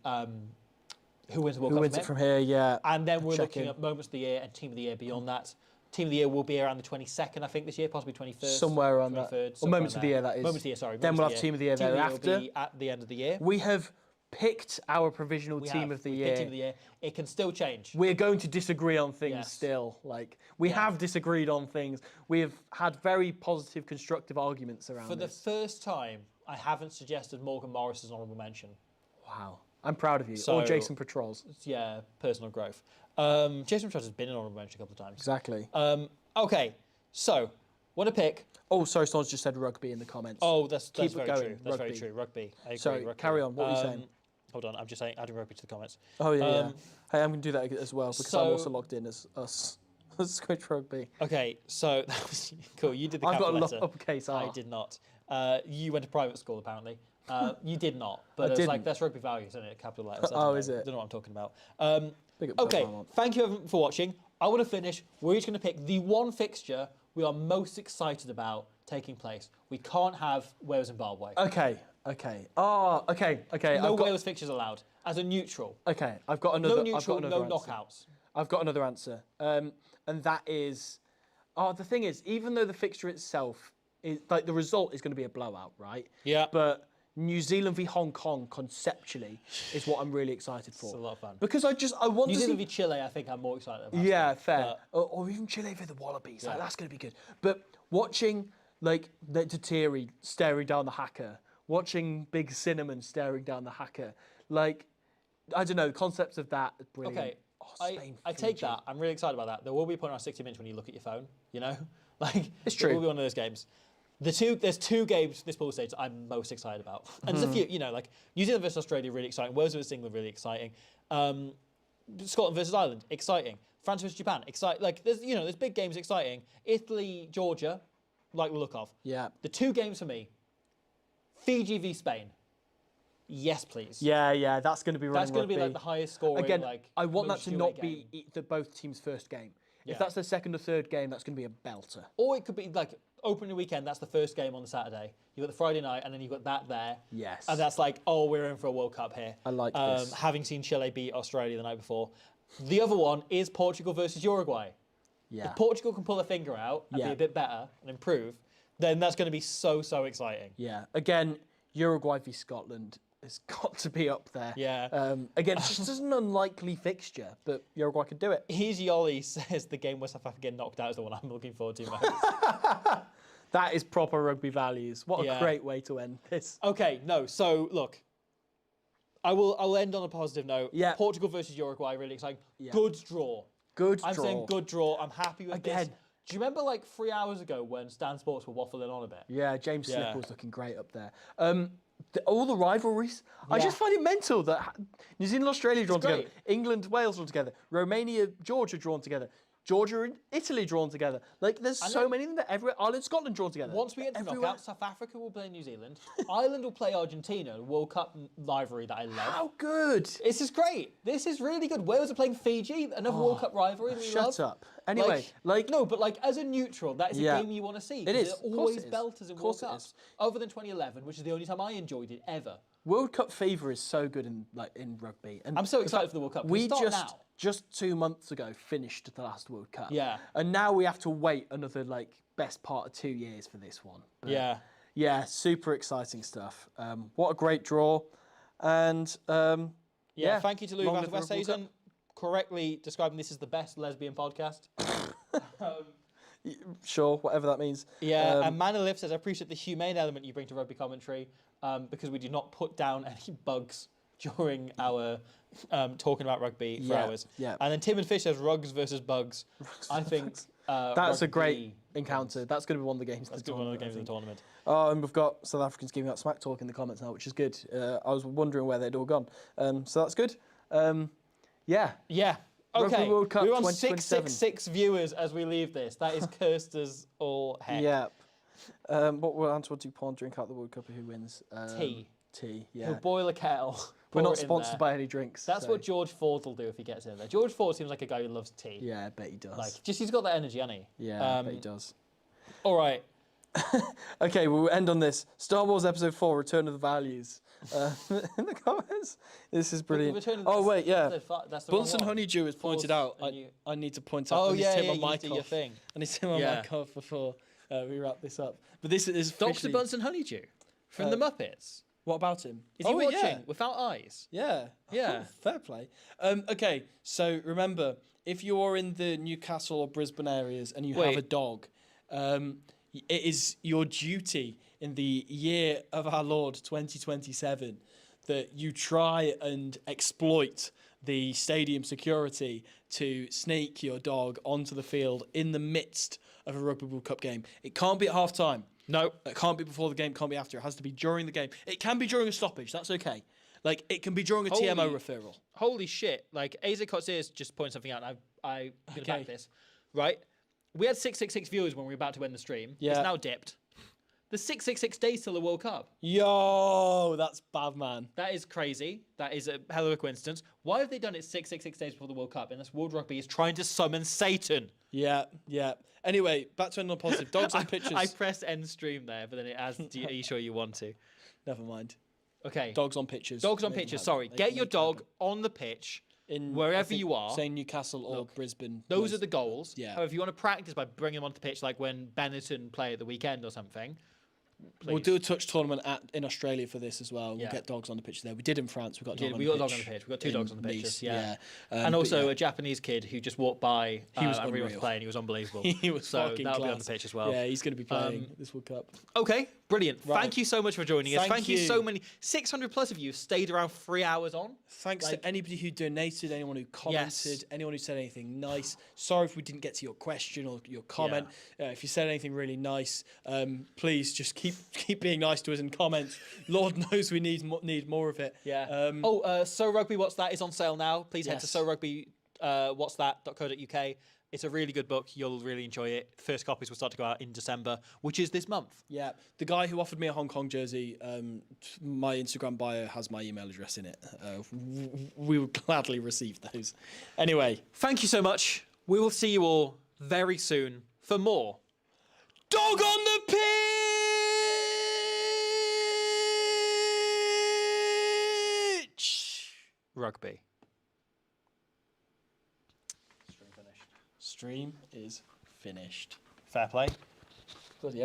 who wins the World Who Cup wins it from here? Yeah. And then we're Check looking in. at Moments of the Year and Team of the Year beyond that. Team of the Year will be around the 22nd, I think, this year, possibly 21st. Somewhere around that. 23rd, Or Moments of the Year, that is. Moments of the Year, sorry. Then Moments we'll of have the Team of the Year Team of the Year thereafter. will be at the end of the year. We have picked our provisional We team have. of the We've year. picked Team of the Year. It can still change. We're going to disagree on things Yes. still. Like we have disagreed on things. We have had very positive, constructive arguments around For the this. first time, I haven't suggested Morgan Morris as an honourable mention. Wow. I'm proud of you. So- or Jason Patrols. Yeah, personal growth. Jason Trott has been an honourable mention a couple of times. Exactly. Okay, so, want to pick... Oh, sorry, someone's just said rugby in the comments. Oh, that's Keep it very going, true. That's very rugby. true. Rugby. I agree. Sorry, rugby. carry on. What were you saying? Hold on, I'm just saying, adding rugby to the comments. Oh, yeah. Hey, I'm going to do that as well because I'm So- also logged in as us. Squidge Rugby. Okay, so that was cool. You did the I've got capital a letter. uppercase R. I did not. You went to private school apparently. You did not. But I it's like didn't. that's rugby values, isn't it? Capital letters. I Oh, don't is know. it? Don't know what I'm talking about. Big up Okay, Belmont. thank you everyone for watching. I want to finish. We're each going to pick the one fixture we are most excited about taking place. We can't have Wales Zimbabwe. Okay. Oh, okay. no I've got, Wales fixtures allowed. As a neutral. okay, I've got another. No I've neutral, got no another answer. knockouts. I've got another answer. And that is, the thing is, even though the fixture itself is like the result is going to be a blowout, right? Yeah. But New Zealand v Hong Kong conceptually is what I'm really excited for. It's a lot of fun. Because I want New to Zealand see. v Chile, I think I'm more excited about. Yeah, fair. But- Or even Chile for the Wallabies. Like, Yeah. that's going to be good. But watching like the Tatiri staring down the hacker, watching Big Cinnamon staring down the hacker, like I don't know, the concepts of that are brilliant. Okay, Oh, I Spain, take Fiji. that. I'm really excited about that. There will be a point around 60 minutes when you look at your phone, you know? Like, It's It true. will be one of those games. There's two games this pool stage I'm most excited about. And there's a few, you know, like New Zealand versus Australia, really exciting. Wales versus England, really exciting. Scotland versus Ireland, exciting. France versus Japan, exciting. Like, there's big games, exciting. Italy, Georgia, like the look of. Yeah. The two games for me, Fiji v Spain. Yes, please. Yeah, that's going to be running That's going to be rugby. like the highest scoring. Again, like, I want that most to duet not game. be both teams' first game. Yeah. If that's their second or third game, that's going to be a belter. Or it could be like opening weekend, that's the first game on the Saturday. You've got the Friday night, and then you've got that there. Yes. And that's like, oh, we're in for a World Cup here. I like this. Having seen Chile beat Australia the night before. The other one is Portugal versus Uruguay. Yeah. If Portugal can pull a finger out and be Yeah. a bit better and improve, then that's going to be so exciting. Yeah. Again, Uruguay v Scotland has got to be up there. Yeah. Again, it's just an unlikely fixture, but Uruguay could do it. Here's Yoli says the game where South Africa get knocked out is the one I'm looking forward to most. That is proper rugby values. What a Yeah. great way to end this. Okay, no, so look. I'll end on a positive note. Yeah. Portugal versus Uruguay, really exciting. Yeah. Good draw. Good I'm draw. saying good draw. I'm happy with Again. this. Do you remember like 3 hours ago when Stan Sports were waffling on a bit? Yeah, James Yeah. Slipper was looking great up there. All the rivalries. I Yeah. just find it mental that New Zealand, Australia drawn It's together, great. England, Wales drawn together, Romania, Georgia drawn together, Georgia and Italy drawn together. Like, there's so many of them that everywhere. Ireland, Scotland drawn together. Once we get to the knockout, South Africa will play New Zealand. Ireland will play Argentina, a World Cup rivalry that I love. How good. This is great. This is really good. Wales are playing Fiji, another World Cup rivalry that we love. Shut up. Anyway, no, but like as a neutral, that is a game you want to see. It is. They're always belters in World Cups. Other than 2011, which is the only time I enjoyed it ever. World Cup fever is so good in rugby. And I'm so excited for the World Cup. We just 2 months ago finished the last World Cup. Yeah. And now we have to wait another best part of 2 years for this one. But, yeah. Yeah, super exciting stuff. What a great draw. And thank you to Louis long Van live the World Westhuizen, correctly describing this as the best lesbian podcast. Sure, whatever that means. Yeah, and Manalif says, I appreciate the humane element you bring to rugby commentary because we do not put down any bugs during our talking about rugby for hours. Yeah. And then Tim and Fish says, rugs versus bugs. I think that's a great encounter. That's going to be one of the games. That's going to be one of the games in the tournament. Oh, and we've got South Africans giving out smack talk in the comments now, which is good. I was wondering where they'd all gone. So that's good. Yeah. Okay, Rugby World Cup we're on 2027. 666 viewers as we leave this. That is cursed as all heck. Yeah. What will Antoine Dupont drink out the World Cup? Who wins? Tea. Tea, yeah. He'll boil a kettle. We're pour not it in sponsored there. by any drinks. That's so. what George Ford will do if he gets in there. George Ford seems like a guy who loves tea. Yeah, I bet he does. He's got that energy, hasn't he? Yeah, I bet he does. All right. Okay, we'll end on this. Star Wars Episode 4, Return of the Values. In the comments. This is brilliant. Wait, yeah. That's the Bunsen wrong one. Honeydew has pointed out. I need to point out. Oh, I need yeah, to turn yeah, my you mic do your off. thing. I need to turn my mic off before we wrap this up. But this is Dr. officially... Bunsen Honeydew from the Muppets. What about him? Is he watching yeah. without eyes? Yeah. Yeah. Oh, fair play. Okay, so remember, if you're in the Newcastle or Brisbane areas and you have a dog, it is your duty in the year of our Lord 2027 that you try and exploit the stadium security to sneak your dog onto the field in the midst of a Rugby World Cup game. It can't be at half time. No. It can't be before the game, can't be after. It has to be during the game. It can be during a stoppage, that's okay. It can be during a TMO referral. Holy shit. Eze Kotzias just pointed something out, and I'm going to back this. Right? We had 666 viewers when we were about to end the stream. Yeah. It's now dipped. The 666 days till the World Cup. Yo, that's bad, man. That is crazy. That is a hell of a coincidence. Why have they done it 666 days before the World Cup? Unless World Rugby is trying to summon Satan. Yeah. Anyway, back to end on positive. Dogs on pitches. I pressed end stream there, but then it asks, are you sure you want to? Never mind. Okay. Dogs on pitches. Dogs on pitches, sorry. Get your dog on the pitch. Wherever you are. Say Newcastle or Brisbane. Those are the goals. Yeah. However, if you want to practice by bringing them onto the pitch, like when Benetton play at the weekend or something, please. We'll do a touch tournament in Australia for this as well. We'll Yeah. get dogs on the pitch there. We did in France. We got We got a dog on the pitch. We got two dogs on the pitch. Nice. Yeah. Yeah. And also a Japanese kid who just walked by He was and we were unreal. playing. He was unbelievable. He was so fucking that'll be on class. the pitch as well. Yeah, he's going to be playing this World Cup. Okay, brilliant. Right. Thank you so much for joining us. Thank you you. so many. 600 plus of you stayed around 3 hours on. Thanks to anybody who donated, anyone who commented, anyone who said anything nice. Sorry if we didn't get to your question or your comment. If you said anything really nice, please just keep being nice to us in comments. Lord knows we need more of it. Yeah. So Rugby What's That is on sale now. Please head to sorugby.whatsthat.co.uk. It's a really good book. You'll really enjoy it. First copies will start to go out in December, which is this month. Yeah. The guy who offered me a Hong Kong jersey, my Instagram bio has my email address in it. We would gladly receive those. Anyway. Thank you so much. We will see you all very soon for more Dog on the pitch! rugby. Stream is finished. Fair play. Bloody hell.